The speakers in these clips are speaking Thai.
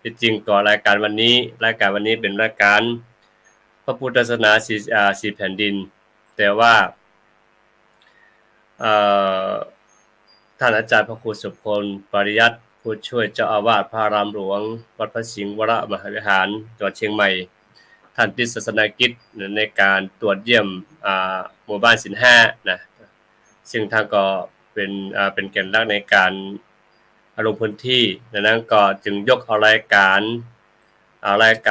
ที่จริงก็รายการวันนี้เป็นรายการพระพุทธศาสนาสี่แผ่นดินแต่ว่าท่านอาจารย์พระครูสุพลปริยัติผู้ช่วยเจ้าอาวาสพระอารามหลวงวัดพระสิงห์วรมหาวิหารจังหวัดเชียงใหม่ท่านติดศาสนกิจในการตรวจเยี่ยมหมู่บ้านศีล5นะซึ่งท่านก็เป็นแกนหลักในการลงพื้นที่ดังนั้นก็จึงยกเอารายก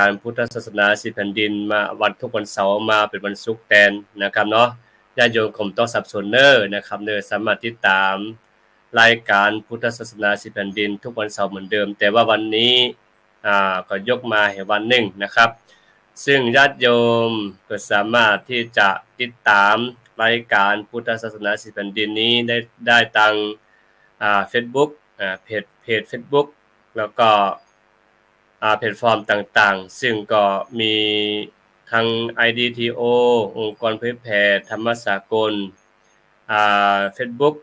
ารพุทธศาสนาสี่แผ่นดินมาทุกวันเสาร์มาเป็นวันศุกร์แทนนะครับเนาะญาติโยมผมต้องสับสนนะครับสามารถติดตามรายการพุทธศาสนาสี่แผ่นดินทุกวันเสาร์เหมือนเดิมแต่ว่าวันนี้ก็ยกมาให้วันหนึ่งนะครับซึ่งญาติโยมก็สามารถที่จะติดตามรายการพุทธศาสนาสี่แผ่นดินนี้ได้ทางFacebook เพจ Facebook แล้วก็แพลตฟอร์มต่างๆซึ่งก็มีทาง IDTO องค์กรเผยแผ่ธรรมสากลFacebook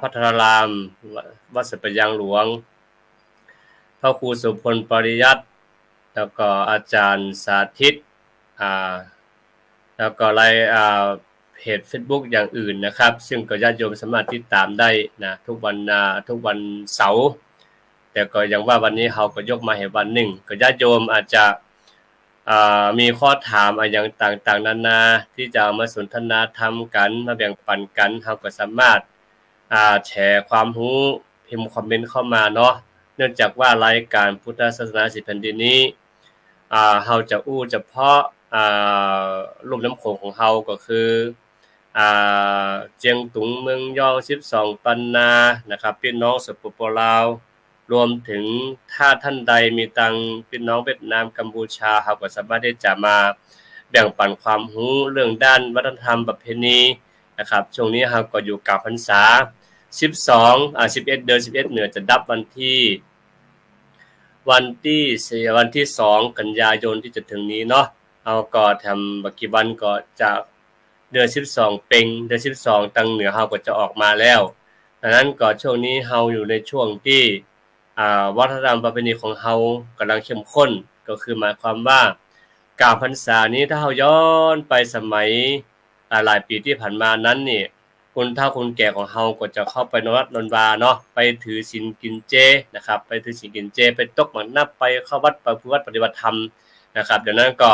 พัฒนารามวัดสัปยางหลวงพระครูสุพลปริยัติแล้วก็อาจารย์สาธิตแล้วก็เพจ Facebook อย่างอื่นนะครับซึ่งก็ญาติโยมสามารถติดตามได้นะทุกวันเสาร์แต่ก็อย่างว่าวันนี้เราก็ยกมาให้วันหนึ่งก็ญาติโยมอาจจะมีข้อถามอย่างต่างๆนานาที่จะมาสนทนาธรรมกันมาแบ่งปันกันเราก็สามารถแชร์ความรู้พิมพ์คอมเมนต์เข้ามาเนาะเนื่องจากว่ารายการพุทธศาสนาสี่แผ่นดินนี้เราจะเฉพาะลุ่มน้ำโขงของเราก็คือเจียงตุงเมืองยอง12ปันนานะครับพี่น้องสปปลาวรวมถึงถ้าท่านใดมีตังพี่น้องเวียดนามกัมพูชาเราก็สามารถที่จะมาแบ่งปันความรู้เรื่องด้านวัฒนธรรมประเพณีนะครับช่วงนี้เราก็อยู่กับพรรษา11เดือน11เหนือจะดับวันที่2กันยายนที่จะถึงนี้เนาะเอาก็ทำบักกี่วันก็จะเดือน12เดือน12ตังเหนือเฮาก็จะออกมาแล้วดังนั้นก็ช่วงนี้เฮาอยู่ในช่วงที่วัฒนธรรมประเพณีของเฮากำลังเข้มข้นก็คือหมายความว่ากาพรรษานี้ถ้าเฮาย้อนไปสมัยหลายปีที่ผ่านมานั้นนี่คนเฒ่าคนแก่ของเฮาก็จะเข้าไปนวัดนนวาเนาะไปถือศีลกินเจนะครับไปถือศีลกินเจไปตกหมากนับไปเข้าวัดปฏิบัติธรรมนะครับดังนั้นก็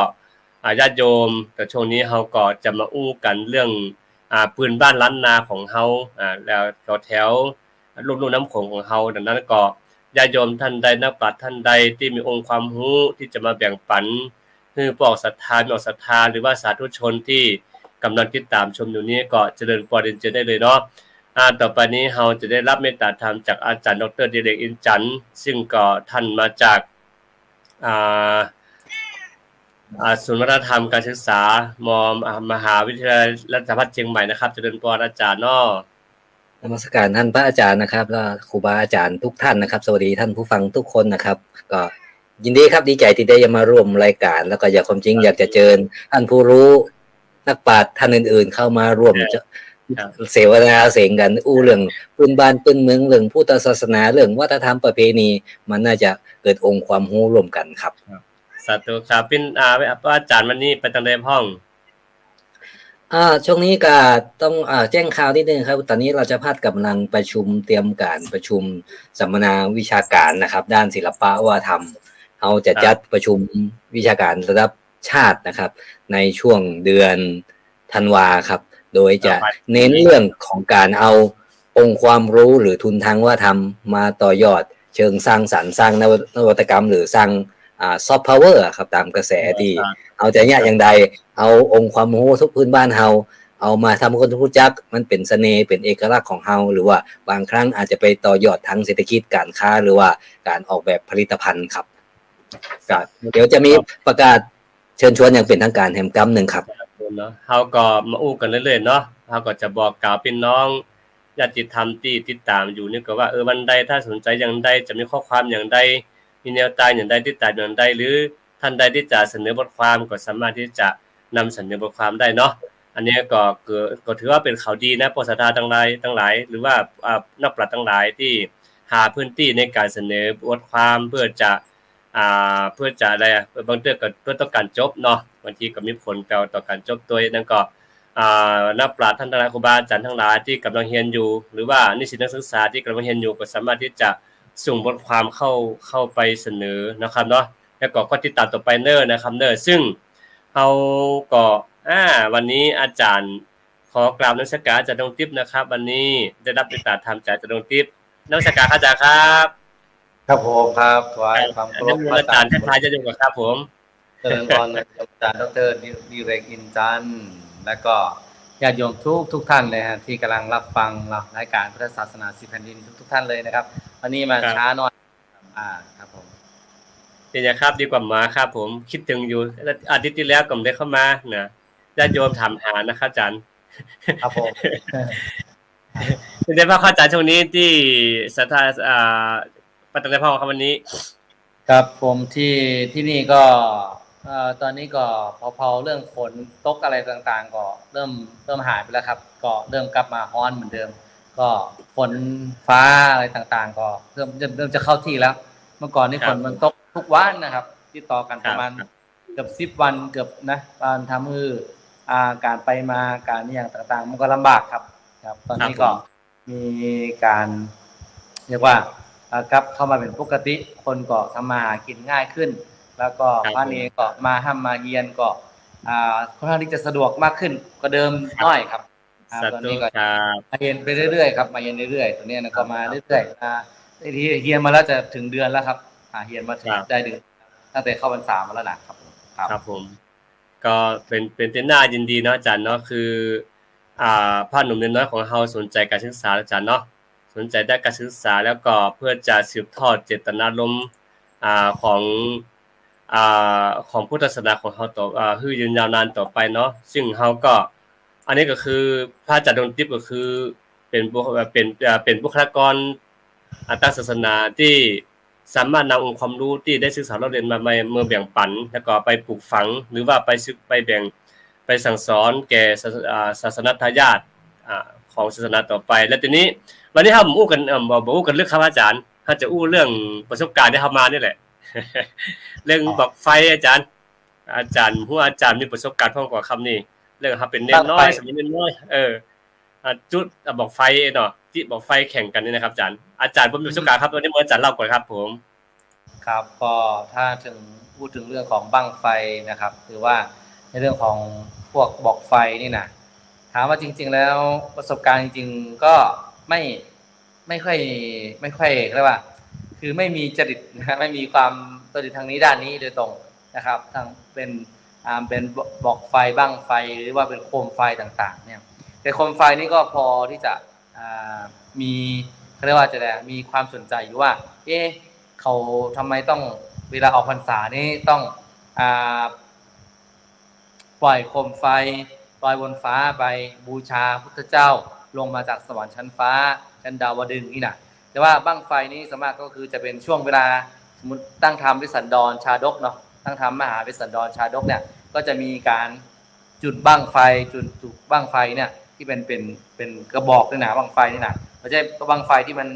ญาติโยมแต่ช่วงนี้เฮาก็จะมาอู้กันเรื่องปืนบ้านล้านนาของเฮาแล้วแถวลุ่มน้ำโขงของเฮาดังนั้นก็ญาติโยมท่านใดนักปราชญ์ท่านใดที่มีองค์ความรู้ที่จะมาแบ่งปันให้พวกศรัทธามีศรัทธาหรือว่าสาธุชนที่กำลังติดตามชมอยู่นี้ก็เจริญพรเรียนเชิญได้เลยเนาะต่อไปนี้เราจะได้รับเมตตาธรรมจากอาจารย์ดร.ดิเรกอินจันทร์ซึ่งก็ท่านมาจากศูนย์วัฒนธรรมการศึกษามหาวิทยาลัยราชภัฏเชียงใหม่นะครับเจริญพรอาจารย์เนาะนมัสการท่านพระอาจารย์นะครับและครูบาอาจารย์ทุกท่านนะครับสวัสดีท่านผู้ฟังทุกคนนะครับก็ยินดีครับดีใจที่ได้มาร่วมรายการแล้วก็อยากความจริงอยากจะเชิญท่านผู้รู้นักปราชญ์ท่านอื่นๆเข้ามาร่วมเสวนาเสงกันเรื่องปืนบ้านปืนเมืองเรื่องพุทธศาสนาเรื่องวัฒนธรรมประเพณีมันน่าจะเกิดองค์ความรู้ร่วมกันครับสาธุครับเป็นอาจารย์วันนี้ไปจังได๋พ้องช่วงนี้ก็ต้องแจ้งข่าวนิดนึงครับตอนนี้เราจะกำลังประชุมเตรียมการประชุมสัมมนาวิชาการนะครับด้านศิลปะวัฒนธรรมเราจะจัดประชุมวิชาการระดับชาตินะครับในช่วงเดือนธันวาครับโดยจะเน้นเรื่องของการเอาองค์ความรู้หรือทุนทางวัฒนธรรมมาต่อยอดเชิงสร้างสรรค์สร้างนวัตกรรมหรือสร้างซอฟต์พาวเวอร์ครับตามกระแสที่เอาใจเนี่ยอย่างใดเอาองค์ความรู้ทุกพื้นบ้านเฮาเอามาทำให้คนรู้จักมันเป็นเสน่ห์เป็นเอกลักษณ์ของเฮาหรือว่าบางครั้งอาจจะไปต่อยอดทางเศรษฐกิจการค้าหรือว่าการออกแบบผลิตภัณฑ์ครับเดี๋ยวจะมีประกาศเชิญชวนอย่างเป็นทางการแห่งกรรมหนึ่งครับเนาะเฮาก็มาอู้กันเรื่อยๆเนาะเฮาก็จะบอกกล่าวพี่น้องญาติธรรมที่ติดตามอยู่นี่ก็ว่าวันใดถ้าสนใจอย่างใดจะมีข้อความอย่างใดมีแนวทางอย่างใดติดตามอย่างใดหรือท่านใดที่จะเสนอบทความก็สามารถที่จะนำเสนอบทความได้เนาะอันนี้ก็ถือว่าเป็นข่าวดีนะผู้ศรัทธาทั้งหลายหรือว่านักปราชญ์ทั้งหลายที่หาพื้นที่ในการเสนอบทความเพื่อจะ เพื่อจะอะไรบางเรื่องก็เพื่อต้องการจบเนาะบางทีก็มีผลต่อการจบตัวนั่นก็นักปราชญ์ท่านทั้งหลายครูบาอาจารย์ทั้งหลายที่กำลังเรียนอยู่หรือว่านิสิตนักศึกษาที่กำลังเรียนอยู่ก็สามารถที่จะส่งบทความเข้าไปเสนอนะครับเนาะแล้วก็ติดตามต่อไปเนอนะครับเนอซึ่งเฮาก็วันนี้อาจารย์ขอกราบนมัสการอาจารย์ดวงทิพย์นะครับวันนี้ได้รับติดตามธรรมจากอาจารย์ดวงทิพย์นมัสการอาจารย์ครับครับผมครับถวายความเคารพอาจารย์ท่านจะอยู่กับครับผมเจริญพรอาจารย์ดร.ดิเรกอินจันทร์และก็ญาติโยมทุกท่านเลยฮะที่กำลังรับฟังรายการพุทธศาสนา10 แผ่นดินทุกท่านเลยนะครับวันนี้มาช้าหน่อยครับผมเป็นไงครับดีกว่ามาครับผมคิดถึงอยู่อาทิตย์ที่แล้วก็ได้เข้ามานะญาติโยมถามหานะครับอาจารย์ครับผมเป็นไงบ้างครับอาจารย์ช่วงนี้ที่สถานปัตตานีพ่อครับวันนี้ครับผมที่นี่ก็ตอนนี้ก็พอเรื่องฝนตกอะไรต่างๆก็เริ่มหายไปแล้วครับก็เริ่มกลับมาฮ้อนเหมือนเดิมก็ฝนฟ้าอะไรต่างๆก็เริ่มจะเข้าที่แล้วเมื่อก่อนนี่ฝนมันตกทุกวันนะครับที่ต่อกันประมาณเกือบ10 วันเกือบนะการทำการไปมาการอย่างต่างๆมันก็ลำบากครับตอนนี้ก็มีการเรียกว่ากลับเข้ามาเป็นปกติคนก็ทำมาหากินง่ายขึ้นแล้วก็พระเนรก็มาห้ามมาเฮียนก็ค่อนข้างที่จะสะดวกมากขึ้นกว่าเดิมน้อยครับตอนนี้ก็มาเฮียนไปเรื่อยๆครับมาเฮียนเรื่อยๆตัวนี้ก็มาเรื่อยๆเฮียนมาแล้วจะถึงเดือนแล้วครับเฮียนมาถึงได้เดือนตั้งแต่เข้าพรรษามาแล้วนะครับครับผมก็เป็นที่น่ายินดีเนาะอาจารย์เนาะคือพระหนุ่มน้อยของเฮาสนใจการศึกษาอาจารย์เนาะสนใจด้านการศึกษาแล้วก็เพื่อจะสืบทอดเจตนารมณ์ของพุทธศาสนาของเฮาต่อฮือยืนยาวนานต่อไปเนาะซึ่งเฮาก็อันนี้ก็คือพระอาจารย์ดวงทิพย์ก็คือเป็นบุคลากรทางศาสนาที่สามารถนำองค์ความรู้ที่ได้ศึกษาเราเรียนมาเมื่อแบ่งปันแล้วก็ไปปลูกฝังหรือว่าไปแบ่งไปสั่งสอนแก่ศาสนทายาทของศาสนาต่อไปและทีนี้วันนี้เฮาอู้กันบ่อู้กันเรื่องครับอาจารย์เฮาจะอู้เรื่องประสบการณ์ที่เฮามานี่แหละเรื่องบอกไฟอาจารย์ฮู้อาจารย์มีประสบการณ์พร้อมกับคำนี้เรื่องเฮาเป็นเนนน้อยสมัยเนนน้อยจุดบอกไฟเนาะที่บอกไฟแข่งกันนี่นะครับอาจารย์ผมมีประสบการณ์ครับวันนี้อาจารย์เล่าก่อนครับผมครับก็ถ้าพูดถึงเรื่องของบั้งไฟนะครับหรือว่าในเรื่องของพวกบอกไฟนี่นะถามว่าจริงๆแล้วประสบการณ์จริงๆก็ไม่ค่อยเรียกว่าคือไม่มีจริตนะไม่มีความจริตทางนี้ด้านนี้โดยตรงนะครับทางเป็นบอกไฟบั้งไฟหรือว่าเป็นโคมไฟต่างๆเนี่ยแต่โคมไฟนี่ก็พอที่จะมีเรียกว่าจะมีความสนใจอยู่ว่าเขาทำไมต้องเวลาออกพรรษานี่ต้องปล่อยโคมไฟลอยบนฟ้าไปบูชาพุทธเจ้าลงมาจากสวรรค์ชั้นฟ้าชั้นดาวดึงส์นี่นะแต่ว่าบั้งไฟนี้สมมติก็คือจะเป็นช่วงเวลาสมมติตั้งธรรมวิสันดรชาดกเนาะตั้งธรรมมหาวิสันดรชาดกเนี่ยก็จะมีการจุดบั้งไฟจุดบั้งไฟเนี่ยที่เป็นกระบอกด้วยนะบั้งไฟนี่นะไม่ใช่บั้งไฟที่มัน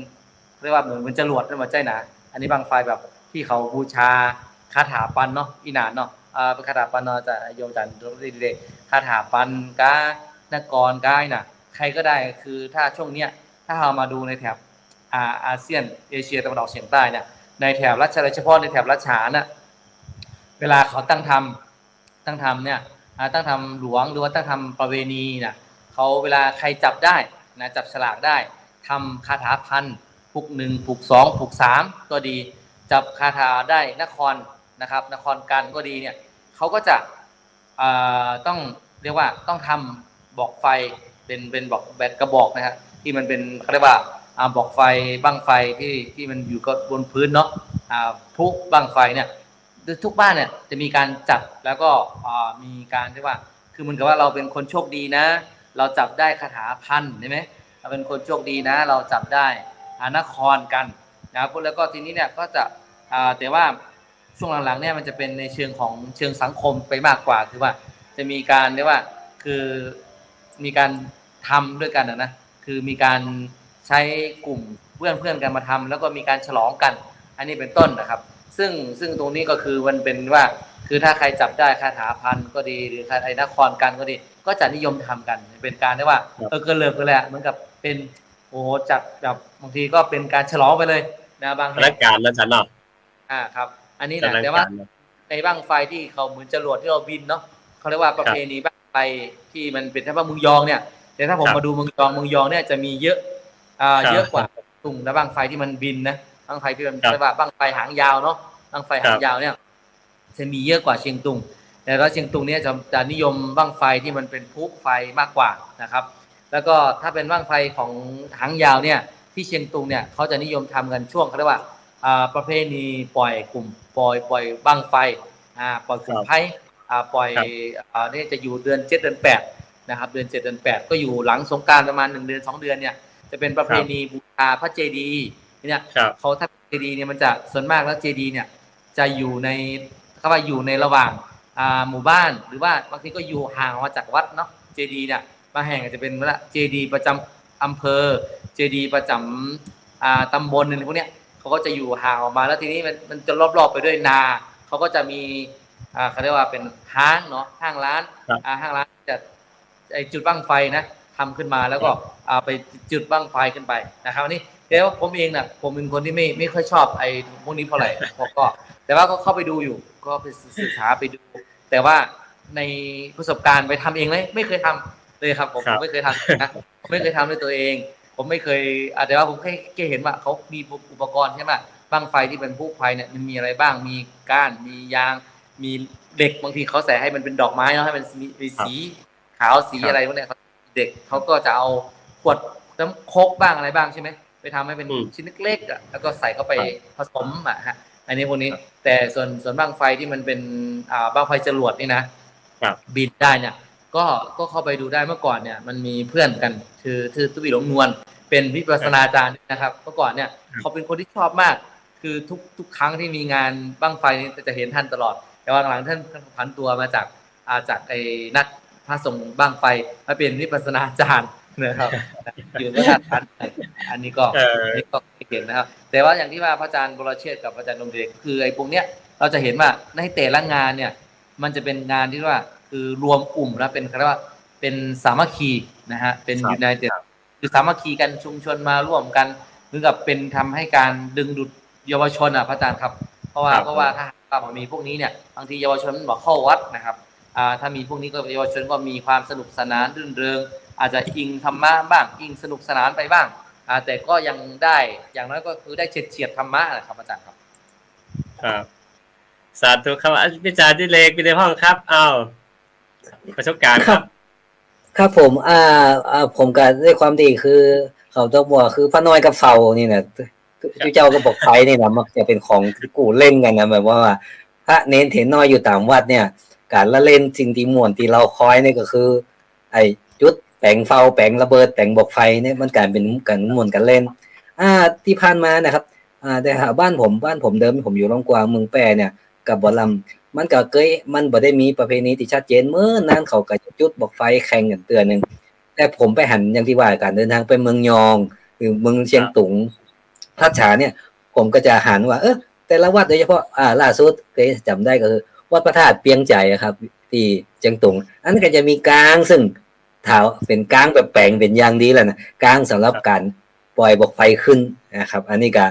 เรียกว่าเหมือนจรวดนั่นไม่ใช่นะอันนี้บั้งไฟแบบที่เขาบูชาคาถาปันเนาะอีนานเนาะเป็นคาถาปันเนาะจะโยมจันทร์เด็กคาถาปันก้านกรก้ายน่ะใครก็ได้คือถ้าช่วงเนี้ยถ้าเรามาดูในแถบอาเซียนเอเชียตะวันออกเฉียงใต้เนี่ยในแถบรัชเฉพาะในแถบรัชฉานน่ะเวลาเขาตั้งธรรมเนี่ยตั้งธรรมหลวงหรือว่าตั้งธรรมประเวณีน่ะเขาเวลาใครจับได้นะจับฉลากได้ทำคาถาพันผูก1ผูก2ผูก3ก็ดีจับคาถาได้นครนะครับนครกันก็ดีเนี่ยเขาก็จะต้องเรียกว่าต้องทำบอกไฟเป็นบอกแบตกระบอกนะฮะที่มันเป็นเขาเรียกว่าบอกไฟบั้งไฟที่มันอยู่บนพื้นเนาะพลุบั้งไฟเนี่ยทุกบ้านเนี่ยจะมีการจัดแล้วก็มีการเรียกว่าคือเหมือนกับว่าเราเป็นคนโชคดีนะเราจับได้คาถาพันใช่ไหมเราเป็นคนโชคดีนะเราจับได้นครกันนะครับแล้วก็ทีนี้เนี่ยก็จะแต่ว่าช่วงหลังๆเนี่ยมันจะเป็นในเชิงสังคมไปมากกว่าคือว่าจะมีการเรียกว่าคือมีการทำด้วยกันนะคือมีการใช้กลุ่มเพื่อนกันมาทำแล้วก็มีการฉลองกันอันนี้เป็นต้นนะครับซ ซึ่งตรงนี้ก็คือมันเป็นว่าคือถ้าใครจับได้คาถาพันก็ดีหรือคาถานครกันก็ดีก็จะนิยมทำกันเป็นการได้ว่าก็เลิกกันแหละเหมือนกับเป็นโอ้จัดแบบบางทีก็เป็นการฉลองไปเลยนะบาง พนักงานนะจ๊ะเนาะ ครับอันนี้นะแต่ว่าในบั้งไฟที่เขาเหมือนจรวดที่เราบินเนาะเขาเรียกว่าประเพณีบั้งไฟที่มันเป็นถ้าว่าเมืองยองเนี่ยแต่ถ้าผมมาดูเมืองยองเนี่ยจะมีเยอะเยอะกว่าตุ่งและบั้งไฟที่มันบินนะบั้งไฟที่มันเรียกว่าบั้งไฟหางยาวเนาะบั้งไฟหางยาวเนี่ยจะมีเยอะกว่าเชียงตุงแต่แล้วเชียงตุงเนี่ยจะนิยมบั้งไฟที่มันเป็นพุไฟมากกว่านะครับแล้วก็ถ้าเป็นบั้งไฟของหางยาวเนี่ยที่เชียงตุงเนี่ยเขาจะนิยมทำกันช่วงเขาเรียกว่าประเพณีปล่อยกลุ่มปล่อยบั้งไฟปล่อยกลุ่มไพ่ปล่อยนี่จะอยู่เดือน7เดือน8นะครับเดือน7เดือน8ก็อยู่หลังสงกรานต์ประมาณ1เดือน2เดือนเนี่ยจะเป็นประเพณีบูชาพระเจดีย์เนี่ยเขาถ้าเจดีย์เนี่ยมันจะส่วนมากแล้วเจดีย์เนี่ยจะอยู่ในเขาว่าอยู่ในระหว่างหมู่บ้านหรือว่าบางทีก็อยู่ห่างมาจากวัดเนาะเจดีย์เนี่ยบางแห่งจะเป็นเจดีย์ประจำอำเภอเจดีย์ประจำตำบลอะไรพวกเนี้ยเขาก็จะอยู่ห่างออกมาแล้วทีนี้มันจะรอบๆไปด้วยนาเขาก็จะมีเขาเรียกว่าเป็นห้างเนาะห้างร้านจะจุดบั้งไฟนะทำขึ้นมาแล้วก็ไปจุดบั้งไฟขึ้นไปนะครับนี่แต่ว่าผมเองน่ะผมเป็นคนที่ไม่ค่อยชอบไอ้พวกนี้เท่าไหร่ก็แต่ว่าก็เข้าไปดูอยู่ก็ไปศึกษาไปดูแต่ว่าในประสบการณ์ไปทำเองไหมไม่เคยทำเลยครับผมไม่เคยทำนะไม่เคยทำด้วยตัวเองผมไม่เคยแต่ว่าผมแค่เห็นว่าเขามีอุปกรณ์ใช่ไหมบั้งไฟที่เป็นผู้ไฟเนี่ยมันมีอะไรบ้างมีก้านมียางมีเด็กบางทีเขาใส่ให้มันเป็นดอกไม้เนาะให้มันมีสีขาวสีอะไรพวกเนี้ยเด็กเขาก็จะเอาขวดน้ำโค้กบ้างอะไรบ้างใช่ไหมไปทำให้เป็นชิ้นเล็กๆแล้วก็ใส่เข้าไปผสมฮะอันนี้พวกนี้แต่ส่วนบั้งไฟที่มันเป็นบั้งไฟจรวดนี่นะบินได้เนี่ยก็เข้าไปดูได้เมื่อก่อนเนี่ยมันมีเพื่อนกันคือตุ้ยหลงนวลเป็นวิปัสสนาจารย์นะครับเมื่อก่อนเนี่ยเขาเป็นคนที่ชอบมากคือทุกครั้งที่มีงานบั้งไฟจะเห็นท่านตลอดแต่ว่าหลังท่านผันตัวมาจากไอ้นักพระสงฆ์บั้งไฟมาเป็นวิปัสสนาจารย์นะครับอยู่ในท่านอันนี้ก็เห็นนะครับแต่ว่าอย่างที่ว่าพระอาจารย์บรเชษฐ์กับพระอาจารย์ดมเดชคือไอ้พวกเนี้ยเราจะเห็นว่าในแต่ละงานเนี่ยมันจะเป็นงานที่ว่าคือรวมกลุ่มแล้วเป็นเรียกว่าเป็นสามัคคีนะฮะเป็นยูไนเต็ดคือสามัคคีกันชุมชนมาร่วมกันเหมือนกับเป็นทำให้การดึงดูดเยาวชนพระอาจารย์ครับเพราะว่าถ้ามีพวกนี้เนี่ยบางทีเยาวชนบอกเข้าวัดนะครับถ้ามีพวกนี้ก็เยาวชนก็มีความสนุกสนานรื่นเริงอาจจะอิงธรรมะบ้างอิงสนุกสนานไปบ้างแต่ก็ยังได้อย่างน้อยก็คือได้เฉียดธรรมะนะครับอาจารย์ครับครับสาธุครับอาจารย์ดิเลกอยู่ในห้องครับประสบการณ์ครับผมผมก็ได้ความดีคือเขาต้องบอกคือพระน้อยกับเฝ้านี่นะเจ้าก็บอกไฟนี่นะมักจะเป็นของกูเล่นกันนะแบบว่าพระเน้นเถนน้อยอยู่ตามวัดเนี่ยการละเล่นสิ่งที่ม่วนที่เราคอยนี่ก็คือไอ้จุดแปลงเฝ้าแปลงระเบิดแปลงบอกไฟเนี่ยมันกลายเป็นการม่วนกันเล่นที่ผ่านมานะครับแต่บ้านผมเดิมผมอยู่ลงกวางเมืองแปรเนี่ยกับบ่ลำมันก็มันบ่ได้มีประเพณีที่ชัดเจนเมื่อนานเขาก็จุดบอกไฟแข่งกันเตือนนึงแต่ผมไปหันอย่างที่ว่าการเดินทางไปเมืองยองหรือเมืองเชียงตุงทัดฉาเนี่ยผมก็จะหันว่าแต่ละวัดโดยเฉพาะล่าสุดเคยจำได้ก็คือวัดพระธาตุเปียงใจครับที่เชียงตุงอันนั้นก็จะมีกลางซึ่งเท้าเป็นกลางแบบแปลงเป็นอย่างดีแล้วนะกลางสำหรับการปล่อยบอกไฟขึ้นนะครับอันนี้ก็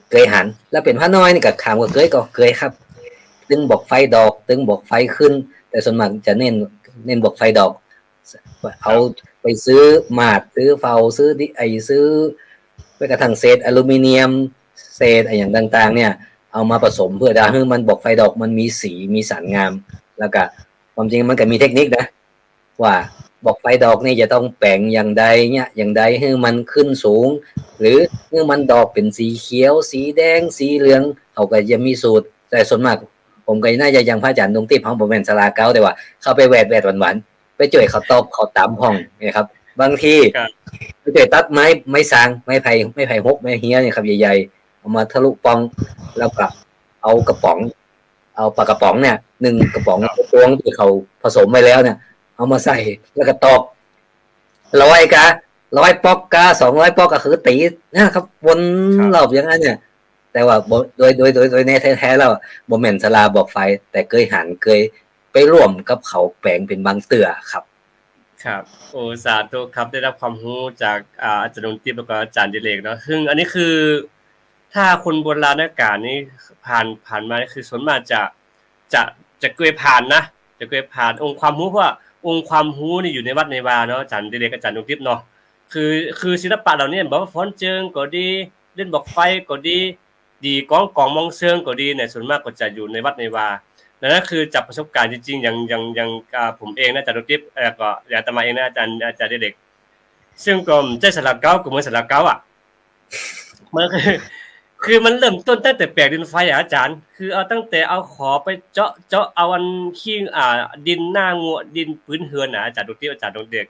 เคยหันแล้วเป็นพระน้อยนี่ก็ขามก็เคยครับตึงบอกไฟดอกตึงบอกไฟขึ้นแต่ส่วนมากจะเน้นบอกไฟดอกเอาไปซื้อมาดซื้อเฝ้าซื้อซื้อไปกระทั่งเศษอลูมิเนียมเศษอย่างต่างๆเนี่ยเอามาผสมเพื่อให้มันบอกไฟดอกมันมีสีมีสันงามแล้วก็ความจริงมันก็มีเทคนิคนะว่าบอกไฟดอกนี่จะต้องแปลงอย่างใดเนี่ยอย่างใดให้มันขึ้นสูงหรือเมื่อมันดอกเป็นสีเขียวสีแดงสีเหลืองเขาก็จะมีสูตรแต่ส่วนมากผมก็น่าจะยังพระอาจารย์ดงติพของผมเป็นสลาเก้าแต่ว่าเข้าไปแวดหวานๆไปจ่วยเขาตอกเขาตามห้องนะครับบางทีไปจ่วยตัดไม้สางไม้ไผ่หกไม้เฮี้ยเนี่ยครับใหญ่ๆเอามาทะลุปองแล้วก็เอากระป๋องเอาปากกระป๋องเนี่ย1กระป๋องตวงที่เขาผสมไว้แล้วเนี่ยเอามาใส่แล้วก็ตอก100 ปอกกะ200 ปอกก็คือตีนะครับวนรอบอย่างนั้นเนี่ย แต่ว่าโดยในแท้ๆแล้วบ่แม่นศาลาบอกไฟแต่เคยไปร่วมกับเขาแปลงเป็นบางเตื้อครับครับโอ้สาธุครับได้รับความรู้จากอาจารย์ดนตรีแล้วก็อาจารย์ดิเรกเนาะซึ่งอันนี้คือถ้าคนโบราณกาลนี่ผ่านมานี่คือส่วนมากจะจะเคยผ่านนะจะเคยผ่านองค์ความรู้เพราะว่าองค์ความรู้นี่อยู่ในวัดในวาเนาะอาจารย์ดิเรกอาจารย์ดนตรีเนาะคือศิลปะเหล่านี้บอกว่าฟ้อนเจิงก็ดีเล่นบอกไฟก็ดีกองมองเชิงก็ดีเนี่ยส่วนมากก็จะอยู่ในวัดในวานั่นคือจากประสบการณ์จริงๆอย่างผมเองนะอาจารย์ดนตรีก็อาตมาเองนะอาจารย์เด็กซึ่งก็ใจสลักเก้ากับมือสลักเก้าอ่ะมันคือมันเริ่มต้นตั้งแต่แปลกดินไฟอาจารย์คือเอาตั้งแต่เอาขอไปเจาะเอาอันขี้ดินหน้างัวดินพื้นเฮือนอาจารย์ดนตรีอาจารย์เด็ก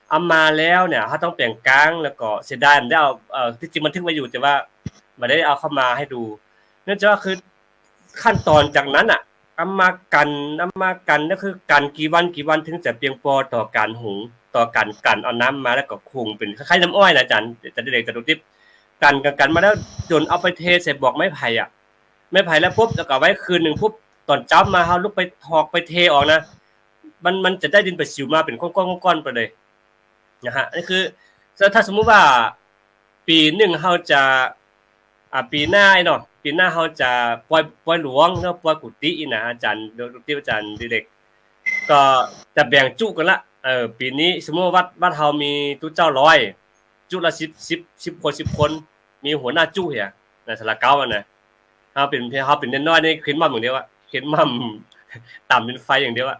เอามาแล้วเนี่ยเขาต้องแปลงกลางแล้วก็เสียดายมันได้เอาที่จริงมันทึกไว้อยู่แต่ว่าไม่ได้เอาเข้ามาให้ดูเนื่องจากว่าคือขั้นตอนจากนั้นอ่ะเอามากันก็คือกันกี่วันถึงจะเพียงพอต่อการหุงต่อการกันเอาน้ำมาแล้วก็คุงเป็นคล้ายๆน้ำอ้อยนะอาจารย์จะเด็กจะดูทิปกันมาแล้วจนเอาไปเทใส่บอกไม้ไผ่อ่ะไม้ไผ่แล้วปุ๊บแล้วก็ไว้คืนนึงปุ๊บตอนจ้ำมาเฮาลุกไปถอกไปเทออกนะมันจะได้ดินประสิวมาเป็นก้อนๆไปเลยนะฮะนี่คือถ้าสมมุติว่าปีนึงเฮาจะปีหน้าเนาะปีหน้าเฮาจะปล่อยหลวงเนาะปล่อยกุฏินะอาจารย์ที่อาจารย์ดิเรกก็จะแบ่งจุกันละปีนี้สมมุติวัดเฮามีตู้เจ้า100จุละ10คนมีหัวหน้าจุเหี่ยนะสละเก้าอ่ะนะเฮาเป็นน้อยๆนี่ขึ้นมาอย่างเดียวอ่ะขึ้นมาต่ำเป็นไฟอย่างเดียวอ่ะ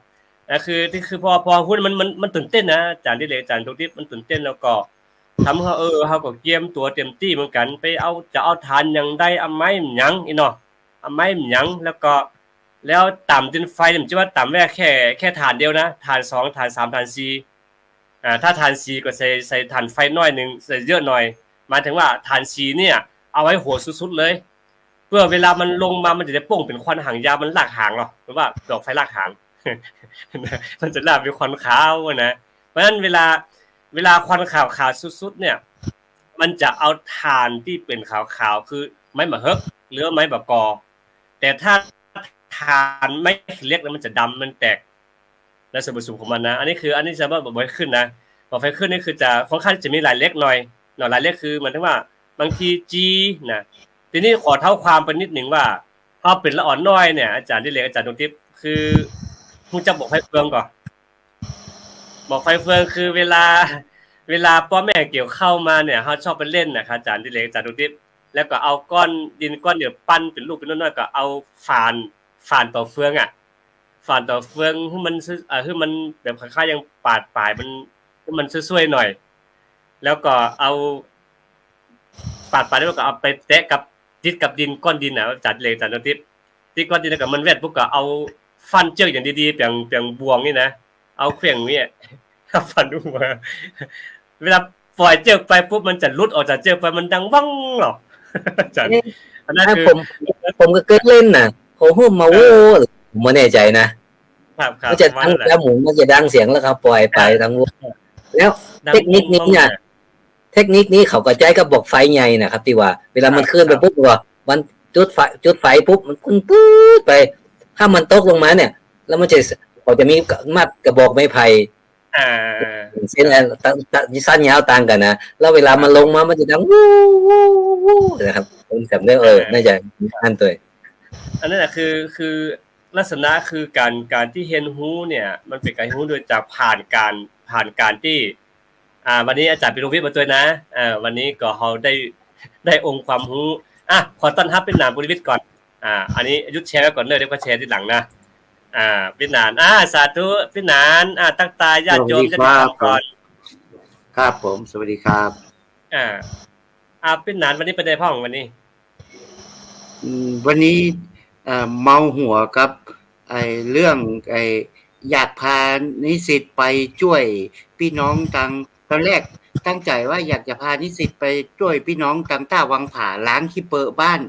คือพอหุ้นมันตื่นเต้นนะอาจารย์ดิเรกอาจารย์ทุกทิศมันตื่นเต้นแล้วก็ทำเฮาก็เตรียมตัวเต็มที่เหมือนกันไปจะเอาทานหยังได้เอาไม้หยังอีเนาะเอาไม้หยังแล้วต่ำดินไฟมันจะว่าต่ำแค่ฐานเดียวนะฐาน2ฐาน3ฐาน4ถ้าฐาน4ก็ใส่ฐานไฟน้อยนึงใส่เยอะหน่อยหมายถึงว่าฐาน4เนี่ยเอาไว้หัวสุดๆเลยเพื่อเวลามันลงมามันจะได้โป่งเป็นควันหางยาวมันลากหางหรอหรือว่าดอกไฟลากหาง มันจะลากเป็นควันขาวนะเพราะฉะนั้นเวลาควันขาวๆสุดๆเนี่ยมันจะเอาถ่านที่เป็นขาวๆคือไม้มะเฮกหรือไม้บะกอแต่ถ้าถ่านไม่เล็กแล้วมันจะดำมันแตกและส่วนผสมของมันนะอันนี้จะว่าบ่อยขึ้นนะบอกไฟขึ้นนี่คือจะค่อนข้างจะมีหลายเล็กหน่อยหลายเล็กคือหมายถึงว่าบางทีจีนะทีนี้ขอเท่าความไปนิดนึงว่าพอเป็นละอ่อนน้อยเนี่ยอาจารย์ดิเรกอาจารย์ดวงทิพย์คือผู้จะบอกไฟเฟืองก่อนบอกไฟเฟืองคือเวลาพ่อแม่เกี่ยวเข้ามาเนี่ยเขาชอบไปเล่นนะครับอาจารย์ดิเรกอาจารย์ดวงทิพย์แล้วก็เอาก้อนดินก้อนเดียวปั้นเป็นลูกเป็นน้อยๆก็เอาฝานต่อเฟืองฝานต่อเฟืองให้มันแบบคล้ายๆยังปาดปลายมันช่วยๆหน่อยแล้วก็เอาปาดแล้วก็เอาไปแตะกับติดกับดินก้อนดินน่ะอาจารย์ดิเรกอาจารย์ดวงทิพย์ที่ก้อนดินแล้วก็มันแวดปุ๊บก็เอาฟันเจือกอย่างดีๆเปียงบวงนี่นะเอาเขว่งนี่ฟันดูมาเวลาปล่อยเจือกไปปุ๊บมันจะหลุดออกจากเจือกไปมันดังวังหรออาจารย์อันนั้นคือผมก็เคยเล่นน่ะโอ้โหมาโว้ผมไม่แน่ใจนะครับมันจะดังแล้วหมุนมันจะดังเสียงแล้วเขาปล่อยไปทั้งวงแล้วเทคนิคนี้เขาก็ใจก็บอกไฟใหญ่นะครับที่ว่าเวลามันขึ้นไปปุ๊บว่ามันจุดไฟปุ๊บมันขึ้นปื๊ดไปถ้ามันตกลงมาเนี่ยแล้วมันจะมีมัดกระบอกไม้ไผ่เส้นสั้นยาวต่างกันนะแล้วเวลามันลงมามันจะดังวู้วู้วู้นะครับผมจำได้น่าจะอันตัวอันนั้นแหละคือลักษณะคือการที่เห็นฮู้เนี่ยมันเป็นการฮู้โดยจากผ่านการที่วันนี้อาจารย์ปิโรวิทย์มาด้วยนะวันนี้ก็เฮาได้องค์ความรู้ขอต้อนรับเป็นนามปิโรวิทย์ก่อนอันนี้ยุทธแชร์ไว้ก่อนเดี๋ยวก็แชร์ทีหลังนะพี่นานสาธุพี่นานตั้งตาญาติโยมจะทำก่อนครับผมสวัสดีครับพี่นานวันนี้ไปได้พ่องวันนี้เมาหัวกับเรื่องอยากพานิสิตไปช่วยพี่น้องตอนแรกตั้งใจว่าอยากจะพานิสิตไปช่วยพี่น้องต้าวังผาล้างขี้เปอะบ้าน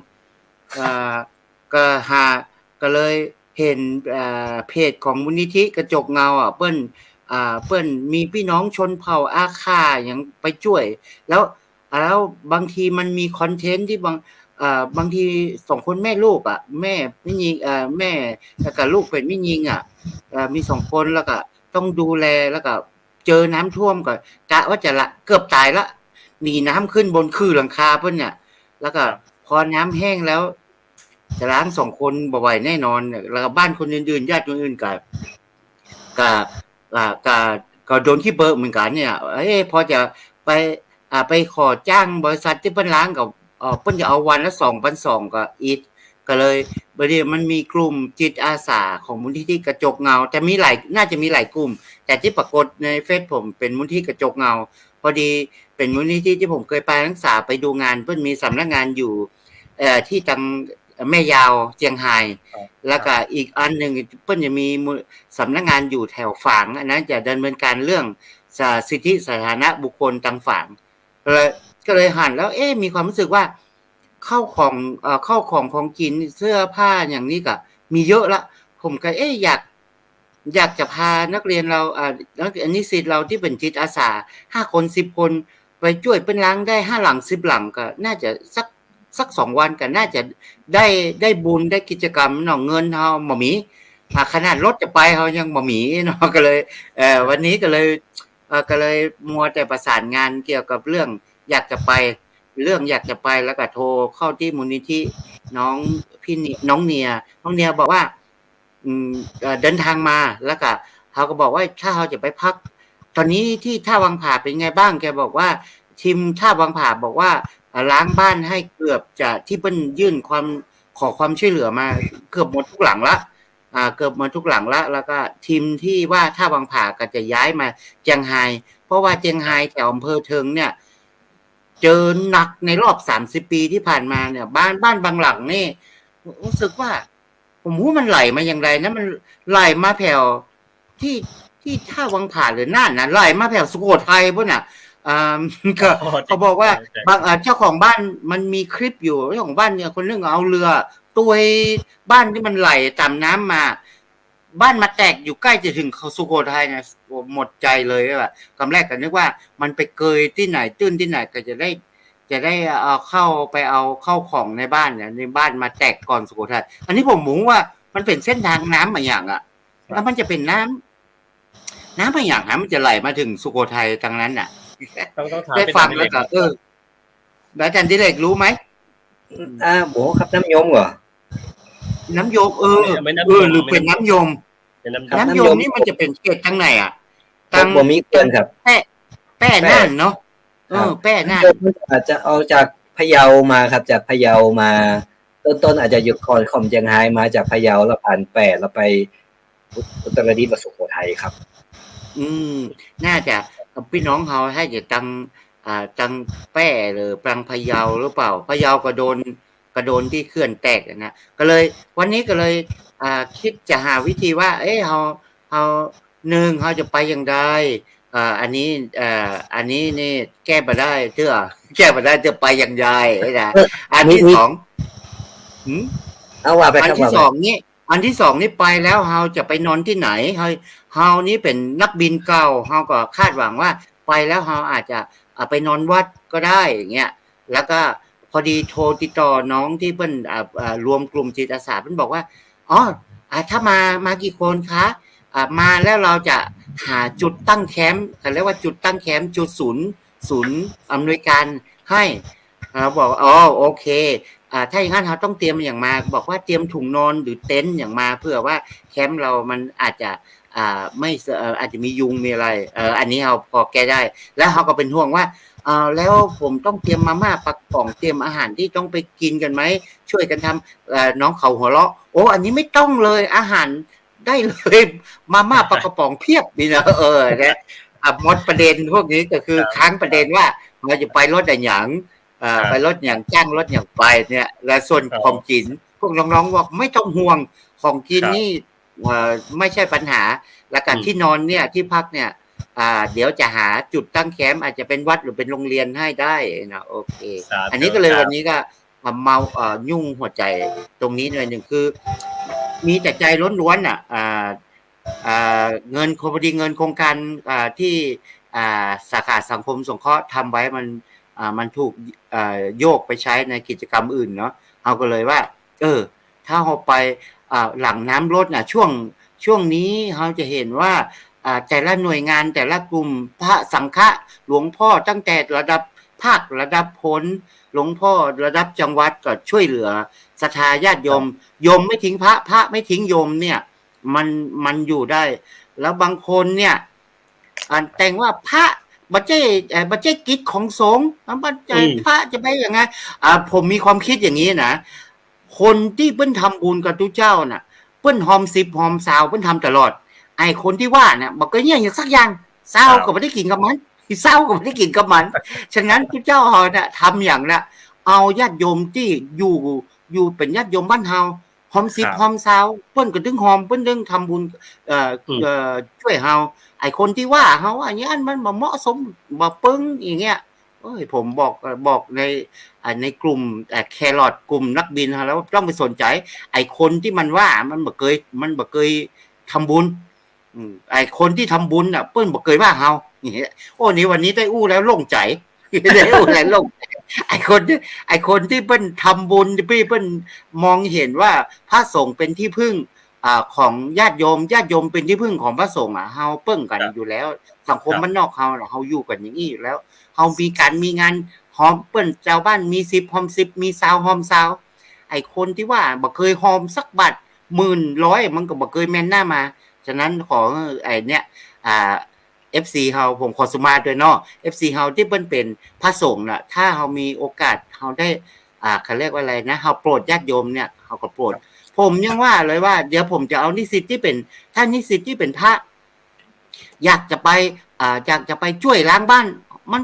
ก็เลยเห็นเพจของมูลนิธิกระจกเงาเปิ้นมีพี่น้องชนเผ่าอาคาอย่างไปช่วยแล้วบางทีมันมีคอนเทนต์ที่ บางที2คนแม่ลูกอ่ะแม่ไม่ยิงแม่แล้วก็ลูกเป็นไม่ยิงอ่ะมี2คนแล้วก็ต้องดูแลแล้วก็เจอน้ำท่วมก็กะว่าจะละเกือบตายละหนีน้ำขึ้นบนคือหลังคาเพิ่นเนี่ยแล้วก็พอน้ำแห้งแล้วจะล้าง2คนบ่ไหวแน่นอนแล้วก็บ้านคนอื่นๆญาติคนอื่นก็ก็ก็โดนขี้เบิกเหมือนกันเนี่ยพอจะไปไปขอจ้างบริษัทที่เพิ่นล้างกับเพิ่นจะเอาวันละ 2,200 ก็อีกก็เลยบัดนี้มันมีกลุ่มจิตอาสาของมูลนิธิกระจกเงาแต่มีหลายน่าจะมีหลายกลุ่มแต่ที่ปรากฏในเฟซผมเป็นมูลนิธิกระจกเงาพอดีเป็นมูลนิธิที่ผมเคยไปรักษาไปดูงานเพิ่นมีสำนักงานอยู่ที่จังแม่ยาวเจียงไฮ้แล้วก็อีกอันนึงเพิ่นจะมีสำนักงานอยู่แถวฝางอันนั้นจะดำเนินการเรื่องสิทธิสาธารณะบุคคลต่างฝางก็เลยหันแล้วมีความรู้สึกว่าเข้าของกินเสื้อผ้าอย่างนี้ก็มีเยอะละผมก็อยากจะพานักเรียนเรานักนิสิตเราที่เป็นจิตอาสา5คน10คนไปช่วยเป็นล้างได้5หลัง10หลังก็น่าจะสัก2วันก็น่าจะได้บุญได้กิจกรรมเนาะเงินเฮาบ่มีขนาดรถจะไปเฮายังบ่มีเนาะก็เลยวันนี้ก็เลยมัวแต่ประสานงานเกี่ยวกับเรื่องอยากจะไปแล้วก็โทรเข้าที่มูลนิธิน้องเนียบอกว่าเดินทางมาแล้วก็เขาก็บอกว่าถ้าเขาจะไปพักตอนนี้ที่ท่าวังผาเป็นไงบ้างแกบอกว่าทีมท่าวังผาบอกว่าล้างบ้านให้เกือบจะที่เพิ่นยื่นขอความช่วยเหลือมาเกือบหมดทุกหลังละแล้วก็ทีมที่ว่าท่าวังผาก็จะย้ายมาเจียงไฮ้เพราะว่าเจียงไฮ้แถวอำเภอเทิงเนี่ยเจอหนักในรอบ30ปีที่ผ่านมาเนี่ยบ้านบางหลังนี่รู้สึกว่าผมว่ามันไหลมาอย่างไรนะมันไหลมาแผ่วที่ท่าวังผาหรือน่านนะไหลมาแผ่วสุโขทัยพุ่นน่ะก็เขาบอกว่าบางเจ้าของบ้านมันมีคลิปอยู่เจ้าของบ้านเนี่ยคนนึงเอาเรือตัวบ้านที่มันไหลตามน้ำมาบ้านมาแตกอยู่ใกล้จะถึงสุโขทัยเนี่ยหมดใจเลยว่าคำแรกก็นึกว่ามันไปเกยที่ไหนตื้นที่ไหนก็จะได้เอาเข้าไปเอาเข้าของในบ้านเนี่ยในบ้านมาแตกก่อนสุโขทัยอันนี้ผมมุงว่ามันเป็นเส้นทางน้ำมาอย่างแล้วมันจะเป็นน้ำมาอย่างมันจะไหลมาถึงสุโขทัยทางนั้นน่ะต้องถามได้ฟังแล้วก็อาจารย์ดิเรกรู้ไหมโบครับน้ำยมเหรอน้ำยมหรือเป็นน้ำยมนี่มันจะเป็นเขตทางไหนทางบ่มีเกินครับแป้น่านเนาะแป้น่านอาจจะเอาจากพะเยามาครับจากพะเยามาต้นอาจจะอยู่ก่อนของเจียงไฮ้มาจากพะเยาแล้วผ่านแปดแล้วไปอุตรดิตถ์มาสุโขทัยครับน่าจะพี่น้องเฮาให้จะตังแป้หรือปรังพะเยาหรือเปล่าพะเยาก็โดนที่เขื่อนแตกนะก็เลยวันนี้ก็เลยคิดจะหาวิธีว่าเฮา1เฮาจะไปอย่างไรอันนี้นี่แก้บ่ได้จะไปอย่างไรนะอันที่2เอาว่าไปครับอันที่2นี่นี่ไปแล้วเฮาจะไปนอนที่ไหนเฮานี่เป็นนักบินเก่าเฮาก็คาดหวังว่าไปแล้วเฮาอาจจะไปนอนวัดก็ได้อย่างเงี้ยแล้วก็พอดีโทรติดต่อน้องที่เพิ่นรวมกลุ่มจิตอาสาเพิ่นบอกว่าถ้ามากี่คนคะมาแล้วเราจะหาจุดตั้งแคมป์เขาเรียกว่าจุดตั้งแคมป์จุดศูนย์อำนวยการให้บอกโอเคถ้าอย่างนั้นเราต้องเตรียมอย่างมาบอกว่าเตรียมถุงนอนหรือเต็นท์อย่างมาเพื่อว่าแคมป์เรามันอาจจะไม่อาจจะมียุงมีอะไรอันนี้เราพอแก้ได้แล้วเขาก็เป็นห่วงว่าแล้วผมต้องเตรียมมาม่าปลากล่องเตรียมอาหารที่ต้องไปกินกันไหมช่วยกันทำน้องเขาหัวเราะอันนี้ไม่ต้องเลยอาหารได้เลยมาม่าปลากระป๋องเพียบนี่นะนะหมดประเด็นพวกนี้ก็คือค้างประเด็นว่าเราจะไปรถอย่างไปรถอย่างจ้างรถอย่างไปเนี่ยและส่วนของกินพวกน้องๆบอกไม่ต้องห่วงของกินนี่ไม่ใช่ปัญหาแล้วก็ที่นอนเนี่ยที่พักเนี่ยเดี๋ยวจะหาจุดตั้งแคมป์อาจจะเป็นวัดหรือเป็นโรงเรียนให้ได้นะโอเคอันนี้ก็เลยวันนี้ก็เมายุ่งหัวใจตรงนี้หน่อยนึงคือมีแต่ใจล้วนๆเงินพอดีเงินโครงการที่สาขาสังคมสงเคราะห์ทำไว้มัน มันถูกโยกไปใช้ในกิจกรรมอื่นเนาะเอาก็เลยว่าถ้าเราไปหลังน้ำลดน่ะช่วงนี้เราจะเห็นว่าแต่ละหน่วยงานแต่ละกลุ่มพระสังฆะหลวงพ่อตั้งแต่ระดับภาคระดับผลหลวงพ่อระดับจังหวัดก็ช่วยเหลือศรัทธาญาติโยมไม่ทิ้งพระไม่ทิ้งโยมเนี่ยมันอยู่ได้แล้วบางคนเนี่ยแต่งว่าพระบัจเจกิจของสงฆ์บัจเจพระจะไปอย่างไงผมมีความคิดอย่างนี้นะคนที่เปิ้นทำบุญกับทุกเจ้าน่ะเปิ้นหอม10หอม20เปิ้นทำตลอดไอ้คนที่ว่าเนี่ยบอกก็เนี่ยอย่างสักอย่างเศร้าก็ไม่ได้กินกับมันเศร้าก็ไม่ได้กินกับมันฉะนั้นทุกเจ้าเนี่ยทำอย่างน่ะเอาญาติโยมที่อยู่เป็นญาติโยมบ้านเฮาหอม10หอม20เปิ้นก็ถึงหอมเปิ้นถึงทำบุญช่วยเฮาไอ้คนที่ว่าเฮาว่าอย่างนี้มันบ่เหมาะสมบ่ปึ้งอย่างเงี้ยผมบอกในกลุ่มแครอทกลุ่มนักบินแล้วต้องไปสนใจไอ้คนที่มันว่ามันบ่เคยทำบุญไอ้คนที่ทำบุญน่ะเปิ้นบ่เคยว่าเฮาอย่างเงี้ยนี่วันนี้ได้อู้แล้วโล่งใจได้อู้แล้วโล่งไอ้คนที่เปิ้นทำบุญที่เปิ้นมองเห็นว่าพระสงฆ์เป็นที่พึ่งของญาติโยมเป็นที่พึ่งของพระสงฆ์เฮาเปิ้งกันอยู่แล้วสังคมบ้านนอกเฮาอยู่กันอย่างนี้อยู่แล้วเฮามีงานหอมเปิ้นเจ้าบ้านมี10หอม10มี20หอม20ไอ้คนที่ว่าบ่เคยหอมสักบาท1,100มันก็บ่เคยแม่นหน้ามาฉะนั้นขอไอ้เนี่ยFC เฮาผมขอสุมาด้วยเนาะ FC เฮาที่เปิ้นเป็นพระสงฆ์น่ะถ้าเฮามีโอกาสเฮาได้เขาเรียกว่าอะไรนะเฮาโปรดญาติโยมเนี่ยเฮาก็โปรดผมยังว่าเลยว่าเดี๋ยวผมจะเอานิสิตที่เป็นถ้านิสิตที่เป็นพระอยากจะไปช่วยล้างบ้านมั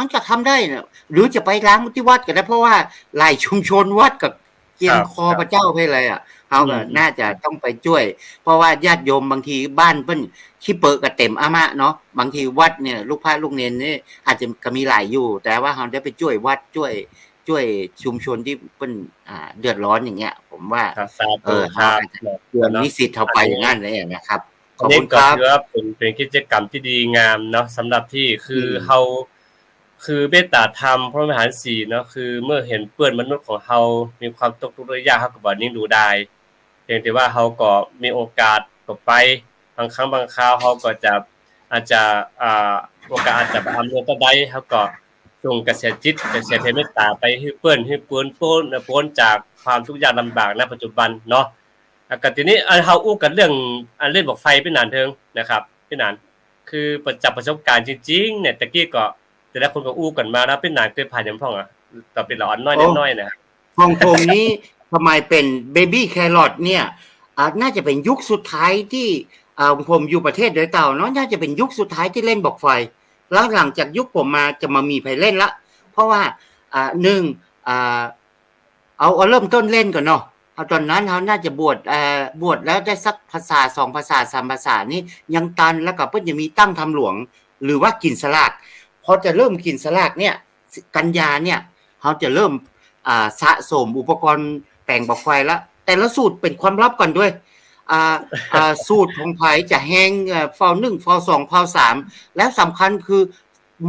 นก็ทำได้นะหรือจะไปล้างที่วัดก็ได้เพราะว่าหลายชุมชนวัดกับเกียงคอพระเจ้าไปเลยเขาก็น่าจะต้องไปช่วยเพราะว่าญาติโยมบางทีบ้านเปิ้นขี้เปิดก็เต็มอามะเนาะบางทีวัดเนี่ยลูกพระลูกเนรนี่อาจจะก็มีหลายอยู่แต่ว่าเขาได้ไปช่วยวัดช่วยชุมชนที่เปิ้นเดือดร้อนอย่างเงี้ยผมว่าเดือนนิสิตเขาไปอย่างนั้นเลยนะครับขอบคุณครับถือว่าเป็นกิจกรรมที่ดีงามเนาะสำหรับที่คือเฮาคือเมตตาธรรมพระมหาศีเนาะคือเมื่อเห็นเปื้อนมนุษย์ของเฮามีความตกทุกข์ได้ยากเฮาก็บ่นิ่งดูได้เพียงแต่ว่าเฮาก็มีโอกาสก็ไปบางครั้งบางคราวเฮาก็จะอาจจะโอกาสอาจจะอำนวยก็ได้เฮาก็ส่งกระแสจิตกระแสเมตตาไปให้เปื้อนให้พ้นจากความทุกข์ยากลำบากณปัจจุบันเนาะก็ทีนี้เฮาอู้กันเรื่องเล่นบอกไฟพี่นานเทิงนะครับพี่นานคือประสบการณ์จริงๆเนี่ยตะกี้ก็แต่ละคนก็อู้กันมานะเป็นนานเคยผ่านยังพ่องต่อเป็นหลอนน้อยๆนะฮ่องกงนี้ทำไมเป็นเบบี้แครอทเนี่ยน่าจะเป็นยุคสุดท้ายที่ผมอยู่ประเทศโดยเต่าเนาะน่าจะเป็นยุคสุดท้ายที่เล่นบอกไฟแล้วหลังจากยุคผมมาจะมามีใครเล่นละเพราะว่าเอาเริ่มต้นเล่นก่อนเนาะตอนนั้นเขาน่าจะบวชแล้วได้สักภาษา2ภาษา3ภาษานี่ยังตันแล้วก็เพิ่นจะมีตั้งทำหลวงหรือว่ากินสลากพอจะเริ่มกินสลากเนี่ยกันยาเนี่ยเขาจะเริ่มสะสมอุปกรณ์แปลงบอกไฟแล้วแต่ละสูตรเป็นความลับก่อนด้วยสูตรของไผ่จะแห้งฟาว1ฟาว2ฟาว3แล้วสำคัญคือ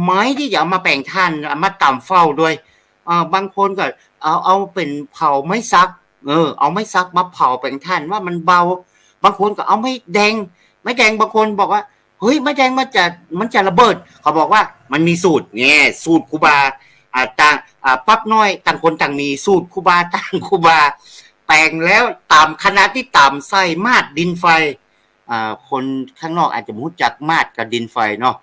ไม้ที่จะเอามาแปลงท่านมาต่ำเฝ้าด้วยบางคนก็เอาเป็นเผาไม้ซักเอาไม้ซักมาเผาแปลงท่านว่ามันเบาบางคนก็เอาไม้แดงบางคนบอกว่าเฮ้ยไม้แดงมันจะระเบิดเขาบอกว่ามันมีสูตรเนี่ยสูตรครูบาต่างปั๊บน้อยต่างคนต่างมีสูตรครูบาต่างครูบาแปลงแล้วตามคณะที่ตามใส่มาดดินไฟคนข้างนอกอาจจะรู้จักมาดกับดินไฟเนาะ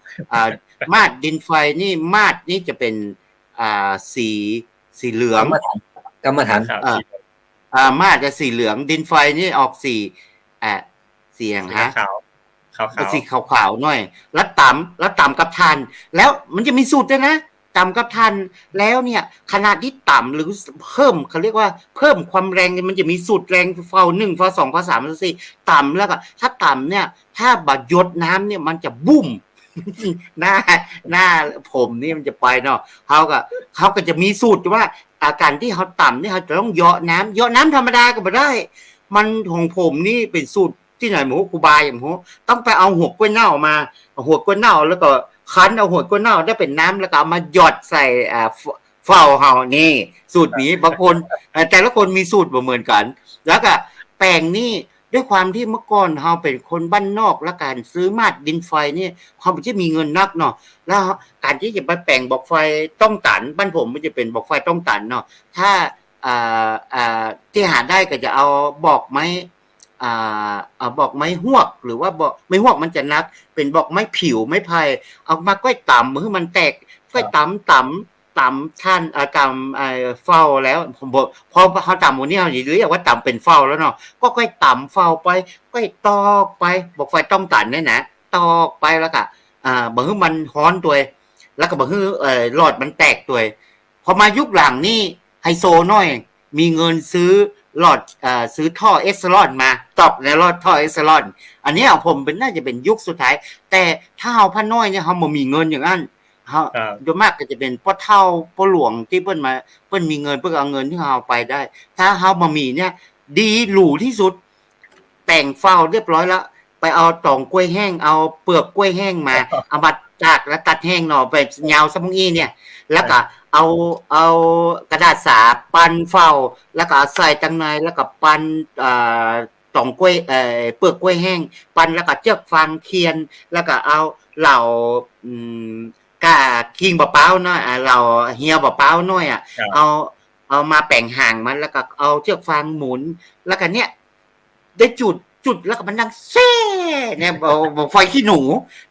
มาดดินไฟนี่มาดนี่จะเป็นสีเหลืองกรรมฐานมาดจะสีเหลืองดินไฟนี่ออกสีอย่างฮะสีขาวๆหน่อยแล้วต่ำกับทานแล้วมันจะมีสูตรด้วยนะต่ำกับทานแล้วเนี่ยขนาดที่ต่ำหรือเพิ่มเขาเรียกว่าเพิ่มความแรงมันจะมีสูตรแรงฟาว1ฟาว2ฟาว3ฟาว4ต่ำแล้วก็ถ้าต่ำเนี่ยถ้าบัดหยดน้ำเนี่ยมันจะบุ้มหน้าผมนี่มันจะไปเนาะเขาก็จะมีสูตรว่าอาการที่เขาต่ำนี่เขาจะต้องเหยาะน้ำธรรมดาก็ไม่ได้มันของผมนี่เป็นสูตรที่ไหนหมูครูบาอย่างหมูต้องไปเอาหัวกล้วยเน่ามาหัวกล้วยเน่าแล้วก็ คั้นเอาหัวก้นเน่าได้เป็นน้ำแล้วก็เอามาหยอดใส่เฝ้าเฮานี่สูตรนี้บางคนแต่ละคนมีสูตรบ่เหมือนกัน แล้วก็แป้งนี่ด้วยความที่เมื่อก่อนเฮาเป็นคนบ้านนอกและการซื้อมาดดินไฟนี่เฮาบ่ได้มีเงินนักเนาะแล้วการที่จะไปแป้งบอกไฟต้องตันบ้านผมมันจะเป็นบอกไฟต้องตันเนาะถ้าที่หาได้ก็จะเอาบอกไม้บอกไม้ฮวกหรือว่าบอกไม้ฮวกมันจะนักเป็นบอกไม้ผิวไม้ไผ่เอามาก้อยต่ำให้มันแตกก้อยต่ำท่านต่ำเฝ้าแล้วผมบอกพอเขาต่ำหมดนี่เขาเรียกว่าต่ำเป็นเฝ้าแล้วเนาะก็ก้อยต่ำเฝ้าไปก้อยตอกไปบอกไฟต้องตันเนี่ยนะตอกไปแล้วก็บางทีมันฮ้อนตัวแล้วก็บางทีหลอดมันแตกตัวพอมายุคหลังนี่ไฮโซน้อยมีเงินซื้อหลอดซื้อท่อเอสลอนมาตอกในหลอดท่อเอสลอนอันนี้ผมเป็นน่าจะเป็นยุคสุดท้ายแต่ถ้าเฮาพ่อน้อยเนี่ยเฮาบ่มีเงินอย่างนั้นเฮาโดยมากก็จะเป็นพ่อเฒ่าพ่อหลวงที่เพิ่นมีเงินเพิ่นเอาเงินที่เฮาไปได้ถ้าเฮาบ่มีเนี่ยดีหรูที่สุดแต่งเฝ้าเรียบร้อยแล้วไปเอาตองกล้วยแห้งเอาเปลือกกล้วยแห้งมาเอามาจากแล้วตัดแห้งหน่อไปยาวซะพวกนี้เนี่ยแล้วก็เอากระดาษสาปั้นเฝ้าแล้วก็ใส่ตังในแล้วก็ปั้นตองกล้วยเปลือกกล้วยแห้งปั้นแล้วก็เจือกฟางเคียนแล้วก็เอาเหล่ากะคิงบะเป้าน้อยเหล่าเฮียบะเป้าน้อยเอามาแป่งห่างมันแล้วก็เอาเชือกฟางหมุนแล้วก็เนี่ยได้จุดแล้วก็มันดังแซ่เนี่ยบอกไฟขี้หนู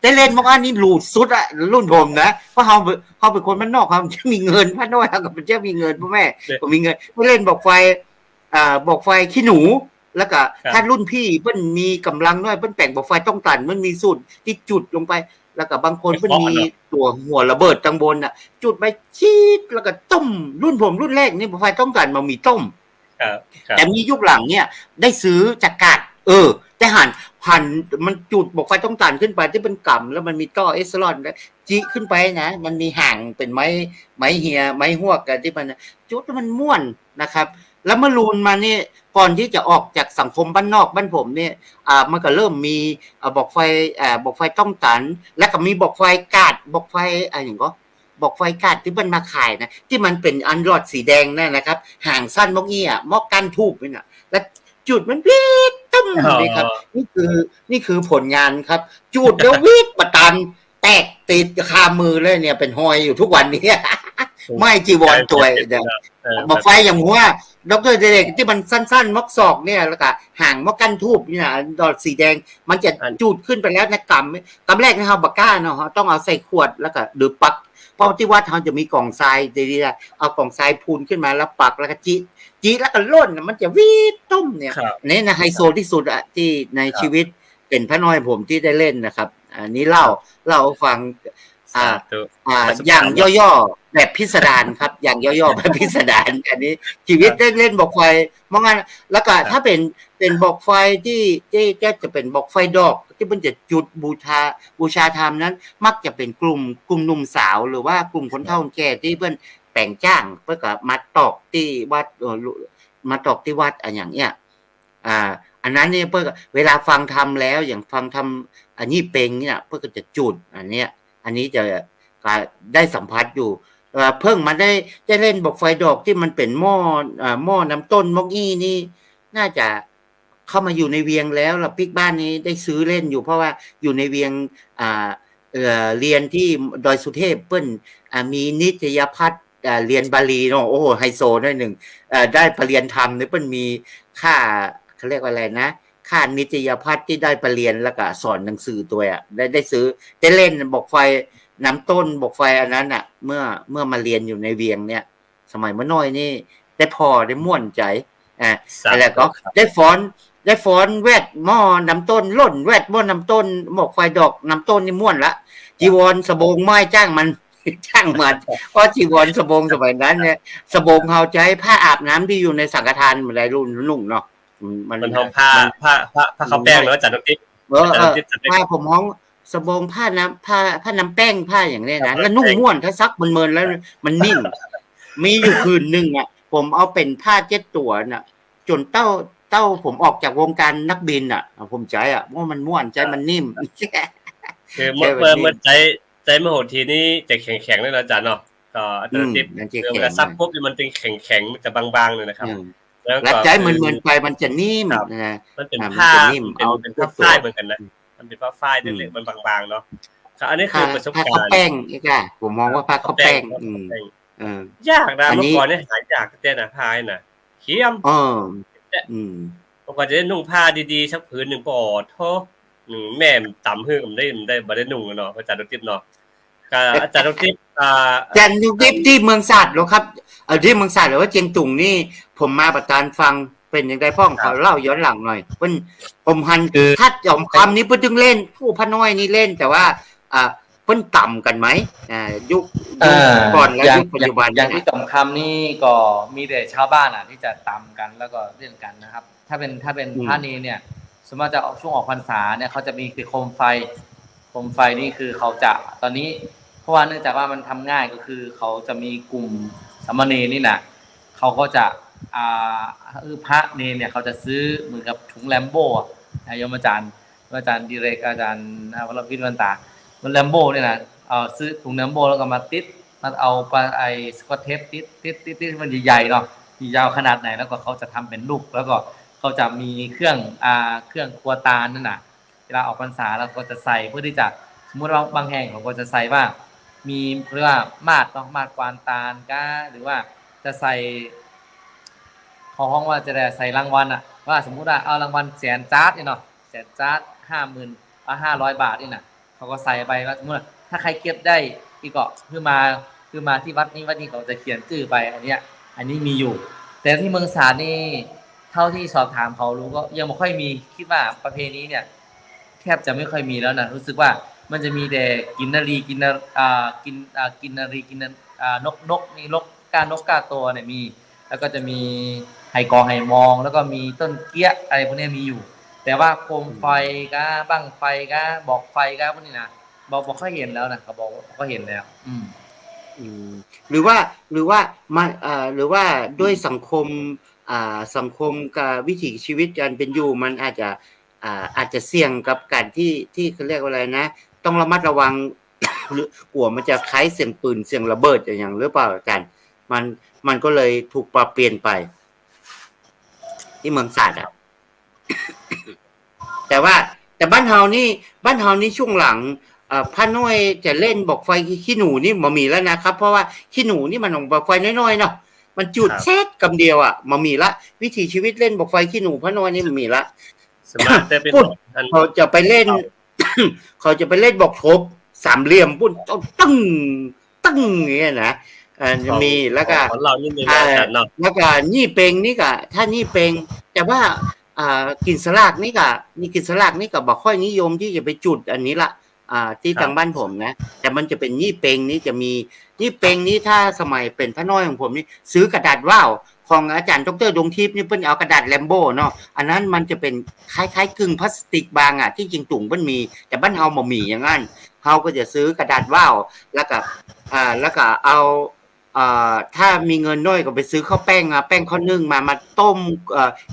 ได้เล่นมากอันนี้หลุดสุดอะรุ่นผมนะเพราะเขาเป็นคนบ้านนอกเขาจะมีเงินพ่อน้อยเขาก็จะมีเงินพ่อแม่ก็มีเงินเล่นบอกไฟขี้หนูแล้วก็ถ้ารุ่นพี่เพิ่นมีกำลังน้อยเพิ่นแป่งบอกไฟต้องตันมันมีสูตรที่จุดลงไปแล้วก็บางคนเพิ่นมีตัวหัวระเบิดตังบนน่ะจุดไปชีดแล้วก็ต้มรุ่นผมรุ่นแรกนี่บอกไฟต้องตันมามีต้มแต่มียุคหลังเนี่ยได้ซื้อจากกาดแต่หันมันจุดบอกไฟต้องตันขึ้นไปที่เป็นกำแล้วมันมีท่อเอสลอนแล้วจิขึ้นไปนะมันมีห่างเป็นไม้เฮียไม้หวกกันที่มันจุดมันม่วนนะครับแล้วมารูนมานี่ก่อนที่จะออกจากสังคมบ้านนอกบ้านผมเนี่ยมันก็เริ่มมีบอกไฟต้องตันแล้วก็มีบอกไฟกาดบอกไฟอย่างก็บอกไฟกาดที่มันมาขายนะที่มันเป็นอันหลอดสีแดงนั่นนะครับห่างสั้นมอกอี้มอกกันทูบนี่นะแล้วจุดมันวิดตึ้มเลยครับนี่คือผลงานครับจุดแล้ววิดปะตันแตกติดคามือเลยเนี่ยเป็นหอยอยู่ทุกวันนี้ไม่จีวรตัวบอกไฟอย่างว่าดร.เด็กที่มันสั้นๆมอกศอกเนี่ยแล้วก็ห่างมอกกันทูบนี่นะดอกสีแดงมันจะจุดขึ้นไปแล้วในกำแรกนะครับบักก้าเนาะต้องเอาใส่ขวดแล้วก็ดือปักเพราะที่วัดเขาจะมีกล่องทรายดีๆเอากล่องทรายพูนขึ้นมาแล้วปักแล้วก็จีแล้วก็ล่นมันจะวิดต้มเนี่ยนี่นะไฮโซที่สุดอะที่ในชีวิตเป็นพระน้อยผมที่ได้เล่นนะครับอันนี้เล่าฟังอย่างย่อๆแบบพิสดารครับอย่างย่อๆแบบพิสดารอันนี้ชีวิตได้เล่นบอกไฟมองงั้นแล้วก็ถ้าเป็นบอกไฟที่จะเป็นบอกไฟดอกที่มันจะจุดบูชาธรรมนั้นมักจะเป็นกลุ่มหนุ่มสาวหรือว่ากลุ่มคนเฒ่าแก่ที่เพิ่นแป่งจ้างเพื่อก็มาตอกที่วัดอย่างเงี้ยอันนั้นเนี่ยเพื่อเวลาฟังธรรมแล้วอย่างฟังธรรมอันนี้เป็งเนี่ยเพื่อก็จะจุดอันนี้จะได้สัมผัสอยู่เพิ่งมาได้เล่นบอกไฟดอกที่มันเป็นหม้อน้ำต้นมอกอี้นี่น่าจะเข้ามาอยู่ในเวียงแล้วล่ะปิ๊กบ้านนี้ได้ซื้อเล่นอยู่เพราะว่าอยู่ในเวียงเรียนที่ดอยสุเทพเปิ้นมีนิตยพัฒน์เรียนบาลีเนาะโอ้โหไฮโซด้วยหนึ่งได้ปรริญญาธรรมเนี่ยเปิ้นมีค่าเขาเรียกว่าอะไรนะค่านิตยพัฒน์ที่ได้ปรริญญาแล้วก็สอนหนังสือตัวได้ซื้อได้เล่นบอกไฟน้ำต้นบอกไฟอันนั้นเมื่อมาเรียนอยู่ในเวียงเนี่ยสมัยเมื่อน้อยนี่ได้พอได้ม่วนใจแล้วก็ได้ฟ้อนแวดหม้อน้ำต้นล่นแวดหม้อน้ำต้นบอกไฟดอกน้ำต้นนี่ม่วนละจีวรสบงไม้จ้างมันเพราะจีวรสบงสมัยนั้นเนี่ยสบงเขาใช้ผ้าอาบน้ำที่อยู่ในสังฆทานเหมือนไรรุ่นนุ่งเนาะมันทำผ้าเขาแป้งหรือว่าจัดน้ำพริกผ้าผมฮ้องสบงผ้าน้ำแป้งผ้าอย่างนี้นะแล้วนุ่งม่วนถ้าซักมันเมินแล้วมันนิ่มมีอยู่คืนนึงผมเอาเป็นผ้าเจ็ดตัวจนเต้าผมออกจากวงการนักบินผมใจว่ามันม่วนใจมันนิ่มคือเมื่อใจ ใจมโหทีนี้จะแข็งๆเลยนะอาจารย์เนาะก็อัลเทอร์เนทีฟ มันจะ เว แข็ ลาง ซับปุ๊บนี่มันจะแข็งๆมันจะบางๆเลยนะครับแล้ว แล้ว ก็ ใจเหมือนไปมันจะนิ่ม ครับ นะ มันเป็น มัน ผ้า จะนิ่ม มันเป็น เอา เป็น พว ผ้าก ตัว ฝ้ายเหมือนกันนะมันเป็นผ้าฝ้ายเล็กๆมันบางๆเนาะครับอันนี้คือประสบ ผ้า การ ข้าว ณ์ แป้งอีกอ่ะผมมองว่าผ้าข้าวแป้ง เออ ยากนะ อันนี้ เมื่อก่อนเนี่ยหายากแต่นะผ้าน่ะเขี้ยม เอออืม เมื่อก่อนจะได้นุ่งผ้าดีๆสักผืนหนึงปอดโทแม่ต่ำหึมได้บ่ได้นุ่งเนาะอาจารย์ดรเนาะก็อาจารย์ดรจันทร์ยุคที่เมืองศาสตร์เหรอครับที่เมืองศาสตร์หรือว่าเจียงตุงนี่ผมมาประทานฟังเป็นอย่างไรพ่องขอเล่าย้อนหลังหน่อยเพิ่นผมหันถ้าจอมคำนี้เพิ่นถึงเล่นผู้พน้อยนี่เล่นแต่ว่าเพิ่นต่ำกันไหมยุคก่อนและยุคปัจจุบัน อย่างที่จอมคำนี่ก็มีแต่ชาวบ้านที่จะตามกันแล้วก็เล่นกันนะครับถ้าเป็นพระนีเนี่ยสมมติจะช่วงออกพรรษาเนี่ยเขาจะมีคือโคมไฟนี่คือเขาจะตอนนี้เพราะว่าเนื่องจากว่ามันทำง่ายก็คือเขาจะมีกลุ่มสามเณรนี่นะเขาก็จะพระเนรเนี่ยเขาจะซื้อเหมือนกับถุงแลมโบ้โยมอาจารย์ดิเรกอาจารย์วรพิษวันตามันแลมโบ้เนี่ยนะซื้อถุงแลมโบ้แล้วก็มาติดมันเอาไปสกอตเทปติดมันใหญ่ๆเนาะยาวขนาดไหนแล้วก็เขาจะทำเป็นลูกแล้วก็เขาจะมีเครื่องครัวตาลนั่นน่ะเวลาออกพรรษาเราก็จะใส่เพื่อที่จะสมมติว่าบางแห่งเขาก็จะใส่ว่ามีเรียกว่ามาดกวานตาลก้าหรือว่าจะใส่เขาห้องว่าจะได้ใส่รางวัลว่าสมมุติว่าเอารางวัลแสนจาร์ดเนาะแสนจาร์ด50,000 500 บาทนี่น่ะเขาก็ใส่ไปว่าสมมติถ้าใครเก็บได้อีกก็คือมาที่วัดนี้เขาจะเขียนชื่อไปอันนี้มีอยู่แต่ที่เมืองสาลนี่เท่าที่สอบถามเขารู้ก็ยังไม่ค่อยมีคิดว่าประเพณีเนี่ยแทบจะไม่ค่อยมีแล้วนะรู้สึกว่ามันจะมีแต่กินนารีกินนกนี่นกกาตัวเนี่ยมีแล้วก็จะมีไหกอไหมองแล้วก็มีต้นเกี้ยอะไรพวกนี้มีอยู่แต่ว่าโคมไฟก็บั้งไฟก็บอกไฟก็พวกนี้นะบอกเขาเห็นแล้วนะเขาบอกเขาเห็นแล้วหรือว่ามันหรือว่าด้วยสังคมกับวิถีชีวิตการเป็นอยู่มันอาจจะเสี่ยงกับการที่เขาเรียกว่าอะไรนะต้องระมัดระวัง หรือกลัวมันจะคล้ายเสียงปืนเสียงระเบิดอย่างหรือเปล่าอาจารย์มันก็เลยถูกปรับเปลี่ยนไปที่เมืองศาสตร์แต่บ้านเฮานี่ช่วงหลังพระน้อยจะเล่นบอกไฟขี้หนูนี่บ่มีแล้วนะครับเพราะว่าขี้หนูนี่มันบอกไฟน้อยๆเนาะมันจุดแซดกำเดียวบ่มีละวิถีชีวิตเล่นบอกไฟขี้หนูพระน้อยนี่มันมีละสมาร์ทแต่เป็นเขาจะไปเล่น บอกทบสามเหลี่ยมปุ้นตึ้งอย่างเงี้ยนะมีแล้วก็แล้วก็นี่เปงนี่ก็ถ้านี่เปงแต่ว่ากินสลากนี่ก็บ่ค่อยนิยมที่จะไปจุดอันนี้ละที่ทางบ้านผมนะแต่มันจะเป็นนี่เปงนี้จะมีนี่เปงนี้ถ้าสมัยเป็นพระน้อยของผมนี่ซื้อกระดาษว่าวของอาจารย์ดร.ดวงทิพย์นี่เพิ่นเอากระดาษแลมโบ้เนาะอันนั้นมันจะเป็นคล้ายๆกึ่งพลาสติกบางที่จริงตุ่งเพิ่นมีแต่บ้านเฮาบ่มีอย่างนั้นเฮาก็จะซื้อกระดาษว่าวแล้วก็เอาถ้ามีเงินน้อยก็ไปซื้อข้าวแป้งแป้งข้าวนึ่งมาต้ม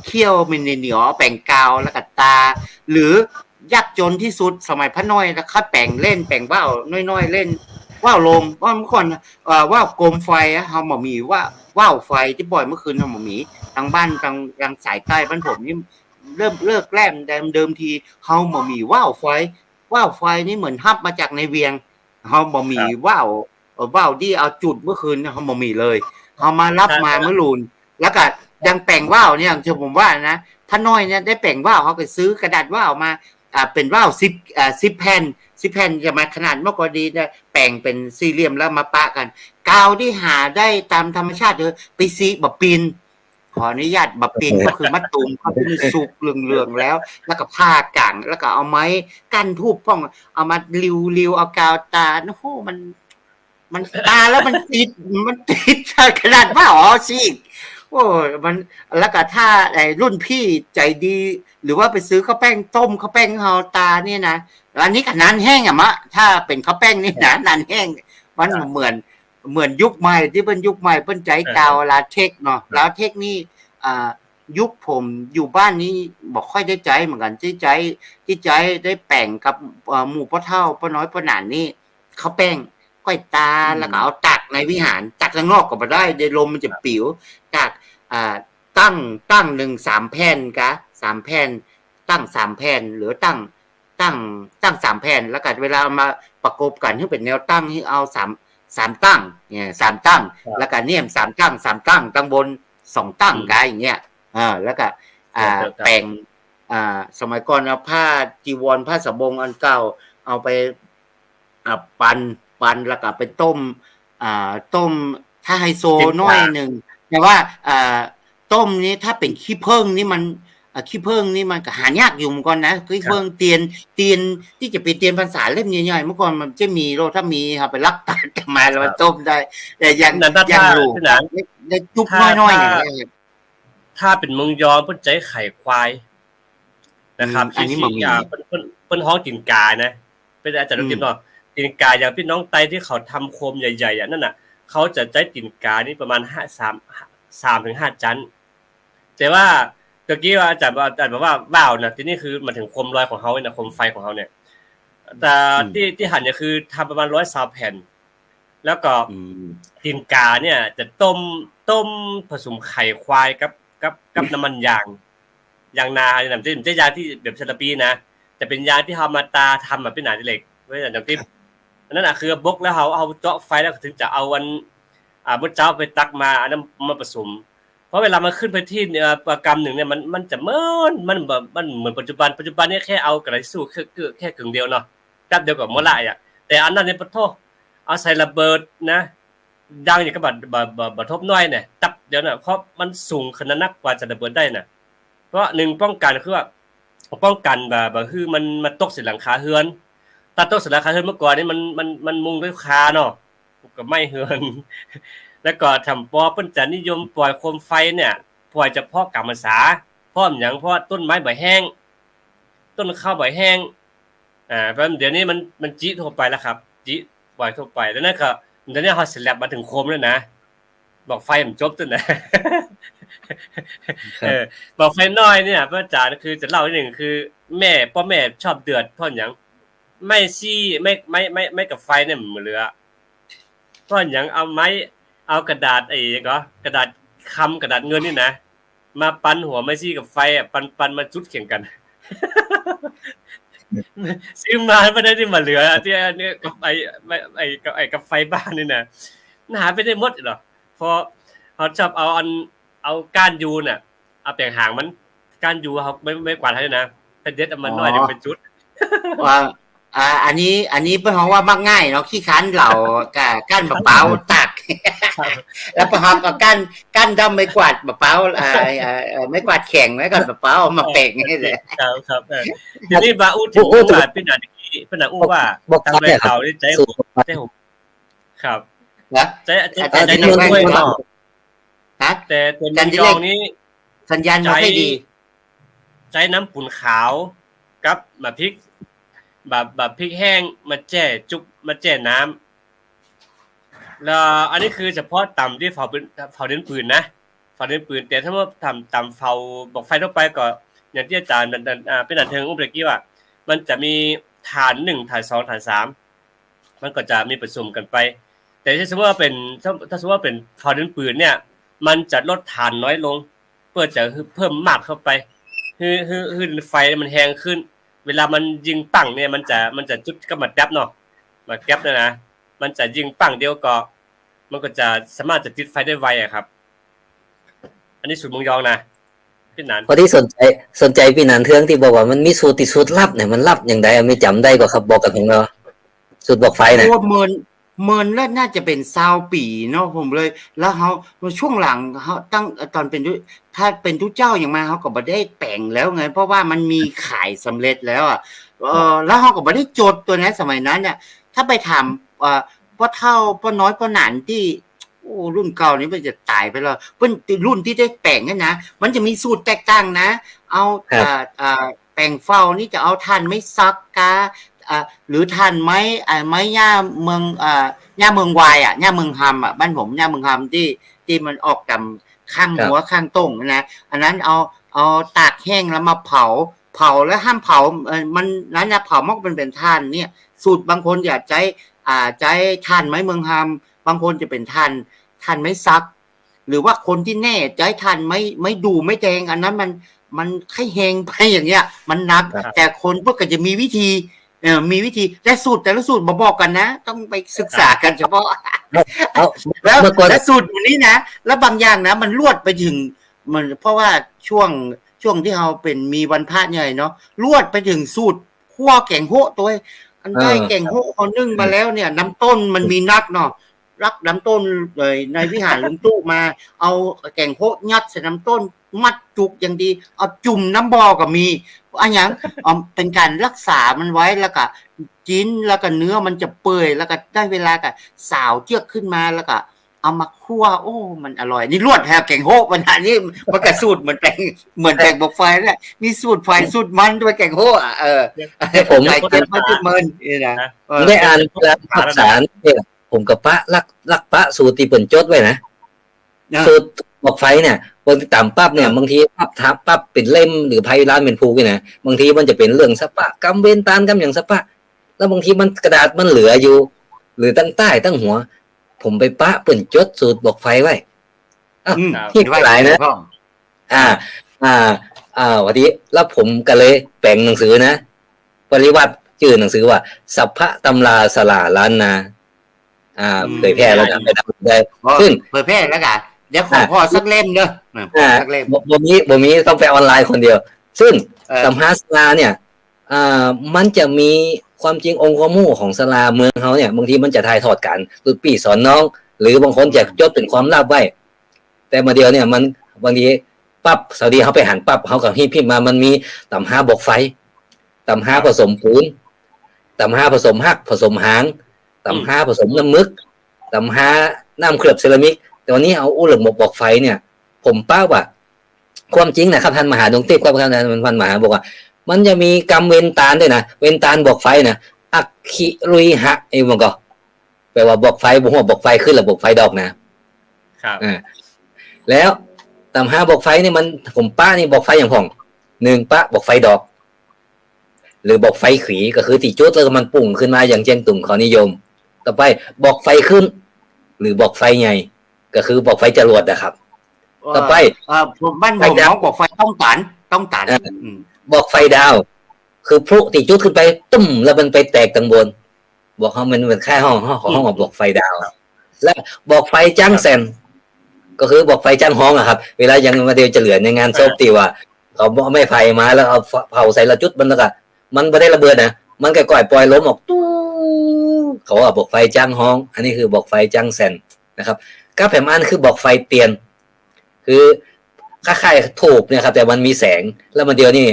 เคี่ยวมันเหนียวแป้งกาวแล้วก็ตาหรือยากจนที่สุดสมัยพระน้อยแล้วคัดแป้งเล่นแป้งว่าวน้อยๆเล่นว่าวลมว่าเมื่อก่อนว่าวโคมไฟเฮาบ่มีว่าวไฟที่บ่อยเมื่อคืนเฮาบ่มีทางบ้านทางสายใต้บ้านผมนี่เริ่มเลิกแล่มเดิมทีเฮาบ่มีว่าวไฟนี่เหมือนฮับมาจากในเวียงเฮาบ่มีว่าวที่เอาจุดเมื่อคืนเฮาบ่มีเลยเฮามารับมาเมื่อรุนแล้วก็ยังแป้งว่าวเนี่ยที่ผมว่านะพระน้อยเนี่ยได้แป้งว่าวเฮาก็ซื้อกระดาษว่าวมาเป็นว่าว10แผ่นจะมาขนาดมากกว่าดีได้แป่งเป็นสี่เหลี่ยมแล้วมาปะกันกาวที่หาได้ตามธรรมชาติไปซีบะปินขออนุญาตบะปินก็คือมะตูมเขาเป็นสุกเหลืองๆแล้วก็ผ้ากางแล้วก็เอาไม้กั้นทูบป้องเอามาริวเอากาวตาโอ้โหมันตาแล้วมันติดขนาดว่าสิโอ้มันแล้วก็ถ้ารุ่นพี่ใจดีหรือว่าไปซื้อข้าวแป้งต้มข้าวแป้งเฮาตาเนี่ยนะอันนี้ก็นานแห้งถ้าเป็นข้าวแป้งนี่นะนานแห้งมันเหมือนยุคใหม่ที่เป็นยุคใหม่เพิ่นใจกาวลาเทคเนาะลาเทคนี่ยุคผมอยู่บ้านนี้บ่ค่อยได้ใจเหมือนกันที่ใจได้แป้งกับหมู่พ่อเฒ่าพ่อน้อยพ่อหนานนี่ ข้าวแป้งก้อยตาแล้วก็เอาตักในวิหารตักข้างนอกก็บ่ได้เดี๋ยวลมมันจะปิ๋วตักตั้งหนึ่ง3แผ่นกะ3แผ่นตั้ง3แผ่นหรือตั้ง3แผ่นแล้วก็เวลามาประกบกันให้เป็นแนวตั้งให้เอา3ตั้งเนี่ย3ตั้งแล้วก็เนี่ย3ตั้งตั้งบน2ตั้งกะอย่างเงี้ยแล้วก็แปลงสมัยก่อนเอาผ้าจีวรผ้าสบงอันเก่าเอาไปปั่นแล้วก็ไปต้มถ้าไฮโซน้อยหนึ่งแต่ว่าต้มนี้ถ้าเป็นขี้ผึ้งนี่มันขี้ผึ้งนี่มันก็หายากอยู่เหมือนกันนะขี้ผึ้งเตียนที่จะเป็นเตียนพรรษาเล่มใหญ่ๆเมื่อก่อนมันจะมีโรถ้ามีครับไปลักตัดกันมาแล้วมาต้มได้แต่ยังรู้ได้จุกน้อยๆอย่างเงี้ยถ้าเป็นเมืองยองเพิ่นใจไข่ควายนะครับอันนี้มันเพิ่นฮ้องกินกานะเป็นอาจารย์ติมเนาะกินกาอย่างพี่น้องไตที่เขาทำโคมใหญ่ๆนั่นน่ะเขาจะใช้กินกานี่ประมาณ3ถึง5จันแต่ว่าตะกี้ว่าอาจารย์บอกว่าว้าวนะที่นี่คือมันถึงโคมลอยของเขาเนี่ยโคมไฟของเขาเนี่ยแต่ที่หั่นเนี่ยคือทำประมาณ120แผ่นแล้วก็กินกาเนี่ยจะต้มผสมไข่ควายกับน้ำมันยางนาเนี่ยมันจะยางที่แบบเซราปีนะแต่เป็นยางที่เฮามาตาทำแบบเป็นหนาเหล็กไว้อย่างที่อันนั้นน่ะคือบกแล้วเอาเจาะไฟแล้วถึงจะเอาวันมื้อเช้าไปตักมาอันนั้นมาผสมเพราะเวลามันขึ้นไปที่ประกรรมหนึ่งเนี่ยมันจะมันเหมือนปัจจุบันเนี่ยแค่เอากระไรสู้แค่กึ่งเดียวเนาะแป๊บเดียวก็หมดละอ่ะแต่อันนั้นเนี่ยปะโทเอาใส่ระเบิดนะดังอย่างกับบัดทบน้อยเนี่ยตับเดี๋ยวน่ะเพราะมันสูงขนาดนักกว่าจะระเบิดได้น่ะเพราะ1ป้องกันคือว่าป้องกันแบบคือมันมาตกใส่หลังคาเฮือนถ้าตกใส่หลังคาเฮือนเมื่อก่อนนี่มันมุงด้วยคาเนาะก็ไม่เฮือนแล้วก็ทำปอเพิ่นจะนิยมปล่อยโคมไฟเนี่ยปล่อยเฉพาะกรรมษาเพราะหยังเพราะต้นไม้ใบแห้งต้นข้าวใบแห้งเพราะเดี๋ยวนี้มันจิทั่วไปแล้วครับจิปล่อยทั่วไปแล้วนั่นก็เดี๋ยวนี้เฮาสิแลบมาถึงโคมแล้วนะบอกไฟมันจบตั้งนะบอกไฟน้อยเนี่ยพระอาจารย์คือจะเล่านิดนึงคือพ่อแม่ชอบเดือดเพราะหยังไม่กับไฟเนี่ยเหลือเพราะหยังเอากระดาษกระดาษคำกระดาษเงินนี่นะมาปั้นหัวไม่ซี่กับไฟปั้นมาจุดแข่งกันซื้อมาไม่ได้ที่มาเหลือที่อันนี้กับกับไฟบ้านนี่นะหาไปได้หมดหรอพอเขาชอบเอาก้านยูน่ะเอาแปลงหางมันก้านยูเขาไม่กวาดให้นะเป็นเด็ดเอามาหน่อยนึงเป็นจุดว่าอันนี้เพิ่นฮ้องว่ามักง่ายเนาะขี้คันเหล่าก้านมะพร้าวตักแล้วพอฮับก็ก้านดำไม้กวาดมะพร้าวไม้กวาดแข็งไม้กวาดมะพร้าวมาแปลงนี่แหละครับทีนี้บาอู้ถึงว่าเป็นหน้าที่เพิ่นน่ะอู้ว่าตั้งแต่เขาได้ใจผมครับนะใจน้ำด้วยเนาะแต่ตัวนี้ยองนี้สัญญาณไม่ค่อยดีใจน้ำปุ่นขาวกับมาพริกแบบพริกแห้งมาแจ่จุบมาแจ่น้ำแล้วอันนี้คือเฉพาะต่ำที่เผาเน้นปืนนะเผาเน้นปืนแต่ถ้าว่าต่ำเผาบอกไฟทั่วไปก็อย่างที่อาจารย์เป็นอันเทิงอุ้มเมื่อกี้ว่ามันจะมีฐาน1ฐาน2ฐาน3มันก็จะมีผสมกันไปแต่ถ้าสมมติว่าเป็นถ้าสมมติว่าเป็นเผาเน้นปืนเนี่ยมันจะลดฐานน้อยลงเพื่อจะเพิ่มมากเข้าไปคือไฟมันแรงขึ้นเวลามันยิงปังเนี่ยมันจะจุดกับมาแก๊ปเนาะมาแก๊ปนะมันจะยิงปังเดียวก็มันก็จะสามารถจะติดไฟได้ไวอะครับอันนี้สูตรเมืองยองนะพี่นันพอที่สนใจพี่นันเทืองที่บอกว่ามันมีสูตรลับเนี่ยมันลับอย่างใดไม่จำได้ก็ครับบอกกับผมเนาะสูตรบอกไฟนะว่าเมินแล้วน่าจะเป็น20ปีเนาะผมเลยแล้วเฮาช่วงหลังเฮาตั้งตอนเป็นถ้าเป็นทุกเจ้าอย่างมาเฮาก็บ่ได้แปลงแล้วไงเพราะว่ามันมีขายสำเร็จแล้วอ่ะแล้วเฮาก็บ่ได้จดตัวนั้นสมัยนั้นเนี่ยถ้าไปถามพ่อเฒ่าพ่อน้อยพ่อหนานที่รุ่นเก่านี่มันจะตายไปแล้วเพิ่นรุ่นที่ได้แปลงนะมันจะมีสูตรแตกต่างนะเอาแปลงเฝ้านี่จะเอาท่านไม่ซักกาหรือท่านไม้ย่าเมืองย่าเมืองวายย่าเมืองหำบ้านผมย่าเมืองหำที่มันออกกับข้างหัวข้างต้งนะอันนั้นเอาตากแห้งแล้วมาเผาแล้วห้ามเผามันนั้นนะเผามันเป็นท่านเนี่ยสูตรบางคนอยากใช้ ใช้ถ่านไม้เมืองฮามบางคนจะเป็นถ่านไม้ซัก หรือว่าคนที่แน่ใช้ถ่านไม่ดูไม่แดงอันนั้นมันไข้แหงไปอย่างเงี้ยมันนักแต่คนพวกก็จะมีวิธีแต่สูตรแต่ละสูตรบอกกันนะต้องไปศึกษากันเฉพาะแล้วสูตรนี้นะแล้วบางอย่างนะมันลวดไปถึงมันเพราะว่าช่วงที่เราเป็นมีวันพระใหญ่เนาะลวดไปถึงสูตรคั่วแกงโฮตัวอันได้แกงโฮเขานึ่งมาแล้วเนี่ยน้ำต้นมันมีนักเนาะรักน้ำต้นเลยในวิหารลุงตู้มาเอาแกงโฮยัดใส่น้ำต้นมัดจุกอย่างดีเอาจุ่มน้ำบ่อก็มีอันอย่างเป็นการรักษามันไว้แล้วก็จิ้นแล้วก็เนื้อมันจะเปื่อยแล้วก็ได้เวลาก็สาวเจือกขึ้นมาแล้วก็เอามาคั่วโอ้มันอร่อยนี่รวดแทบแกงโฮกมันนี่มันก็สูตรเหมือนแกงบอกไฟแหละมีสูตรไฟสูตรมันด้วยแกงโฮกผมใส่เกลือมาจุดมันนี่นะได้อ่านแล้วภาษาเนี่ยผมกับป้าลักป้าสูตรที่เปิ่นจดไว้นะสูตรบอกไฟเนี่ยบางทีต่ำปั๊บเนี่ยบางทีปั๊บเป็นเล่มหรือไพ่ร้านเป็นภูกันนะบางทีมันจะเป็นเรื่องสปะกำเวนตานกำอย่างสปะแล้วบางทีมันกระดาษมันเหลืออยู่หรือตั้งใต้ตั้งหัวผมไปป้าเปิ่นจดสูตรบอกไฟไว้ที่หลายนะวันนี้แล้วผมก็เลยแปลงหนังสือนะปริวัติชื่อหนังสือว่าสัพพะตำราสลาล้านนาเผยแพร่แล้วนะไปทำได้ขึ้นเผยแพร่แล้วกันเดี๋ยวขอสักเล่มเนอะสักเล่มบ่มีต้องไปออนไลน์คนเดียวซึ่งสัมภาษาเนี่ยมันจะมีความจริงองค์ความรู้ของศาลาเมืองเขาเนี่ยบางทีมันจะถ่ายทอดกันรุ่นพี่สอนน้องหรือบางคนจะจดเป็นความลับไว้แต่มาเดียวเนี่ยมันบางทีปั๊บสวัสดีเขาไปหันปั๊บเขากับฮิพิมพ์มามันมีตำห้าบอกไฟตำห้าผสมปูนตำห้าผสมหักผสมหางตำห้าผสมน้ำมึกตำห้าน้ำเคลือบเซรามิกแต่วันนี้เอาอุหลงบอกไฟเนี่ยผมป้าว่าความจริงนะครับท่านมหาดวงเทพครับท่านมหาบอกว่ามันจะมีกรรมเวนตาลด้วยนะเวนตาลบอกไฟนะอักขิรุยหะไอ้มันก็แปลว่าบอกไฟบุหัวบอกไฟขึ้นหรือบอกไฟดอกนะครับแล้วตำห้าบอกไฟนี่มันผมป้านี่บอกไฟอย่างพ่องหนึ่งป้าบอกไฟดอกหรือบอกไฟขีก็คือติจุดแล้วมันปุ่งขึ้นมาอย่างเจียงตุ่มขอนิยมต่อไปบอกไฟขึ้นหรือบอกไฟใหญ่ก็คือบอกไฟจรวดนะครับต่อไปบ้านผมน้องบอกไฟต้องตันบอกไฟดาวคือพลุติจุดขึ้นไปตุ้มแล้วมันไปแตกตังบนบอกเขามันเป็นแค่ห้องบอกไฟดาวและบอกไฟจ้างแซนก็คือบอกไฟจ้างห้องอะครับเวลายังมาเดียวจะเหลือในงานโซบตีว่าเขาไม่ไฟมาแล้วเอาเผาใส่ละจุดมันแล้วก็มันไม่ได้ระเบิดนะมันก็ก่อยปล่อยล้มออกตู้เขาว่าบอกไฟจ้างห้องอันนี้คือบอกไฟจ้างแซนนะครับก้าแผ่นอันคือบอกไฟเตียนคือค่าถูกเนี่ยครับแต่มันมีแสงแล้วมันเดียวนี่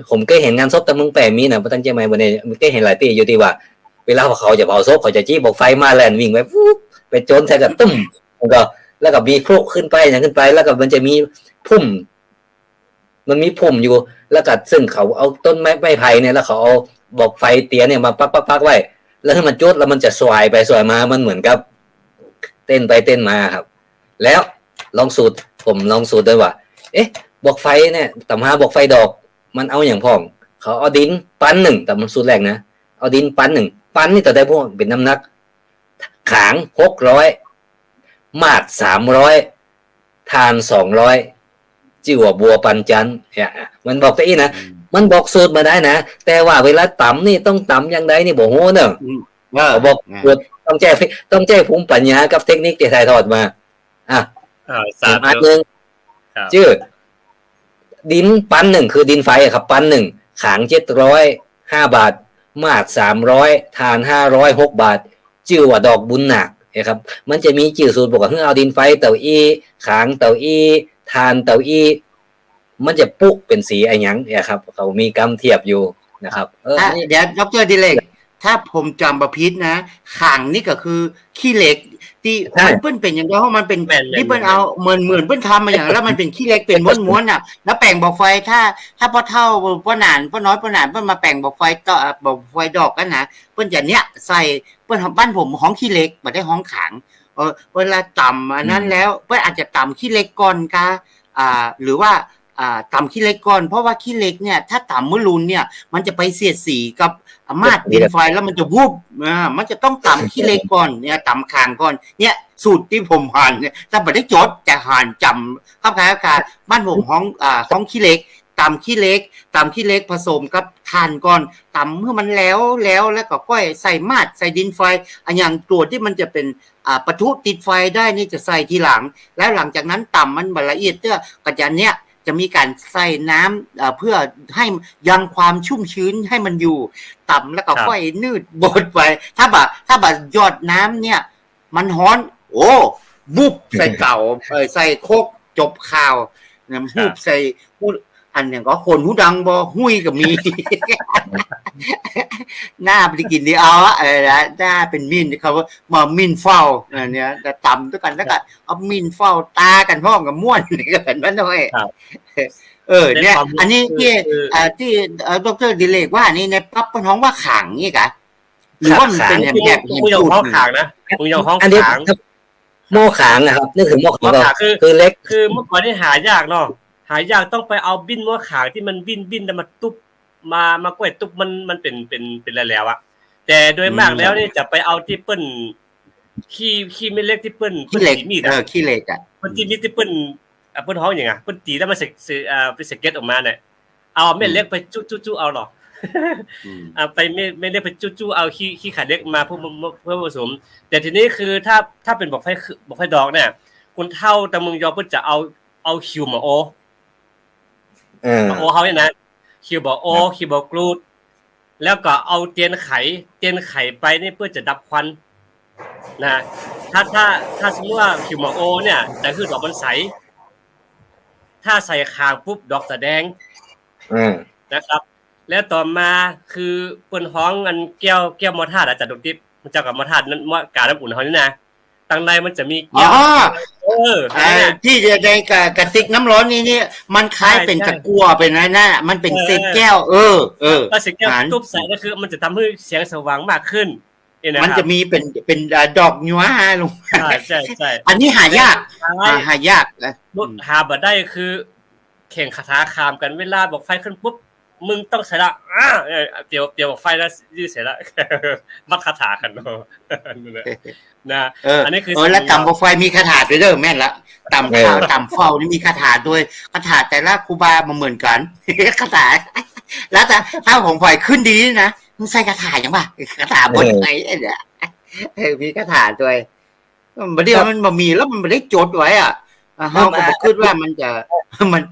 ผมก็เห็นงานซบแต่มึงแปะมีนะตั้งใจไหมวันนี้มันก็เห็นหลายตีอยู่ที่ว่าเวลาเขาจะเผาซบเขาจะจี้บอกไฟมาแลนวิ่งไปปุ๊บไปโจนใส่กับตุ้มแล้วก็มีพลุขึ้นไปอย่างขึ้นไปแล้วก็มันจะมีพุ่มมันมีพุ่มอยู่แล้วก็ซึ่งเขาเอาต้นไม้ไผ่เนี่ยแล้วเขาเอาบอกไฟเตียเนี่ยมาปักไว้แล้วถ้ามันจุดแล้วมันจะสวายไปสวายมามันเหมือนกับเต้นไปเต้นมาครับแล้วผมลองสูตรด้วยว่าบอกไฟเนี่ยตำห้าบอกไฟดอกมันเอาอย่างพ่องเขาเอาดินปั้นหนึ่งแต่มันสูตรแรกนะเอาดินปั้นหนึ่งปั้นนี่ต่อได้พวกเป็นน้ำหนักขาง600มาด300ทาน200จิ๋วบัวปันจันมันบอกไปนะมันบอกสูตรมาได้นะแต่ว่าเวลาตำนี่ต้องตำอย่างใดนี่บอกโหเนอะบอกต้องแจ้ภูมิปัญญากับเทคนิคที่ถ่ายทอดมาอันหนึ่งชื่อดินปั้นหนึ่งคือดินไฟครับปั้นหนึ่งขาง705 บาทมาด300ทาน506 บาทชื่อว่าดอกบุญหนักนะครับมันจะมีชื่อสูตรบอกว่าเอาดินไฟเต่าอี้ขางเต่าอี้ทานเต่าอี้มันจะปุ๊เป็นสีอะไรอย่างเนี่ยครับเขามีกำเทียบอยู่นะครับเดี๋ยวดร.ดิเลกถ้าผมจำประพิษนะขางนี่ก็คือขี้เหล็กที่มันเปิ้นเป็นอย่างเดียวเพราะมันเป็นที่เปิ้นเอาเหมือนเปิ้นทำมาอย่างแล้วมันเป็นขี้เหล็กเป็นม้วนๆน่ะแล้วแปลงบอกไฟถ้าพอเท่าพอหนานพอน้อยพอหนานเปิ้นมาแปลงบอกไฟต่อบอกไฟดอกกันนะเปิ้นจะเนี้ยใส่เปิ้นบ้านผมห้องขี้เหล็กบ่ได้ห้องขางเวลาต่ำอันนั้นแล้วเปิ้นอาจจะต่ำขี้เหล็กก่อนกะหรือว่า ต่ำขี้เหล็กก่อนเพราะว่าขี้เหล็กเนี่ยถ้าต่ำเมื่อรุนเนี่ยมันจะไปเสียดสีกับมาดดินไฟแล้วมันจะวูบมันจะต้องต่ำขี้เหล็กก่อนเนี่ยต่ำคางก่อนเนี่ยสูตรที่ผมหันเนี่ยถ้าไม่ได้จดจะหันจำครับค่ะบ้านผมห้องขี้เหล็กต่ำขี้เหล็กผสมกับถ่านก่อนต่ำเมื่อมันแล้วก็ก้อยใส่มาดใส่ดินไฟอย่างตัวที่มันจะเป็นปะทุติดไฟได้นี่จะใส่ทีหลังแล้วหลังจากนั้นต่ำมันละเอียดเตื้อกระจานเนี้ยจะมีการใส่น้ำเพื่อให้ยังความชุ่มชื้นให้มันอยู่ต่ำแล้วก็ค่อยนืดบดไปถ้าแบบยอดน้ำเนี่ยมันฮ้อนโอ้บุบใส่เก่าใส่โคกจบข่าวนะบุบใส่อันอย่างก็คนหูดังบ่หุ้ยก็มี หน้าไปกินดีเอานะหน้าเป็นมินเขาว่ามามินเฝ้าเนี่ยแต่ต่ำด้วยกันแล้วก็เอามินเฝ้าตากันพ้องกับม่วนนี่ก็เป็นมันด้วยเนี่ยอันนี้ที่ดร.ดิเลกว่านี่ในปั๊บปน้องว่าขังนี่กะหรือว่ามันเป็นแบบมึงยองห้องขังนะมึงยองห้องขังหม้อขางนะครับนึกถึงหม้อขางคือเล็กคือเมื่อก่อนนี่หายากเนาะหายากต้องไปเอาบิ้นหม้อขางที่มันบิ้นแล้วมาตุ๊บมากล้วยตุ๊บมันเป็นแล้วอะแต่โดยมากแล้วนี่จะไปเอาที่เปิ้นขี้ไม่เล็กที่เปิ้นเหล็กขี้เหล็กอ่ะเปิ้นที่มีที่เปิ้นห้องอย่างเปิ้นตีแล้วมันเป็นสเก็ตออกมาเนี่ยเอาเม็ดเล็กไปจุ๊เอาหรอไปไม่ได้ไปจุ๊เอาขี้ขาเล็กมาเพื่อผสมแต่ทีนี้คือถ้าเป็นบอกไฟดอกเนี่ยคนเฒ่าแต่มึงยอมเพิ่นจะเอาคิวมาโอเฮาเนี่ยนะคิวบอกคิวบอกกรูดแล้วก็เอาเตียนไขไปนี่เพื่อจะดับควันนะถ้าสมมติว่าคิวมาโอเนี่ยแต่คือดอกมันใสถ้าใส่คางปุ๊บดอกแสดงนะครับแล้วต่อมาคือเปิ้นฮ้องอันแก้วมอทาดอาจารย์ดกทิพย์มันจะกับมอทาดนั้นกาน้ำอุ่นเฮานี่นะตั้งในมันจะมีแก้วที่จะในกระติกน้ำร้อนนี่มันคล้ายเป็นกระกัวเป็นนั่นมันเป็นเศษแก้วแล้วเศษแก้วตุ๊บใส่ก็คือมันจะทำให้เสียงสว่างมากขึ้นมันจะมีเป็นดอกยัวลงใช่อันนี้หายากนะหาบ่ได้คือแข่งคาถาคามกันเวลาบอกไฟขึ้นปุ๊บมึงต้องใส่ละเดี๋ยวบอกไฟแล้วยืดเสร็จละมัดคาถากันเนาะนะอันนี้คือแล้วต่ำบอกไฟมีคาถาด้วยเด้อแม่นละต่ำข่าวต่ำเฝ้านี่มีคาถาด้วยคาถาแต่ละครูบามาเหมือนกันคาถาแล้วแต่ถ้าของไฟขึ้นดีนะมึงใส่คาถาอย่างป่ะคาถาบนไหนเนี่ยมีคาถาด้วยมันเดียวมันบ่มีแล้วมันไม่ได้จดไว้อ่ะเฮาก็บ่คิดว่ามันจะมัน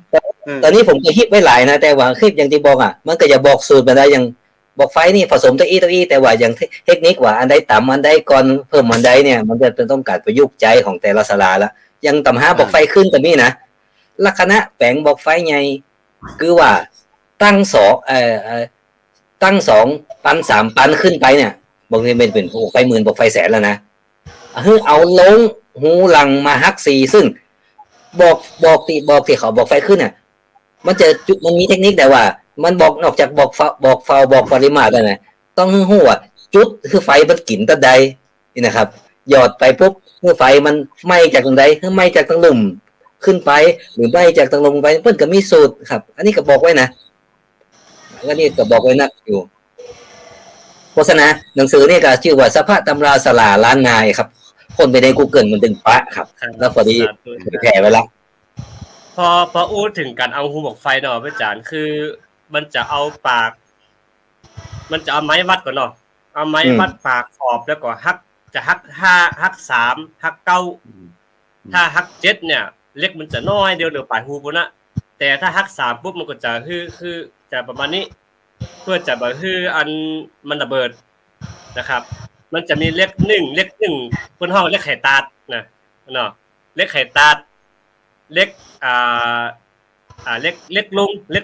ตอนนี้ผมก็ฮิตไว้หลายนะแต่ว่าคลิปอย่างที่บอกมันก็จะบอกสูตรมาได้อย่างบอกไฟนี่ผสมตัวอีแต่ว่าอย่างเทคนิคว่าอันใดต่ำอันใดก่อนเพิ่มอันใดเนี่ยมันจะต้องการประยุกต์ใจของแต่ละศาลาละอย่างต่ำ5บอกไฟขึ้นก็มีนะลักษณะแปลงบอกไฟใหญ่คือว่าตั้ง2ปัน3ปันขึ้นไปเนี่ยบอกนี่เป็นไฟหมื่นบอกไฟแสนแล้วนะเอาลงหูหลังมาฮัก4ซึ่งบอกที่เขาบอกไฟขึ้นน่ะมันมีเทคนิคแต่ว่ามันบอกนอกจากบอกปริมาตรแล้วนะต้องฮู้ว่าจุดคือไฟมันกินตะใดนี่นะครับหยอดไปปุ๊บคือไฟมันไหม้จากตรงใดคือไหม้จากตรงลุ่มขึ้นไปหรือไหม้จากตรงลงไปเพิ่นก็มีสูตรครับอันนี้ก็บอกไว้นะอันนี้ก็บอกไว้นักอยู่โฆษณาหนังสือนี่ก็ชื่อว่าสภาตำราสลาล้านนายครับคนไปใน Google มันดึงปะครับแล้วพอดีแผ่ไว้ละพออู้ถึงการเอาหูบอกไฟเนาะอาจารย์คือมันจะเอาปากมันจะเอาไม้วัดก่อนเนาะเอาไม้วัดปากขอบแล้วก็ฮัก5ฮัก3ฮัก9ถ้าฮัก7เนี่ยเล็กมันจะน้อยเดียวเหลือปลายหูพุ่นนะแต่ถ้าฮัก3ปุ๊บมันก็จะคือจะประมาณนี้เพื่อจะบ่คืออันมันระเบิดนะครับมันจะมีเล็ก1เพิ่นฮ้องเล็กไข่ตาดนะเนาะเล็กไข่ตาดเล็กเล็ก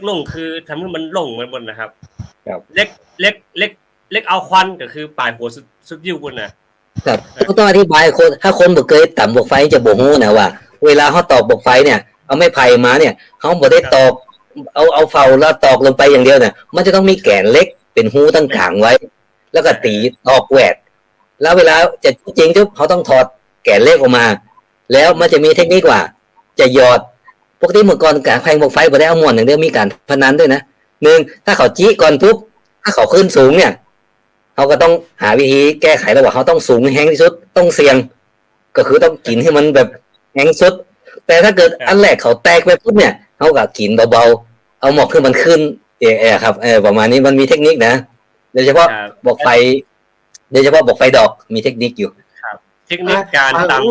ลงคือทำให้มันลงเหมือนบนนะครับเล็กเอาควันก็คือปลายหัวสุดยิ้วบนนะครับต้องอธิบายคนถ้าคนบ่เคยต่ำบอกไฟจะบ่ฮู้นะว่าเวลาเฮาตอกบอกไฟเนี่ยเอาไม้ไผ่มาเนี่ยเฮาบ่ได้ตอกเอาเฝ้าแล้วตอกลงไปอย่างเดียวเนี่ยมันจะต้องมีแกนเล็กเป็นหูตั้งขางไว้แล้วก็ตีตอกแหวกแล้วเวลาจะจริงๆเขาต้องถอดแกนเล็กออกมาแล้วมันจะมีเทคนิคว่าจะหยอด ปกติเมื่อก่อนการแข่งบอกไฟบ่ได้เอาม่วนอย่างเดียวมีการพนันด้วยนะหนึ่งถ้าเขาจี้ก่อนปุ๊บถ้าเขาขึ้นสูงเนี่ยเขาก็ต้องหาวิธีแก้ไขแล้วว่าเขาต้องสูงแห้งที่สุดต้องเสี่ยงก็คือต้องกินให้มันแบบแห้งสุดแต่ถ้าเกิดอันแรกเขาแตกไปปุ๊บเนี่ยเขาก็กินเบาๆเอาหมอกขึ้นมันขึ้นครับประมาณนี้มันมีเทคนิคนะโดยเฉพาะบอกไฟดอกมีเทคนิคอยู่เทคนิคการตาม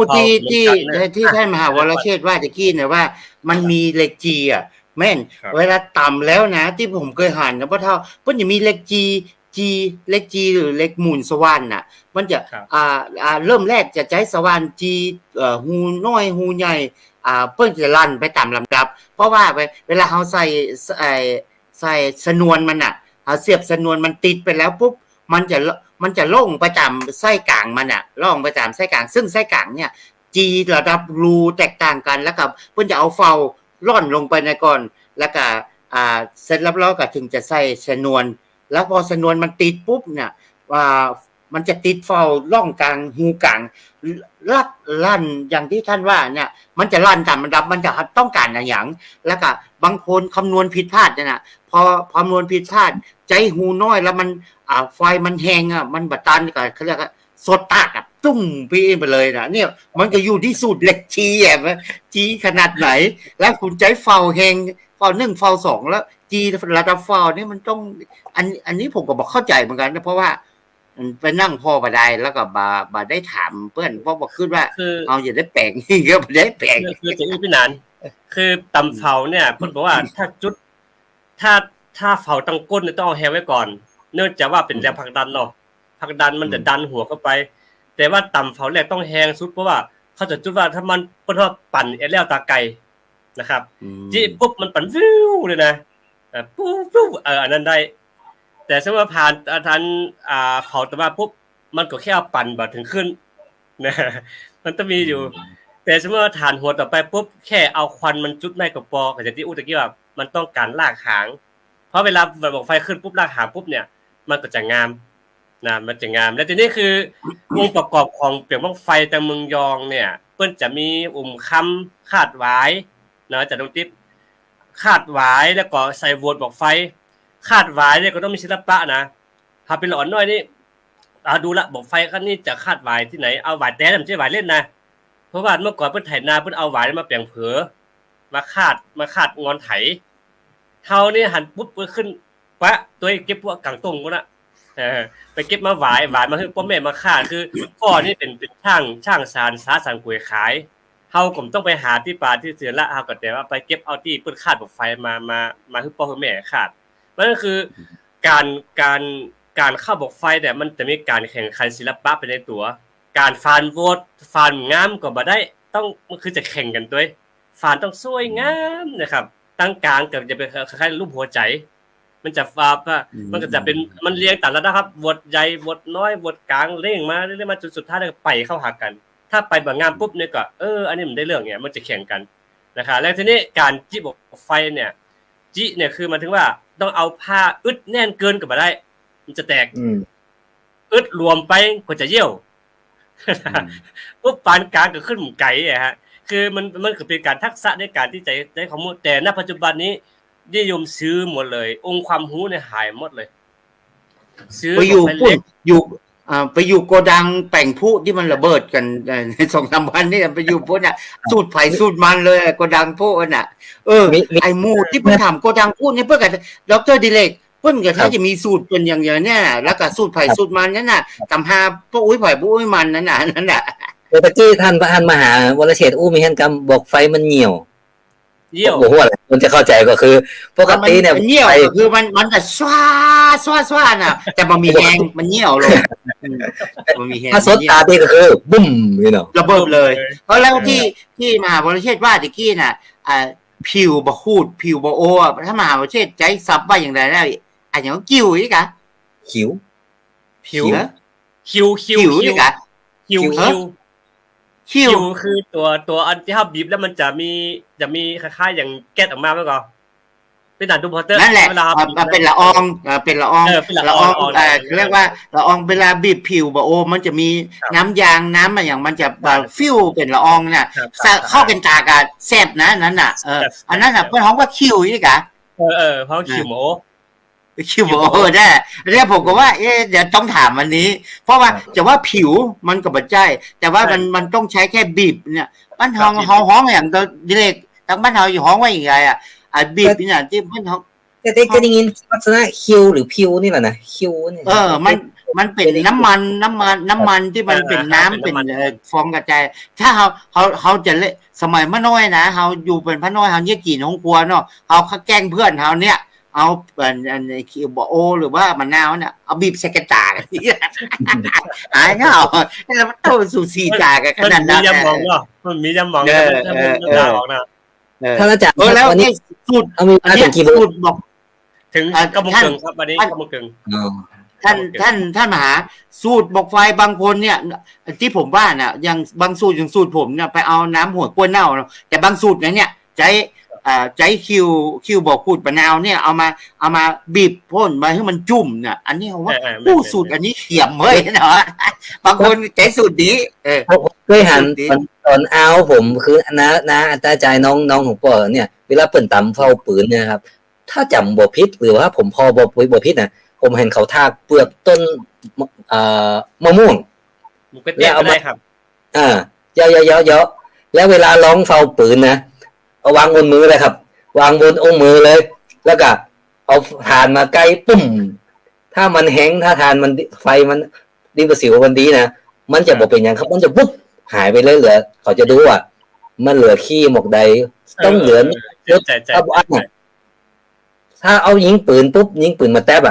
ที่ท่านมหาวรเชษฐ์ว่าตะกี้เนี่ยว่ามันมีเหล็กจีอ่ะแม่นเวลาต่ำแล้วนะที่ผมเคยหันนะพ่อเท่าเพิ่นจะมีเหล็กจีเหล็กจีหรือเหล็กหมุนสว่านน่ะมันจะเริ่มแรกจะใช้สว่านจีหูน้อยหูใหญ่เพิ่นจะลั่นไปตามลำดับเพราะว่าเวลาเฮาใส่ชนวนมันน่ะเอาเสียบชนวนมันติดไปแล้วปุ๊บมันจะล่งประจำไส้กลางมันอ่ะล่องประจำไส้กลางซึ่งไส้กลางเนี่ยจีระดับรูแตกต่างกันแล้วก็เพิ่นจะเอาเฝ้าร่อนลงไปในก่อนแล้วก็เสร็จแล้วก็ถึงจะใส่ชนวนแล้วพอชนวนมันติดปุ๊บเนี่ยมันจะติดเฝ้าร่องกลางหูกลางลั่นอย่างที่ท่านว่าเนี่ยมันจะลั่นตามระดับมันจะต้องการอะไรอย่างแล้วก็บางคนคำนวณผิดพลาดเนี่ยพอคำนวณผิดพลาดใจหูน้อยแล้วมันไฟมันแห้งมันบัดตันก็เขาเรียกว่าสดตากตุ้มไปเลยนะเนี่ยมันก็อยู่ที่สูตรเหล็กจีขนาดไหนแล้วคุณใจเฝ้าแห้งเฝ้า1เฝ้า2แล้วจีระดับเฝ้านี่มันต้องอันนี้ผมก็บอกเข้าใจเหมือนกันนะเพราะว่าไปนั่งพ่อบ่ได้แล้วก็บ่ได้ถามเพื่อนเพราะบอกขึ้นว่าเอาอย่าได้แปลงก็บ่ได้แปลงคือจะพี่นานคือตำเฝ้าเนี่ยเพิ่นบอกว่าถ้าจุดถ้าเฝ้าตั้งก้นต้องเอาแฮไว้ก่อนเนื่องจากว่าเป็นแรงผลักดันเนาะผลักดันมันจะดันหัวเข้าไปแต่ว่าตำเฝ้าแรกต้องแฮงสุดเพราะว่าเขาจะจุดว่าถ้ามันเพิ่นว่าปั่นแล้วตาไกลนะครับจี้ปุ๊บมันปั่นวิวเลยนะปุ๊บอันนั้นได้แต่สมมุติว่าผ่านทันเฝ้าตะมาปุ๊บมันก็แค่ปั่นบ่ถึงขึ้นนะมันต้องมีอยู่แต่สมมุติว่าฐานหัวต่อไปปุ๊บแค่เอาควันมันจุดในกระปอก็จะที่ตะกี้ว่ามันต้องการลากหางเพราะเวลาบอกไฟขึ้นปุ๊บลากหางปุ๊บเนี่ยมันก็จะงามนะมันจะงามแล้วทีนี้คือองค์ประกอบของเปลือกบั้งไฟแต่เมืองยองเนี่ยเปิ้นจะมีค้ำคาดหวายนะจากตรงติ๊บคาดหวายแล้วก็ใส่โหวดบอกไฟคาดหวายเนี่ยก็ต้องมีศิลปะนะถ้าเป็นหลอนน้อยนี่ดูละบอกไฟคันนี้จะคาดหวายที่ไหนเอาหวายแต่ไม่ใช่หวายเล่นนะเพราะว่าเมื่อก่อนเปิ้นไถนาเปิ้นเอาหวายมาแปลงเผอมาคาดงอนไถเฮานี่หันปุ๊บเปิ้นขึ้นปะตัวเก็บพวกกังต้งพุ่นน่ะไปเก็บมาหวายมาคือพ่อแม่มาคาดคือพ่อนี่เป็นช่างสารสาสังกวยขายเฮาก็ต้องไปหาที่ป่าที่เสือละเฮาก็แต่ว่าไปเก็บเอาที่เปิ้นคาดบอกไฟมาคือพ่อคือแม่คาดมันก็คือการเข้าบอกไฟเนี่ยมันจะมีการแข่งขันศิลปะไปในตัวการฟานโหวตฟานงามก็บ่ได้ต้องมันคือจะแข่งกันด้วยฟานต้องสวยงามนะครับตั้งกลางก็จะเป็นคล้ายๆรูปหัวใจมันจะมันก็จะเป็นมันเรียงตามระดับครับบทใหญ่บทน้อยบทกลางเร่งมาเรื่อยๆมาจนสุดท้ายแล้วไปเข้าหากันถ้าไปบ่งามปุ๊บเนี่ยก็อันนี้มันได้เรื่องเนี่ยมันจะแข่งกันนะครับแล้วทีนี้การจิบอกไฟเนี่ยจิเนี่ยคือหมายถึงว่าต้องเอาผ้าอึดแน่นเกินก็บ่ได้มันจะแตกอึดรวมไปก็จะเยี่ยวปุ๊บปานกลางก็ขึ้นไก่ฮะคือมันก็เป็นการทักษะในการที่จะได้ข้อมูลแต่ณปัจจุบันนี้นิยมซื้อหมดเลยองค์ความรู้เนี่ยหายหมดเลยซื้อไปอยู่ปุ่นไปอยู่โกดังแป่งผู้ที่มันระเบิดกันใน2-3 วันนี่ไปอยู่พุ่นน่ะสูตรไผสูตรมันเลยโกดังผู้น่ะไอ้หมู่ที่เพิ่นถามโกดังผู้นี่เพิ่นก็ดร.ดิเลกเพิ่นก็ถ้าจะมีสูตรเป็นอย่างเนี่ยแล้วก็สูตรไผสูตรมันนั่นน่ะตำหาพวกอุ้ยไผบ่อุ้ยมันนั่นน่ะตะกี้ท่านมหาวรเชษฐ์มีเห็นกำบอกไฟมันเหี่ยวโอ้โหอะไรมันจะเข้าใจก็คือปกติเนี่ยเหี่ยวคือมันจะสว้าน่ะแต่มันมีแรงมันเหี่ยวลงมันมีแรงถ้าสดตาดีก็คือบึ้มระเบิดเลยเพราะแล้วที่มหาวรเชษฐ์ว่าตะกี้น่ะผิวบ่ฮูดผิวบ่โอถ้ามหาวรเชษฐ์ใจซับว่าอย่างไรได้อันอย่างกิ้วอีกอ่ะขิวคิวอีกอ่ะคิวคือตัวอันที่เฮาบีบแล้วมันจะมีคล้ายๆอย่างแก๊สออกมามั้ยก่อน เป็นด่านดูมอเตอร์ นั่นแหละ เวลา เป็นละอองเป็นละออง เป็นละออง เรียกว่าละอองเวลาบีบผิวบ่โอมันจะมีน้ำยางน้ำอย่างมันจะฟิวเป็นละอองเนี่ยเข้าเป็นตากะแซ่บนะนั้นน่ะอันนั้นน่ะเพิ่นฮ้องว่าคิวอีกะเพราะคิวหมู คิวบ่โอได้แล้วผมก็ว่าเดี๋ยวต้องถามวันนี้ เพราะว่าจะว่าผิวมันก็บ่ใช่แต่ว่ามันต้องใช้แค่บีบเนี่ยบ้านเฮาฮ้องอย่างตัวดิเรกทางบ้านเฮาอยู่ฮ้องว่าอย่างไรบีบเนี่ยที่เพิ่นฮ้องแต่ได้ยินลักษณะคิวหรือพิวนี่แหละนะคิวนี่มันเป็นน้ำมันที่มันเป็นน้ำเป็นฟองกระจายถ้าเขาจะเละสมัยมะน้อยนะเฮาอยู่เป็นพะน้อยเฮาเนี่ยกินห้องครัวเนาะเฮาแกล้งเพื่อนเฮาเนี่ยเอาอันคิวบ่โอหรือว่ามะนาวเนี่ยเอาบีบใส่กระจาดหายเงาแล้วมันโตสู่สีจากันขนาดนั้นมันมียำหมองถ้ามันด่าออกนะถ้าอาจารย์แล้วนี่สูตรอันนี้สูตรบอกถึงกำมะกึ่งครับวันนี้กำมะกึ่งท่านมหาสูตรบอกไฟบางคนเนี่ยที่ผมว่าน่ะอย่างบางสูตรอย่างสูตรผมเนี่ยไปเอาน้ำหัวกล้วยเน่าแต่บางสูตรเนี่ยใจคิวบอกขูดมะนาวเนี่ยเอามาบีบพ่นมาให้มันจุ่มเนี่ยอันนี้เขาว่าผู้สูตรอันนี้เขียมเว้ยเนาะบางคนใจสูตรนี้เคยหันตอนเอาผมคือนะอาจารย์น้องของพ่อเนี่ยเวลาเปิ่นตำเฝ้าปืนเนี่ยครับถ้าจำบ่ผิดหรือว่าผมพอบ่ผิดนะผมเห็นเขาทากเปลือกต้นมะม่วงแล้วเอามาครับเยอะแล้วเวลาร้องเฝ้าปืนนะเอาวางบนมือเลยครับวางบนองค์มือเลยแล้วก็เอาถ่านมาใกล้ปุ้มถ้ามันแห้งถ้าถ่านมันไฟมันดีประสิวมันดีนะมันจะบ่เป็นอย่างครับมันจะปุ๊บหายไปเลยเหลือเขาจะดูว่ามันเหลือขี้หมกใดต้องเหลือถ้าเอายิงปืนปุ๊บยิงปืนมาแทบ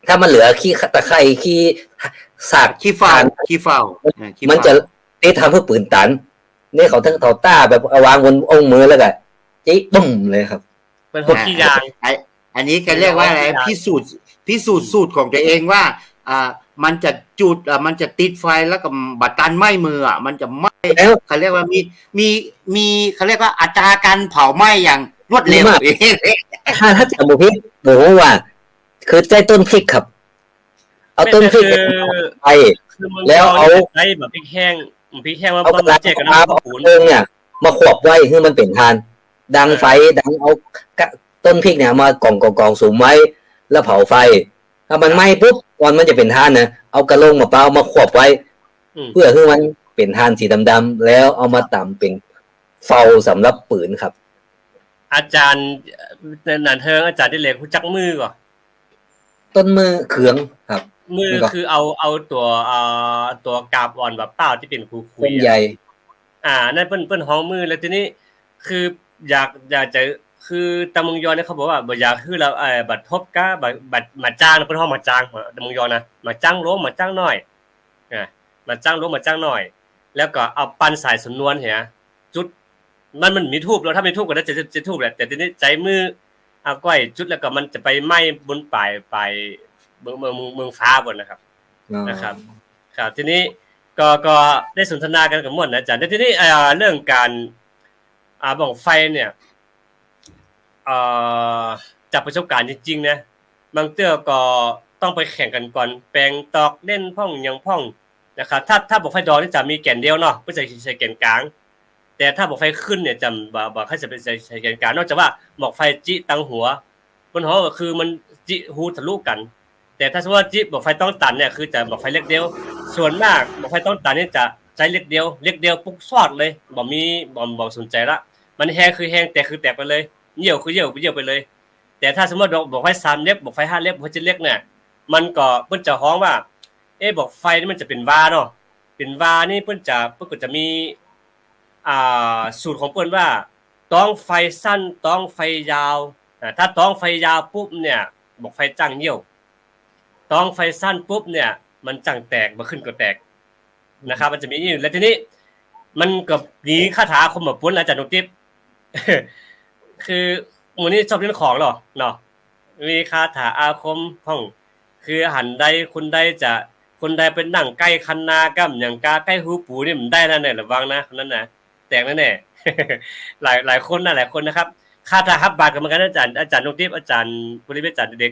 ถ้ามันเหลือขี้ตะไคร้ขี้สากขี้ฟาวมันจะได้ทำให้ปืนตันนี่เขาทั้งต้าแบบเอาวางบนองค์มือแล้วก็จิ๊บุ้มเลยครับเป็นพวกขี้ยางอันนี้เขาเรียกว่าอะไรพิสูจน์สูตรของตัวเองว่ามันจะจุดมันจะติดไฟแล้วก็บัดตันไหม้มือมันจะไหม้เขาเรียกว่ามีเขาเรียกว่าอัตราการเผาไหม้อย่างรวดเร็วถ้าจะบอกพี่บอกว่าคือใจต้นพริกครับเอาต้นพริกไปแล้วเอาไอ้แบบพริกแห้งว่าต้นแจกกันเอาปูนเนี่ยมาขวบไว้ให้มันเป็นทานดังไฟดังเอาต้นพริกเนี่ยมากองสูงไว้แล้วเผาไฟถ้ามันไหม้ปุ๊บก่อนมันจะเป็นทานนะเอากระโหลกมาเปล่ามาขวบไว้เพื่อให้มันเป็นทานสีดำๆแล้วเอามาตำเป็นเฝ้าสำหรับปืนครับอาจารย์นันเทิงอาจารย์ที่เล็กรู้จักมือก่อนต้นมือเขืองครับมือคือเอาตัวกาบอ่อนแบบเปล่าที่เป็นคุยใหญ่นั่นเปิ้นห้องมือแล้วทีนี้คืออยากจะคือตะมึงยอนเนี่ยเขาบอกว่าบ่อยากคือเราบัดทบกะบัดมาจ้างเพิ่นห้องมาจ้างตะมึงยอนนะมาจ้างโลมาจ้างน้อยมาจ้างโลมาจ้างน้อยแล้วก็เอาปั้นสายสำนวนเหียจุดมันมีทูบแล้วถ้ามีทูบก็จะทูบแหละแต่ทีนี้ใจมือเอาก้อยจุดแล้วก็มันจะไปไหม้บนปลายเมืองฟ้าบนนะครับครับทีนี้ก็ได้สนทนากันกับม่วนนะอาจารย์แต่ทีนี้เรื่องการบ้องไฟเนี่ยจากประสบการณ์จริงๆนะบางเตื้อก็ต้องไปแข่งกันก่อนแปลงตอกเล่นพ่องยังพ่องนะครับถ้าบ้องไฟดอกนี่จะมีแก่นเดียวเนาะไม่ใช่แก่นกลางแต่ถ้าบ้องไฟขึ้นเนี่ยจำบ่ใครจะเป็นใช้แก่นกลางนอกจากว่าบ้องไฟจิตั้งหัวบนหัวก็คือมันจิหูทะลุกันแต่ถ้าสมมติว่าจิบ้องไฟต้องตันเนี่ยคือจะบ้องไฟเล็กเดียวส่วนมากบ้องไฟต้องตันนี่จะใช้เล็กเดียวปุ๊บซอดเลยบ่สนใจละมันแห้งคือแห้งแต่คือแตกไปเลยเหี่ยวคือเหี่ยวไปเลยแต่ถ้าสมมติบอกไฟ3เล็บบอกไฟ5เล็บบอก7เล็กเนี่ยมันก็เพิ่นจะฮ้องว่าบอกไฟนี่มันจะเป็นวาเนาะเป็นวานี่เพิ่นก็จะมีสูตรของเพิ่นว่าต้องไฟสั้นต้องไฟยาวถ้าต้องไฟยาวปุ๊บเนี่ยบอกไฟจังเหี่ยวต้องไฟสั้นปุ๊บเนี่ยมันจังแตกบ่ขึ้นก็แตกนะครับมันจะมีแล้วทีนี้มันก็มีคาถาอาคมแบบปุ้นอาจารย์นุ๊กติ๊บคือหมู่นี้ชอบเล่นของหรอเนาะมีคาถาอาคมห้องคือหันใดคุณใดจะคนใดเป็นนั่งใกล้คันนาก้ำอย่างกาใกล้หูปูนี่มันได้นั่นแหละระวังนะนั้นนะแตกแน่ๆหลายคนนะครับ คาถาฮับบาทกับเหมือนกันอาจารย์นกทิพย์อาจารย์บริเวณอาจารย์เด็ก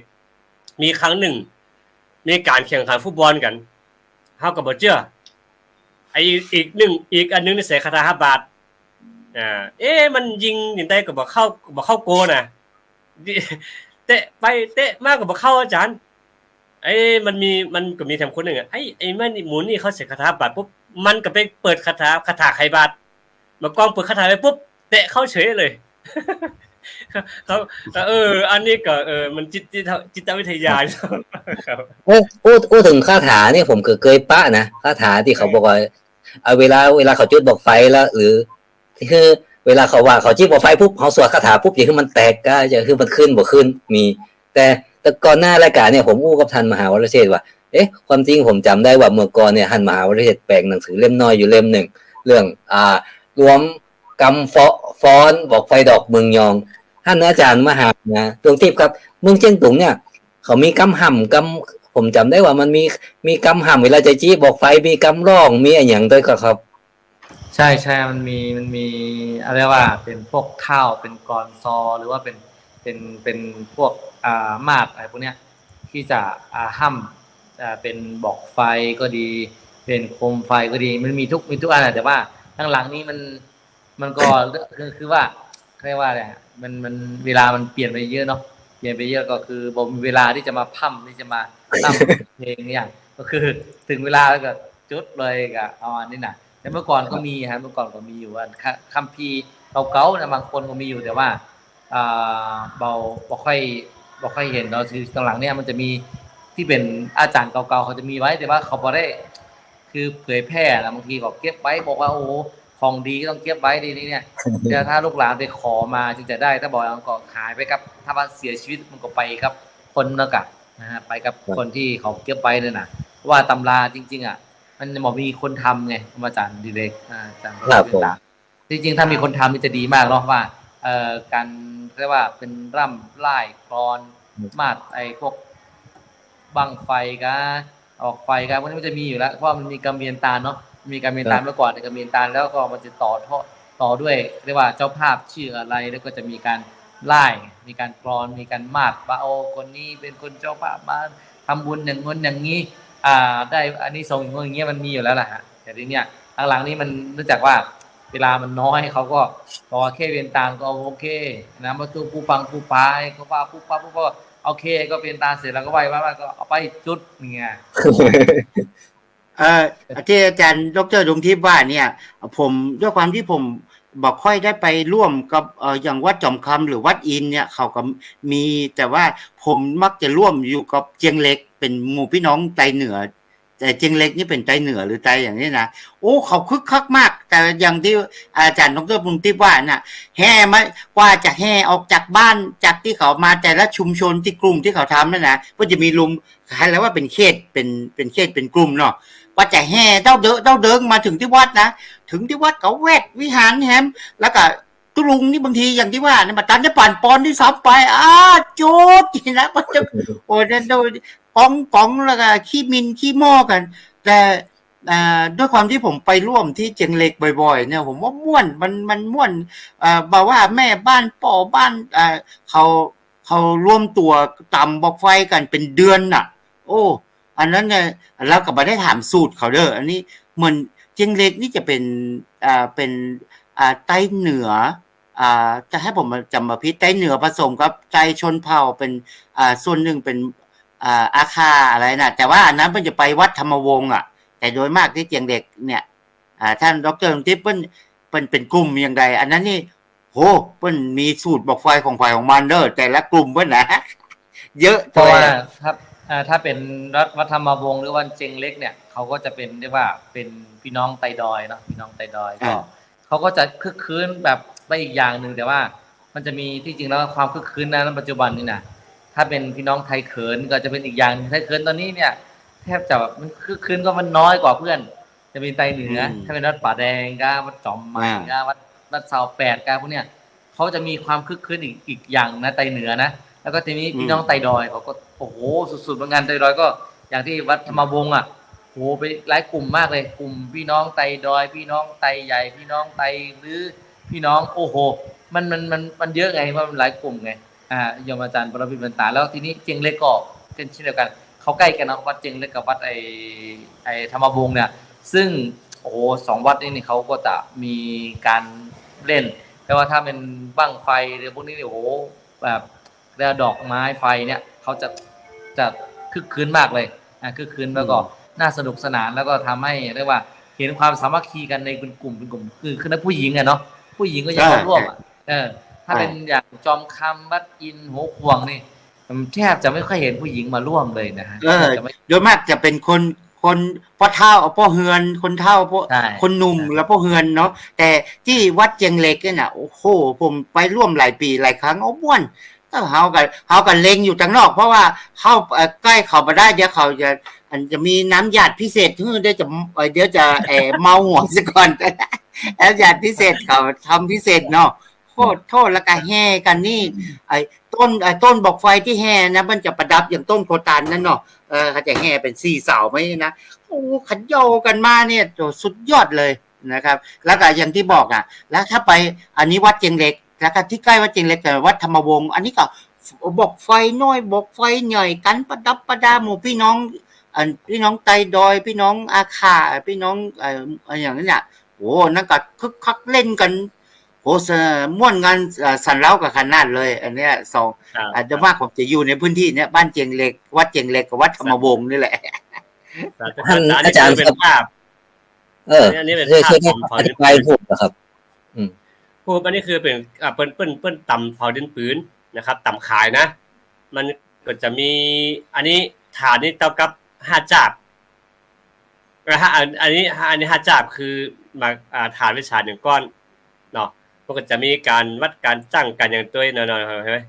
มีครั้งหนึ่งมีการแข่งขันฟุตบอลกันเฮาก็บ่เชื่อไอ้อีกอันนึงนี่ใส่คาถาฮับบาทมันยิงนี่ได้ก็บ่เข้าโกน่ะเตะไปเตะมาก็บ่เข้าอาจารย์มันก็มีแถมคนนึงไอ้มันหมุนนี่เขาใส่คาถาบาทปุ๊บมันก็ไปเปิดคาถาไขบาทมากองเปิดคาถาไปปุ๊บเตะเข้าเฉยเลยเขาอันนี้ก็มันจิตวิทยาครับพูดถึงคาถาเนี่ยผมเคยปะนะคาถาที่เขาบอกว่าเวลาเขาจุดบอกไฟแล้วหรือคือเวลาเขาว่าเขาจิ้มบอกไฟปุ๊บเขาสวดคาถาปุ๊บอย่างคือมันแตกก็จะคือมันขึ้นบ่ขึ้นมีแต่ก่อนหน้ารายการเนี่ยผมอู้กับท่านมหาวรเชษฐ์ว่าความจริงผมจำได้ว่าเมื่อก่อนเนี่ยท่านมหาวรเชษฐ์แปลงหนังสือเล่มน้อยอยู่เล่มหนึ่งเรื่องรวมกำฟ้อนบอกไฟดอกเมืองยองท่านอาจารย์มหานะดวงทิพย์ครับเมืองเชียงตุงเนี่ยเขามีกำห่ำผมจำได้ว่ามันมีกำห่ำเวลาจะจี้บอกไฟมีกำร้องมีอะไรอย่างด้วยครับใช่มันมีอะไรว่าเป็นพวกข้าวเป็นกรซอหรือว่าเป็นพวกมาดอะไรพวกเนี้ยที่จะห้ำเป็นบอกไฟก็ดีเป็นโคมไฟก็ดีมันมีทุกอันแต่ว่าข้างหลังนี้มันก็คือว่าเรียกว่าอะไรมันเวลามันเปลี่ยนไปเยอะเนาะเปลี่ยนไปเยอะก็คือบ่มีเวลาที่จะมาพั่มที่จะมาตั้งเพลงเนี่ยก็คือถึงเวลาแล้วก็จุดเลยก็อันนี้นะแต่เมื่อก่อนก็มีฮะเมื่อก่อนก็มีอยู่ว่าคัมภีร์เก่าๆนะบางคนก็มีอยู่แต่ว่าบ่ค่อยเห็นเนาะคือตอนหลังเนี่ยมันจะมีที่เป็นอาจารย์เก่าๆเขาจะมีไว้แต่ว่าเขาบ่ได้คือเผยแพร่นะบางทีก็เก็บไว้บอกว่าโอ้ของดีก็ต้องเก็บไว้ดีนี่เนี่ยแต่ถ้าลูกหลานไปขอมาจึงจะได้ถ้าบอกมันก็หายไปครับถ้าว่าเสียชีวิตมันก็ไปครับคนแล้วกันนะฮะไปกับคนที่เขาเก็บไว้เนี่ยนะว่าตำราจริงๆมันจะบอกมีคนทำไงอาจารย์ดีเล็กอาจารย์จริงๆถ้ามีคนทำมันจะดีมากเนาะว่าการเรียกว่าเป็นร่ำไล่กลอนมาดไอ้พวกบังไฟกันออกไฟกันพวกนี้มันจะมีอยู่แล้วเพราะมันมีกำเวียนตาลเนาะมีกำเวียนตาลเมื่อก่อนกำเวียนตาลแล้วก็มันจะต่อด้วยเรียกว่าเจ้าภาพชื่ออะไรแล้วก็จะมีการไล่มีการกลอนมีการมาดว่าโอ้คนนี้เป็นคนเจ้าภาพมาทำบุญอย่างงี้อย่างนี้ได้อันนี้ส่งอย่างเงี้ยมันมีอยู่แล้วล่ะฮะแต่ทีเนี้ยหลังๆนี้มันเนื่องจากว่าเวลามันน้อยเขาก็พอแค่เวียนตาลก็โอเคนะประตูปูปังปูปายก็ว่าปูปั๊บโอเคก็เวียนตาลเสร็จแล้วก็ไหว้ว่าก็เอาไปจุดเนี่ยที่อาจารย์ดร.ดวงทิพย์ว่าเนี่ยผมด้วยความที่ผมบอกค่อยได้ไปร่วมกับอย่างวัดจอมคำหรือวัดอินเนี่ยเขาก็มีแต่ว่าผมมักจะร่วมอยู่กับเจียงเล็กเป็นหมู่พี่น้องไตเหนือแต่เจียงเล็กนี่เป็นไตเหนือหรือไตอย่างนี้นะโอ้เขาคึกคักมากแต่อย่างที่อาจารย์ดร.ดวงทิพย์ว่าน่ะแห่มากว่าจะแห่ออกจากบ้านจากที่เขามาแต่ละชุมชนที่กลุ่มที่เขาทำนั่นนะก็จะมีลุมคล้ายแล้วว่าเป็นเขตเป็นเขตเป็นกลุ่มเนาะว่าจะแห่เดินมาถึงที่วัดนะถึงที่วัดเขาแวดวิหารแฮมแล้วก็ตุลุงนี่บางทีอย่างที่ว่าเนี่ยมาตันจะปั่นปอนที่ซ้ำไปจุดนะก็จะโอ้ยโดยป๋องแล้วก็ขี้มินขี้หม้อกันแต่ด้วยความที่ผมไปร่วมที่เจียงเล็กบ่อยๆเนี่ยผมว่าม่วนมันม่วนบอกว่าแม่บ้านป่อบ้านเขาร่วมตัวตำบอกไฟกันเป็นเดือนน่ะโอ้อันนั้นเนี่ยเราก็บ่ได้ถามสูตรเขาเด้ออันนี้เหมือนเจียงเล็กนี่จะเป็นใต้เหนือจะให้ผมจำมาพิษใต้เหนือผสมกับใจชนเผ่าเป็นส่วนหนึ่งเป็นอาคาอะไรนะแต่ว่าอันนั้นมันจะไปวัดธรรมวงศ์แต่โดยมากที่เจียงเล็กเนี่ยท่านดร.ทิพย์เปิ้นเป็นกลุ่มอย่างใดอันนั้นนี่โหเปิ้นมีสูตรบอกไฟของมันเด้อแต่ละกลุ่มเปิ้นนะเยอะเพราะว่าครับถ้าเป็นวัดธรรมวงศ์หรือวันเจงเล็กเนี่ยเขาก็จะเป็นเรียกว่าเป็นพี่น้องไตดอยเนาะพี่น้องไตดอยก็เขาก็จะคึกคืนแบบไปอีกอย่างนึงแต่ว่ามันจะมีที่จริงแล้วความคึกคืนในปัจจุบันนี่นะถ้าเป็นพี่น้องไทยเขินก็จะเป็นอีกอย่างนึงไทยเขินตอนนี้เนี่ยแทบจะมันคึกคืนก็มันน้อยกว่าเพื่อนจะเป็นไตเหนือถ้าเป็นวัดป่าแดงก็วัดจอมใหม่ก็วัดเสาแปดก็พวกเนี้ยเขาจะมีความคึกคืนอีกอย่างนะไตเหนือนะแล้วก็ทีนี้พี่น้องไตดอยเขาก็โอ้โหสุดๆเหมือนกันไตดอยก็อย่างที่วัดธรรมวงศ์โหไปหลายกลุ่มมากเลยกลุ่มพี่น้องไตดอยพี่น้องไตใหญ่พี่น้องไตหรือพี่น้องโอ้โห มันเยอะไงว่ามันหลายกลุ่มไงโยมอาจารย์ปรมิตรบรรตาแล้วทีนี้เจียงเล็กก็เป็นเช่นเดียวกันเขาใกล้กันเนาะวัดเจียงเล็กกับวัดไอธรรมวงศ์เนี่ยซึ่งโอ้โห2 วัดนี้เขาก็จะมีการเล่นแต่ว่าถ้าเป็นบั้งไฟหรือพวกนี้เนี่ยโอ้โหแบบเรือดอกไม้ไฟเนี่ยเขาจะคึกคืนมากเลยคึกคืนแล้วก็น่าสนุกสนานแล้วก็ทำให้เรียกว่าเห็นความสามัคคีกันในเป็นกลุ่มคือนักผู้หญิงอะเนาะผู้หญิงก็ยังเข้าร่วมถ้าเป็นอย่างจอมคำวัดอินหัวขวงนี่แทบจะไม่ค่อยเห็นผู้หญิงมาร่วมเลยนะฮะโดยมากจะเป็นคนพ่อเฒ่าพ่อเฮือนคนเฒ่าพ่อคนหนุ่มแล้วพ่อเฮือนเนาะแต่ที่วัดเจียงเล็กเนี่ยน่ะโอ้โหผมไปร่วมหลายปีหลายครั้งม่วนเฮาก็เล็งอยู่ทางนอกเพราะว่าเข้าใกล้เข้ามาได้เดี๋ยวเขาจะมีน้ำหยาดพิเศษเดี๋ยวจะเมาหัวซะก่อนแล้วหยาดพิเศษเขาทำพิเศษเนาะโทษแล้วก็แห่กันนี่ต้นบอกไฟที่แห่นะมันจะประดับอย่างต้นโคตานนั่นเนาะเขาจะแห่เป็น4 เสาไหมนะโอ้ขันโยกันมาเนี่ยสุดยอดเลยนะครับแล้วก็อย่างที่บอกแล้วถ้าไปอันนี้วัดเจียงเล็กแล้วก็ที่ใกล้วัดเจียงเล็กแต่วัดธรรมวงศ์อันนี้ก็บอกไฟน้อยบอกไฟใหญ่กันประดับประดาหมู่พี่น้องไตดอยพี่น้องอาขาพี่น้องอย่างนั้นเนี่ยโอ้นั่นก็คึกคักเล่นกันโหม่วนงานสันเล้ากับขนาดเลยอันเนี้ย2อาจจะมากผมจะอยู่ในพื้นที่เนี้ยบ้านเจียงเล็กวัดเจียงเล็กกับวัดธรรมวงศ์นี่แหละท่านอาจารย์เป็นภาพอันนี้เป็นภาพอธิบายพูดนะครับพูดอันนี้คือเป็นเปิ้นต่ำเผาดินปืนนะครับต่ำขายนะมันก็จะมีอันนี้ฐานนี่เท่ากับ5 จาบอันนี้5 จาบคือมาฐานวิชา1 ก้อนเนาะมันก็จะมีการวัดการจั่งกันอย่างตัวเนาะใช่มั้ย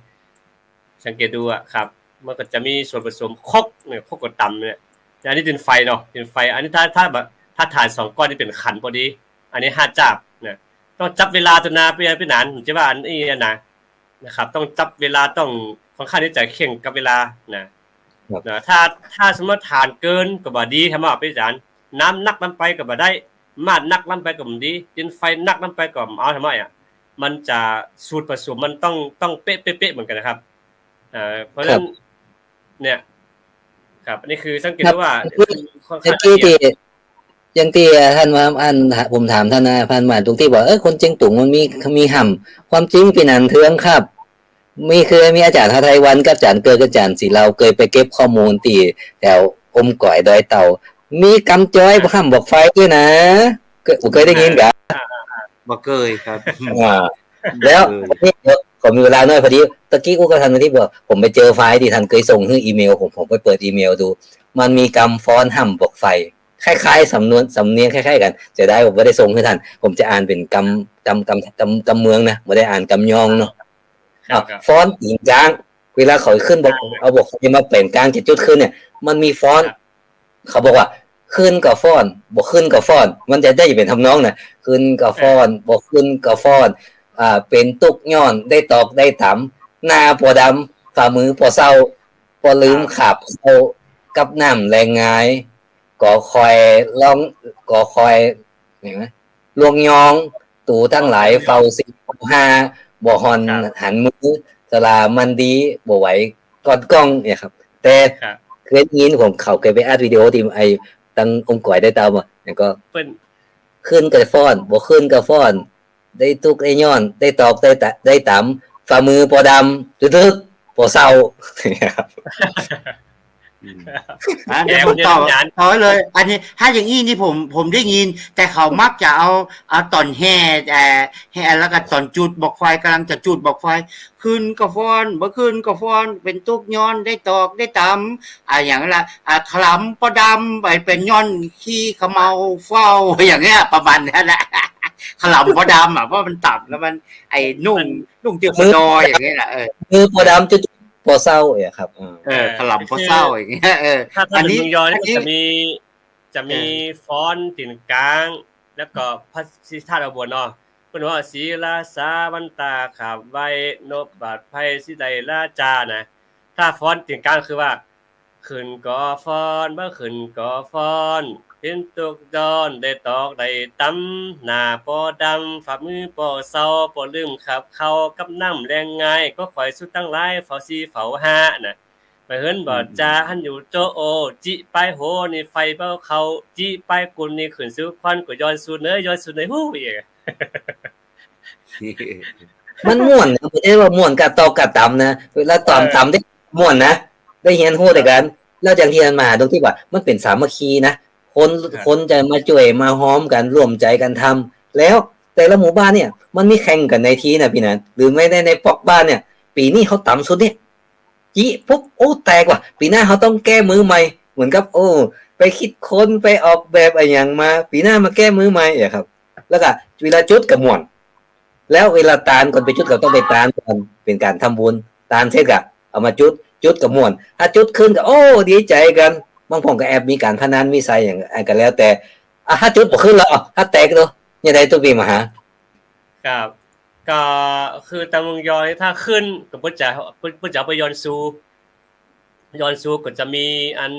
สังเกตดูครับมันก็จะมีส่วนผสมคกเนี่ยคกกับต่ำเนี่ยอันนี้เป็นไฟเนาะเป็นไฟอันนี้ถ้าแบบถ้าฐาน2 ก้อนนี่เป็นขันพอดีอันนี้5 จาบเนี่ยต้องจับเวลาตัวนาไปนานใช่ป่ะอันนี้นะครับต้องจับเวลาต้องค่อนข้างที่จะเข่งกับเวลานะถ้าสมมติฐานเกินก็บ่ดีทำเอาไปอาจารย์น้ำนักลำไปก็บ่ได้มาดนักลำไปก็บ่ดีดินไฟนักลำไปก็เอาทำไมมันจะสูตรผสมมันต้องเป๊ะๆเหมือนกันนะครับเพราะฉะนั้นเนี่ยครับอันนี้คือสังเกตว่าอย่างที่ท่านว่าผมถามท่านพันมาตรงที่บอกคนเจียงตุงมันมีห่ำความจริงเป็นอันเทืองครับมีอาจารย์ไทยวันกับอาจารย์เกิดกับอาจารย์ศิลาเคยไปเก็บข้อมูลตีแถวอมก่อยดอยเต่ามีกำจ้อยบ่ห่ำบอกไฟด้วยนะเคยได้ยินกันบ่เคยครับแล้วผมมีเวลาน้อยพอดีตะกี้กูก็ทันที่บอกผมไปเจอไฟล์ที่ท่านเคยส่งให้อีเมลผมไปเปิดอีเมลดูมันมีกำฟ้อนห่ำบอกไฟคล้ายๆสำเนียงคล้ายๆกันจะได้ผมไม่ได้ส่งให้ท่านผมจะอ่านเป็นกำเมืองนะไม่ได้อ่านกำยองเนาะฟอนต์ตีนกลางเวลาเขาขึ้นบอกเอาบอกจะมาเปลี่ยนกลางจะจุดขึ้นเนี่ยมันมีฟอนต์เขาบอกว่าขึ้นกับฟอนต์บอกขึ้นกับฟอนต์มันจะได้เป็นทำนองนะขึ้นกับฟอนต์บอกขึ้นกับฟอนต์เป็นตุกย้อนได้ตอกได้ถามหน้าปอดำฝ่ามือปอเศร้าปอลืมขับเศร้ากับน้ำแรงงายก่อคอยร้องก่อคอยเห็นไหมลวงยองตู่ทั้งหลายเฝ้าสิ5บ่ฮอนหันมือสลามันดีบ่ไหวกอดกล้องเนี่ยครับแต่เคยยินผมเขาเคยไปอัดวิดีโอที่ไอ้ตั้งองค์ก่อยได้ตามแล้วก็ขึ้นกับฟ้อนบ่ขึ้นกับฟ้อนได้ตุกได้ย้อนได้ตอกได้ตำฝ่ามือปอดำตึกปอเศร้าครับเดี๋ยวผมต่อเลยอันนี้ถ้าอย่างนี้นี่ผมได้ยินแต่เขามักจะเอาตอนแห่แล้วก็ตอนจุดบอกไฟกำลังจะจุดบอกไฟขึ้นกับฟ้อนบ่ขึ้นกับฟ้อนเป็นตุกย้อนได้ตอกได้ตำอย่างละคลำปอดำไปเป็นย้อนขี้ขมเมาเฝ้าอย่างเงี้ยประมาณนั้นแหละขลำปอดำเพราะมันต่ำแล้วมันนุ่งเตี้ยปอดอยอย่างเงี้ยแหละมือปอดำจุดปอเศร้าครับขลำปอเศร้าอย่างเงี้ยอันนี้ยอนี่จะมีฟอนต์ติ่นกลางแล้วก็พระสิทธาดาบัวเนาะเพิ่นว่าศีลาสาวันตาขับไว้นบบาดไผสิได้ลาจานะถ้าฟอนต์ติ่นกลางคือว่าขึ้นก็ฟอนบ่ขึ้นก็ฟอน เห็นตกดอนได้ตอกได้ตำหน้าปอดำฝ่ามือปอเศร้าปอลืมขับเข้ากับน้ำแรงง่ายก็ข่อยสุดตั้งหลายเฝ้า4เฝ้า5น่ะไปเฮินบ่จาหันอยู่โจโอจิไปโหนี่ไฟเบ้าเขาจิไปกุนนี่ขึ้นสู่ควันก็ย้อนสู่เนยย้อนสู่เนยฮู้อีก มันม่วนนะไม่ใช่ว่าม่วนกะตอกกะตำนะเวลาตอมตำได้ม่วนนะได้เรียนรู้แต่กันแล้วอย่างที่อันมาตรงที่ว่ามันเป็นสามัคคีนะคนจะมาช่วยมาฮ้อมกันร่วมใจกันทำแล้วแต่ละหมู่บ้านเนี่ยมันมีแข่งกันในทีนะพี่นันหรือไม่ได้ในปอกบ้านเนี่ยปีนี้เขาต่ำสุดเนี่ยจีปุ๊บโอ้แตกว่ะปีหน้าเขาต้องแก้มือใหม่เหมือนกับโอ้ไปคิดค้นไปออกแบบอะไรอย่างมาปีหน้ามาแก้มือใหม่อ่ะครับแล้วก็เวลาจุดกับม่วนแล้วเวลาตาลก่อนไปจุดก็ต้องไปตาลก่อนเป็นการทำบุญตาลเสร็จก็เอามาจุดกับม่วนถ้าจุดขึ้นก็โอ้ดีใจกันบางผมก็แอบมีการพนันมีไซอย่างกันแล้วแต่ถ้าจุดบ่ขึ้นแล้วถ้าแตกตัวยังไงตัวปีมาหาครับก็คือตะวงยอนี่ถ้าขึ้นก็เพิ่นจะไปย้อนสู่ก็จะมีอัน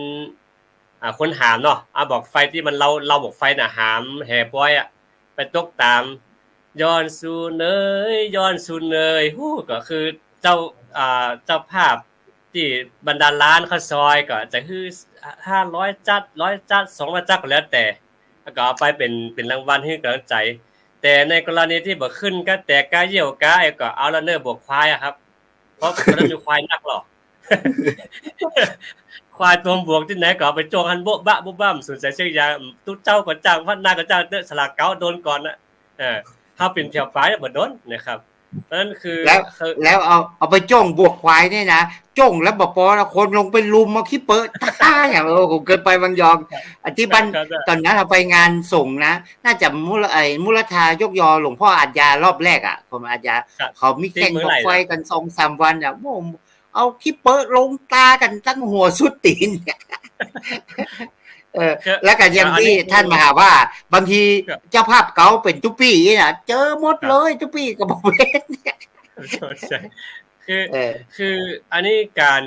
คนหามเนาะบอกไฟที่มันเราบอกไฟน่ะหามแห่ปอยไปตกตามย้อนสู่เนยย้อนสู่เนยฮู้ก็คือเจ้าภาพที่บรรดาล้านเขาซอยก็จะคือ500จัด100จัด200จัดก็แล้วแต่ก็เอาไปเป็นรางวัลให้กำลังใจแต่ในกรณีที่บ่ขึ้นก็แต่กาเหี่ยวกาก็เอาละเนอบวกควายครับเพราะมันมีควายนักหรอกควายตัวบวกที่ไหนก็ไปโจงหันโบ๊ะบะบ๊ะบ้ามสนใจเชียงยาตุ๊เจ้าก็จ้างพัดนาก็จ้างเตสลากเก้าโดนก่อนน่ะถ้าเป็นแถวปลายบ่โดนนะครับนั่นคือแล้วเอาไปจ้องบวกควายเนี่ยนะจ้องแล้วบ่พอคนลงไปลุมมาขี้เปิดตาอย่างผมเกินไปบางยอมที่บ้านตอนนั้นเราไปงานส่งนะน่าจะมูลธายกยอหลวงพ่ออาจยารอบแรกผมอาจยาเขามีแข่งบวกไฟกัน 2-3 วันเอาขี้เปิดลงตากันตั้งหัวสุดตีนแล้วก็ยังที่ท่านมหาว่าบางทีเจ้าภาพเก่าเป็นตุ๊ปี้น่ะเจอหมดเลยตุ๊ปี้กับบ่เว้นคืออันนี้การ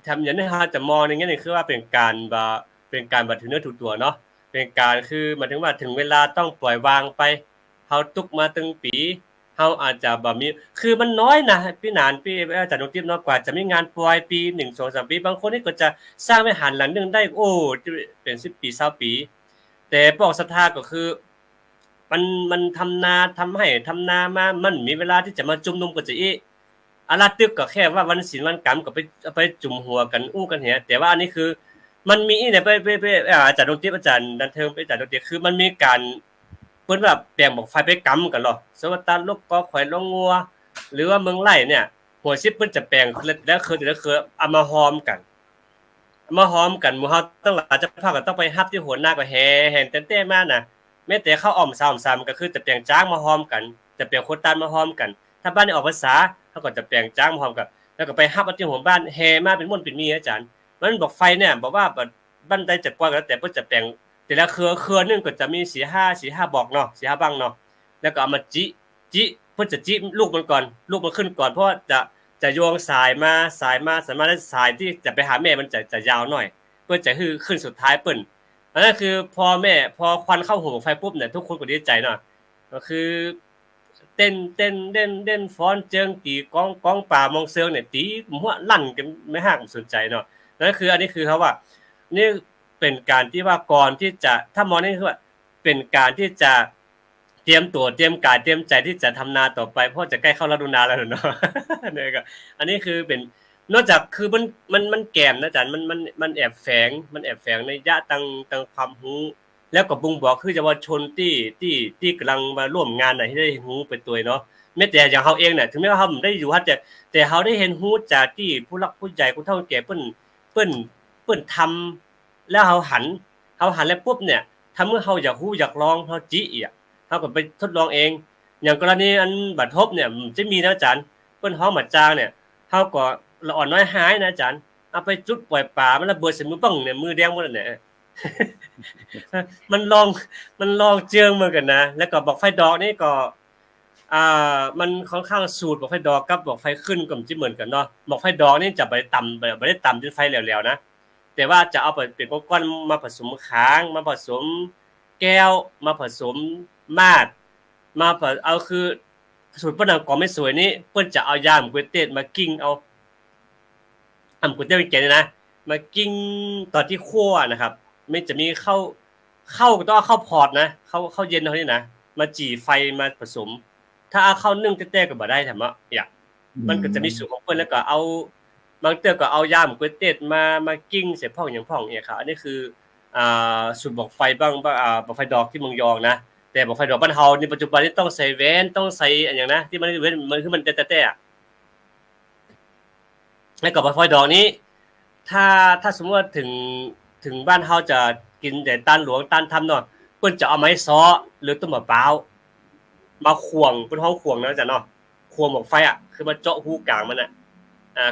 ทำอย่างนี้ฮะจะมองอย่างเงี้ยนี่คือว่าเป็นการบัดถือเนื้อถูกตัวเนาะเป็นการคือหมายถึงว่าถึงเวลาต้องปล่อยวางไปเฮาตุกมาตึงปีเฮาอาจจะบ่มีคือมันน้อยนะพี่นานพี่อาจารย์นกทิพย์เนาะกว่าจะมีงานปล่อยปี1 2 3ปีบางคนนี่ก็จะสร้างวิหารหลังนึงได้โอ้เป็น10ปี20ปีแต่ปอกศรัทธาก็คือมันทำนามามันมีเวลาที่จะมาจุ่มนุมกันจะอีอาราตึกก็แค่ว่าวันศีลวันกรรมก็ไปจุ่มหัวกันอู้กันเหียแต่ว่าอันนี้คือมันมีเนี่ยไปอาจารย์นกทิพย์อาจารย์ดันเทิงไปอาจารย์นกทิพย์คือมันมีการเพิ่นว่าแปลงบอกไฟไปกำกันหรอสวัสดิ์ลบก็ข่อยลงงัวหรือว่าเมืองไร่เนี่ยหัวชิปเพิ่นจะแปลงแล้วคือเอามาหอมกันหมู่เฮาต้องอาจจะพากันต้องไปฮับที่หัวหน้าก็แห่เต้ๆมาน่ะแม้แต่เข้าอ้อมซ้ำก็คือจะแปลงจ้างมาหอมกันจะแปลงโคตานมาหอมกันถ้าบ้านนี่ออกภาษาเขาก็จะแปลงจ้างมาหอมกันแล้วก็ไปฮับที่หัวบ้านแห่มาเป็นม่วนเป็นมีอาจารย์มันบอกไฟเนี่ยบอกว่าบ้านใดจะปล่อยแล้วแต่เพิ่นจะแปลงแต่ละเครือนึงก็จะมี4-5บอกเนาะ4-5บังเนาะแล้วก็เอามาจิเพิ่นจะจิลูกมันก่อนลูกมันขึ้นก่อนเพราะจะโยงสายมาสามารถได้สายที่จะไปหาแม่มันจะยาวหน่อยเพื่อจะคือขึ้นสุดท้ายเปิ้นอันนั้นคือพอควันเข้าหัวไฟปุ๊บเนี่ยทุกคนก็ดีใจเนาะก็คือเต้นฟ้อนเจิงตีก้องป่ามองเซิงเนี่ยตีหัวลั่นกันไม่ห่างสนใจเนาะนั่นคืออันนี้คือเขาว่านี่เป็นการที่ว่าก่อนที่จะถ้ามองนี่คือว่าเป็นการที่จะเตรียมตัวเตรียมกายเตรียมใจที่จะทำนาต่อไปเพราะจะใกล้เข้าฤดูนาแล้วเนาะเนี่ยก็อันนี้คือเป็นนอกจากคือมันแก้มนะอาจารย์มันแอบแฝงในยะตังความรู้แล้วก็บ่งบอกคือเยาวชนที่กำลังมาร่วมงานน่ะให้ได้รู้เป็นตัวเนาะแม้แต่อย่างเฮาเองเนี่ยถึงแม้ว่าเฮาได้อยู่ฮั่นแต่เฮาได้เห็นรู้จากที่ผู้หลักผู้ใหญ่ผู้เฒ่าแก่เปิ้นทำแล้วเฮาหันแล้วปุ๊บเนี่ยถ้าเมื่อเฮาอยากรู้อยากลองเฮาจิอีกเฮาก็ไปทดลองเองอย่างกรณีอันบัดทบเนี่ยจะมีนะอาจารย์เปิ้นฮ้องบัดจางเนี่ยเฮาก็ละอ่อนน้อยหายนะอาจารย์เอาไปจุดปล่อยปลามันระเบิดใส่มือปังเนี่ยมือแดงหมดแล้วเนี่ยมันลองเจิงเหมือนกันนะแล้วก็บอกไฟดอกนี่ก็มันค่อนข้างสูตรบอกไฟดอกกับบอกไฟขึ้นก็สิเหมือนกันเนาะบอกไฟดอกนี่จะบ่ได้ต่ำจนไฟแหลวๆนะ แต่ว่าจะเอาเป็นก้อนๆมาผสมค้างมาผสมแก้วมาผสมมาดมาเอาคือสูตรเปิ้นก่อไม่สวยนี้เปิ้นจะเอายามก๋วยเตี๋ยวมากิ้งเอาก๋วยเตี๋ยวแก่นี่นะมากิ้งตอนที่คั่วนะครับไม่จะมีข้าวก็ต้องเอาข้าวพอร์ตนะข้าวเย็นเท่านี้นะมาจี่ไฟมาผสมถ้าเอาข้าวนึ่งแต้ๆก็บ่ได้แถมอ่ะอย่างมันก็จะมีสูตรของเปิ้นแล้วก็เอาบางเตื้อก็เอาย่ามก๋วยเตี๋ยวมากิ้งเสร็จพ่องอย่างพ่องเนี่ยครับอันนี้คือสูตรบอกไฟบ้างบอกไฟดอกที่เมืองยองนะแต่บอกไฟดอกบ้านเฮาในปัจจุบันนี้ต้องใส่แว่นต้องใส่อย่างนะที่มันเว้นมันคือมันแต้ๆอ่ะแล้วก็บอกไฟดอกนี้ถ้าสมมุติว่าถึงบ้านเฮาจะกินแต่ต้านหลวงต้านทำเนาะเพิ่นจะเอาไม้ซ้อหรือต้นมะพร้าวมาข่วงเป็นห้องข่วงนะจ๊ะเนาะข่วงบอกไฟอ่ะคือมาเจาะหูกลางมันน่ะ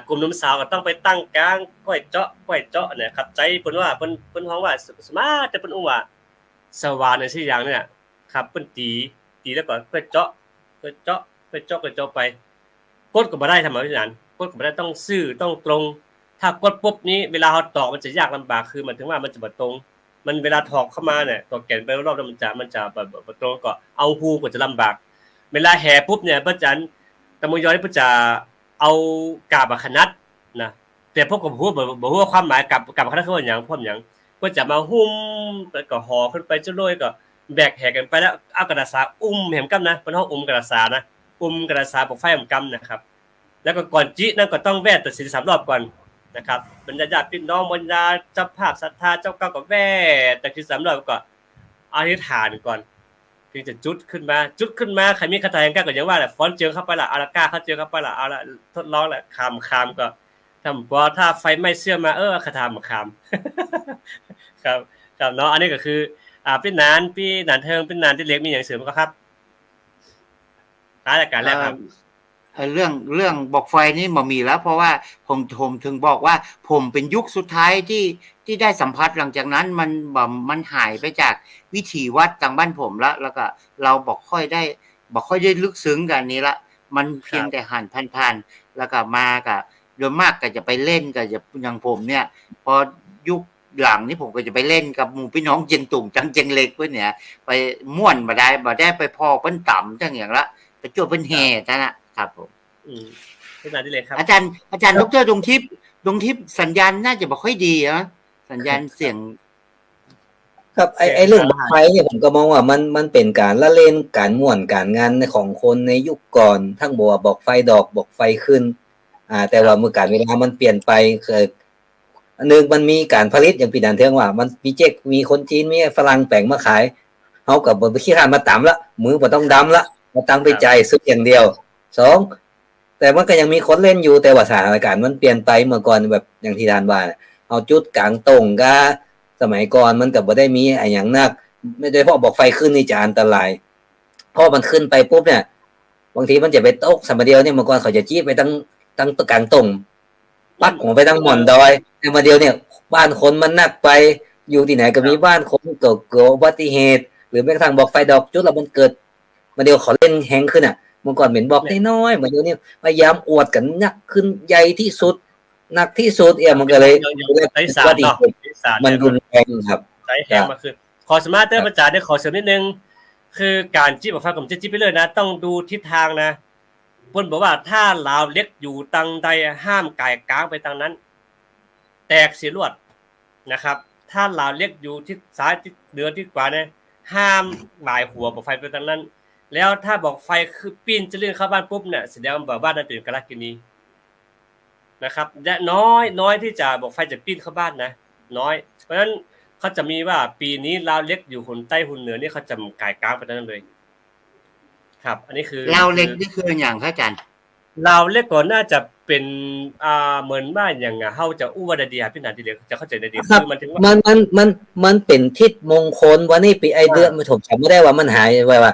กลุ่มหนุ่มสาวก็ต้องไปตั้งกลางก้อยเจาะเนี่ยครับใจเพิ่นว่าเพิ่นฮ้องว่าสมาร์ทแต่เพิ่นอุ้มว่าสว่านในชื่ออย่างเนี่ยครับเพิ่นตีแล้วก็ก้อยเจาะไปกดก็บ่ได้ทำเอาที่นั้นกดก็บ่ได้ต้องซื่อต้องตรงถ้ากดปุ๊บนี้เวลาเฮาตอกมันจะยากลำบากคือมันถึงว่ามันจะบ่ตรงมันเวลาถอกเข้ามาเนี่ยตอกแก่นไปรอบๆแล้วมันจะบ่ตรงก็เอาฮูก็จะลำบากเวลาแห่ปุ๊บเนี่ยพระอาจารย์ตะมยอยเพิ่นจะเอากาบขนัดนะแต่พวกก็บ่ฮู้ว่าความหมายกาบขนัดคือว่าหยังพร้อมหยังก็จะมาหุ้มแล้วก็ห่อขึ้นไปจนโรยก็แบกแห่กันไปแล้วเอากระดาษสาแหมกำนะเพิ่นเฮากระดาษสานะกระดาษสาปกไฟแหมกำนะครับแล้วก็ก่อนจินั่นก็ต้องแว่ตัดศีล3รอบก่อนนะครับบรรดาญาติพี่น้องบรรดาเจ้าภาพศรัทธาเจ้าเก่าก็แว่ตัดศีล3รอบก็อธิษฐานก่อนถึงจะจุดขึ้นมาใครมีคาถาอย่างก็อย่างว่าแหละฟ้อนเจิงเข้าไปละอาราก้าเข้าเจิงเข้าไปละเอาละทดลองแหละคามก็ถ้าไฟไหม้เสื้อมาคาถามาคาม ครับเนาะอันนี้ก็คือพี่นานเทิงพี่นานที่เล็กมีอย่างเสริมก็ครับรายการแรกครับเรื่องบอกไฟนี่บ่มีแล้วเพราะว่าผมถึงบอกว่าผมเป็นยุคสุดท้ายที่ได้สัมผัสหลังจากนั้นมันหายไปจากวิถีวัดทางบ้านผมแล้วก็เราบอกค่อยได้ลึกซึ้งกันนี้ละมันเพียงแต่หันผ่านๆแล้วก็มาก็โดยมากก็จะไปเล่นก็จะอย่างผมเนี่ยพอยุคหลังนี่ผมก็จะไปเล่นกับหมู่พี่น้องเจียงตุ่งจังเจียงเล็กเพิ่นเนี่ยไปม่วนบ่ได้ไปพอเพิ่นต่ำจังอย่างละไปจวบเพิ่นแห่ซั่นน่ะครับผมพี่นานที่เล็กครับอาจารย์ดร.ดวงทิพย์สัญญาณน่าจะบ่ค่อยดีนะสัญญาณเสียงครับไอ้เรื่องไฟเนี่ยผมก็มองว่ามันเป็นการละเล่นการม่วนการงานของคนในยุคก่อนทั้งบอกไฟดอกบอกไฟขึ้นแต่ว่าเมื่อการเวลามันเปลี่ยนไปคือนึงมันมีการผลิตอย่างพี่นันเทืองว่ามันมีคนจีนมีฝรั่งแปลงมาขายเฮาก็บ่ขี้คร้านมาตำละมือบ่ต้องดำละมาตั้งไปใจซื้ออย่างเดียว2แต่มันก็ยังมีคนเล่นอยู่แต่ว่าสถานการณ์มันเปลี่ยนไปเมื่อก่อนแบบอย่างที่ท่านว่าเอาจุดกลางตรงก็สมัยก่อนมันก็บ่ได้มีอะไรอย่างนักไม่ได้เพราะบอกไฟขึ้นนี่จะอันตรายเพราะมันขึ้นไปปุ๊บเนี่ยบางทีมันจะไปตกสมัยเดียวเนี่ยเมื่อก่อนเขาจะจี้ไปตั้งกลางตรงปักหัวไปตั้งหม่อนดอยแต่มาเดียวเนี่ยบ้านคนมันนักไปอยู่ที่ไหนก็มีบ้านคนเกิดอุบัติเหตุหรือแม้กระทั่งบอกไฟดอกจุดแล้วมันเกิดมาเดียวเขาเล่นแฮงขึ้นเมื่อก่อนเหม็นบอกน้อยๆมาเดี๋ยวนี้พยายามอวดกันนักขึ้นใหญ่ที่สุดหนักที่สุดมันก็เลยว่าดีมันรุนแรงครับใช้แฮงมาคือขอสมาร์ทเตอร์ประจานได้ขอเสริมนิดนึงคือการจี้บอกฟังผมจะจี้ไปเลยนะต้องดูทิศทางนะเพิ่นบอกว่าถ้าลาวเล็กอยู่ตังใดห้ามก่ายกลางไปทางนั้นแตกเสียรวดนะครับถ้าลาวเล็กอยู่ทิศซ้ายทิศเหนือทิศขวาเนี่ยห้ามหลายหัวบอกไฟไปทางนั้นแล้วถ้าบอกไฟคือปีนจะเลื่อนเข้าบ้านปุ๊บเนี่ยแสดงว่าบ้านนั้นเป็นกาลกินีนะครับและน้อยที่จะบอกไฟจะปีนเข้าบ้านนะน้อยเพราะฉะนั้นเขาจะมีว่าปีนี้ลาวเล็กอยู่หุ่นใต้หุ่นเหนือนี่เขาจะก่ายกลางไปทางนั้นเลยครับอันนี้คือลาวเล็กนี่คืออย่างครับอาจารย์ลาวเล็กก่อนน่าจะเป็นเหมือนว่าอย่างเฮาจะอู้ว่าได้ดีพี่นันทีเดียวจะเข้าใจได้ดีคือมันถึงว่ามันเป็นทิศมงคลวันนี้ปีไอเดือนผมจำไม่ได้ว่ามันหายไปว่า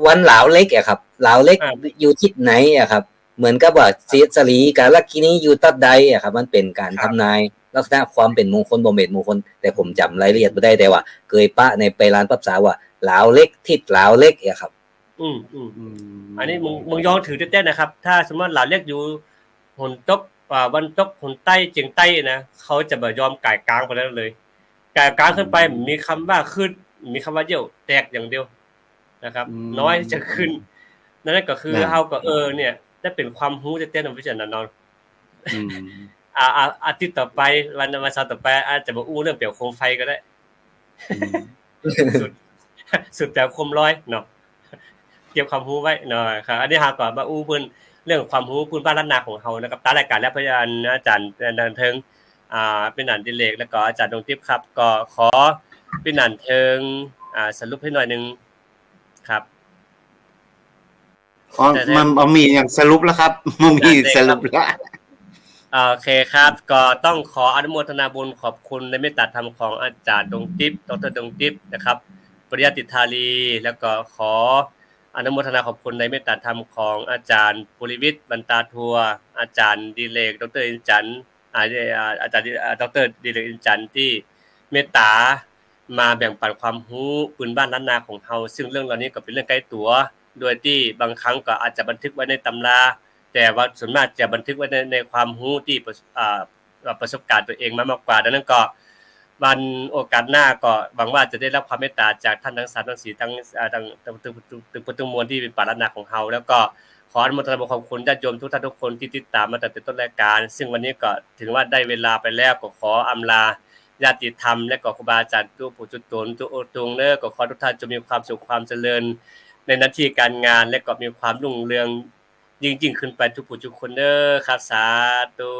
วันลาวเล็กครับลาวเล็กอยู่ทิศไหนครับเหมือนกับว่าสรีกาลกินีอยู่ตัดใดครับมันเป็นการทำนายลักษณะความเป็นมงคลบ่แม่นมงคลแต่ผมจำรายละเอียดบ่ได้แต่ว่าเคยปะในไปร้านปับสาว่าลาวเล็กทิศลาวเล็กครับอันนี้มึงย้อนถือเต้นนะครับถ้าสมมติลาวเล็กอยู่หนตก วันตกหนใต้เจียงใต้นะเขาจะบ่ยอมก่ายกลางไปแล้วเลยก่ายกลางขึ้นไปมีคำว่าขึ้นมีคำว่าเยี่ยวแตกอย่างเดียวนะครับน้อยจะขึ้นนั่นก็คือเฮาก็เนี่ยได้เป็นความรู้แท้ๆของวิจารณ์นอนอาทิตย์ต่อไปวันเสาร์ต่อไปอาจจะมาอู้เรื่องเปี่ยวโคมไฟก็ได้สุดแต่โคมลอยเนาะเก็บความรู้ไว้หน่อยครับอันนี้หาก่อนมาอู้เพิ่นเรื่องความรู้พื้นบ้านล้านนาของเฮานะครับตามรายการและพยานอาจารย์ดันเทิงเป็นอันดิเลกแล้วก็อาจารย์ดวงทิพย์ครับก็ขอเป็นอันเทิงสรุปให้หน่อยนึงครับมันมีอย่างสรุปแล้วครับมันมีสรุปแล้วโอเคครับก็ต้องขออนุโมทนาบุญขอบคุณในเมตตาธรรมของอาจารย์ดวงทิพย์ดร.ดวงทิพย์นะครับปริยัติธาลีแล้วก็ขออนุโมทนาขอบคุณในเมตตาธรรมของอาจารย์ปุริวิทย์บรรตาทัวอาจารย์ดิเลกดร.อินจันทร์อาจารย์ดร.ดิเลกอินจันทร์ที่เมตตามาแบ่งปันความรู้พื้นบ้านล้านนาของเฮาซึ่งเรื่องเหล่านี้ก็เป็นเรื่องใกล้ตัวโดยที่บางครั้งก็อาจจะบันทึกไว้ในตำราแต่ว่าส่วนมากจะบันทึกไว้ในความรู้ที่ประสบการณ์ตัวเองมามากกว่าดังนั้นก็วันโอกาสหน้าก็หวังว่าจะได้รับความเมตตาจากท่านทั้ง3ทั้ง4ทั้งตึงมวลที่เป็นปารานาของเฮาแล้วก็ขออนุโมทนาบุญขอบคุณญาติโยมทุกท่านทุกคนที่ติดตามมาตั้งแต่ต้นรายการซึ่งวันนี้ก็ถึงว่าได้เวลาไปแล้วก็ขออำลาญาติธรรมและก็ครูบาอาจารย์ทุกผู้จุดตนทุกตรงก็ขอทุกท่านจงมีความสุขความเจริญในหน้าที่การงานและก็มีความรุ่งเรืองยิ่งขึ้นไปทุกผู้ทุกคนครับสาธุ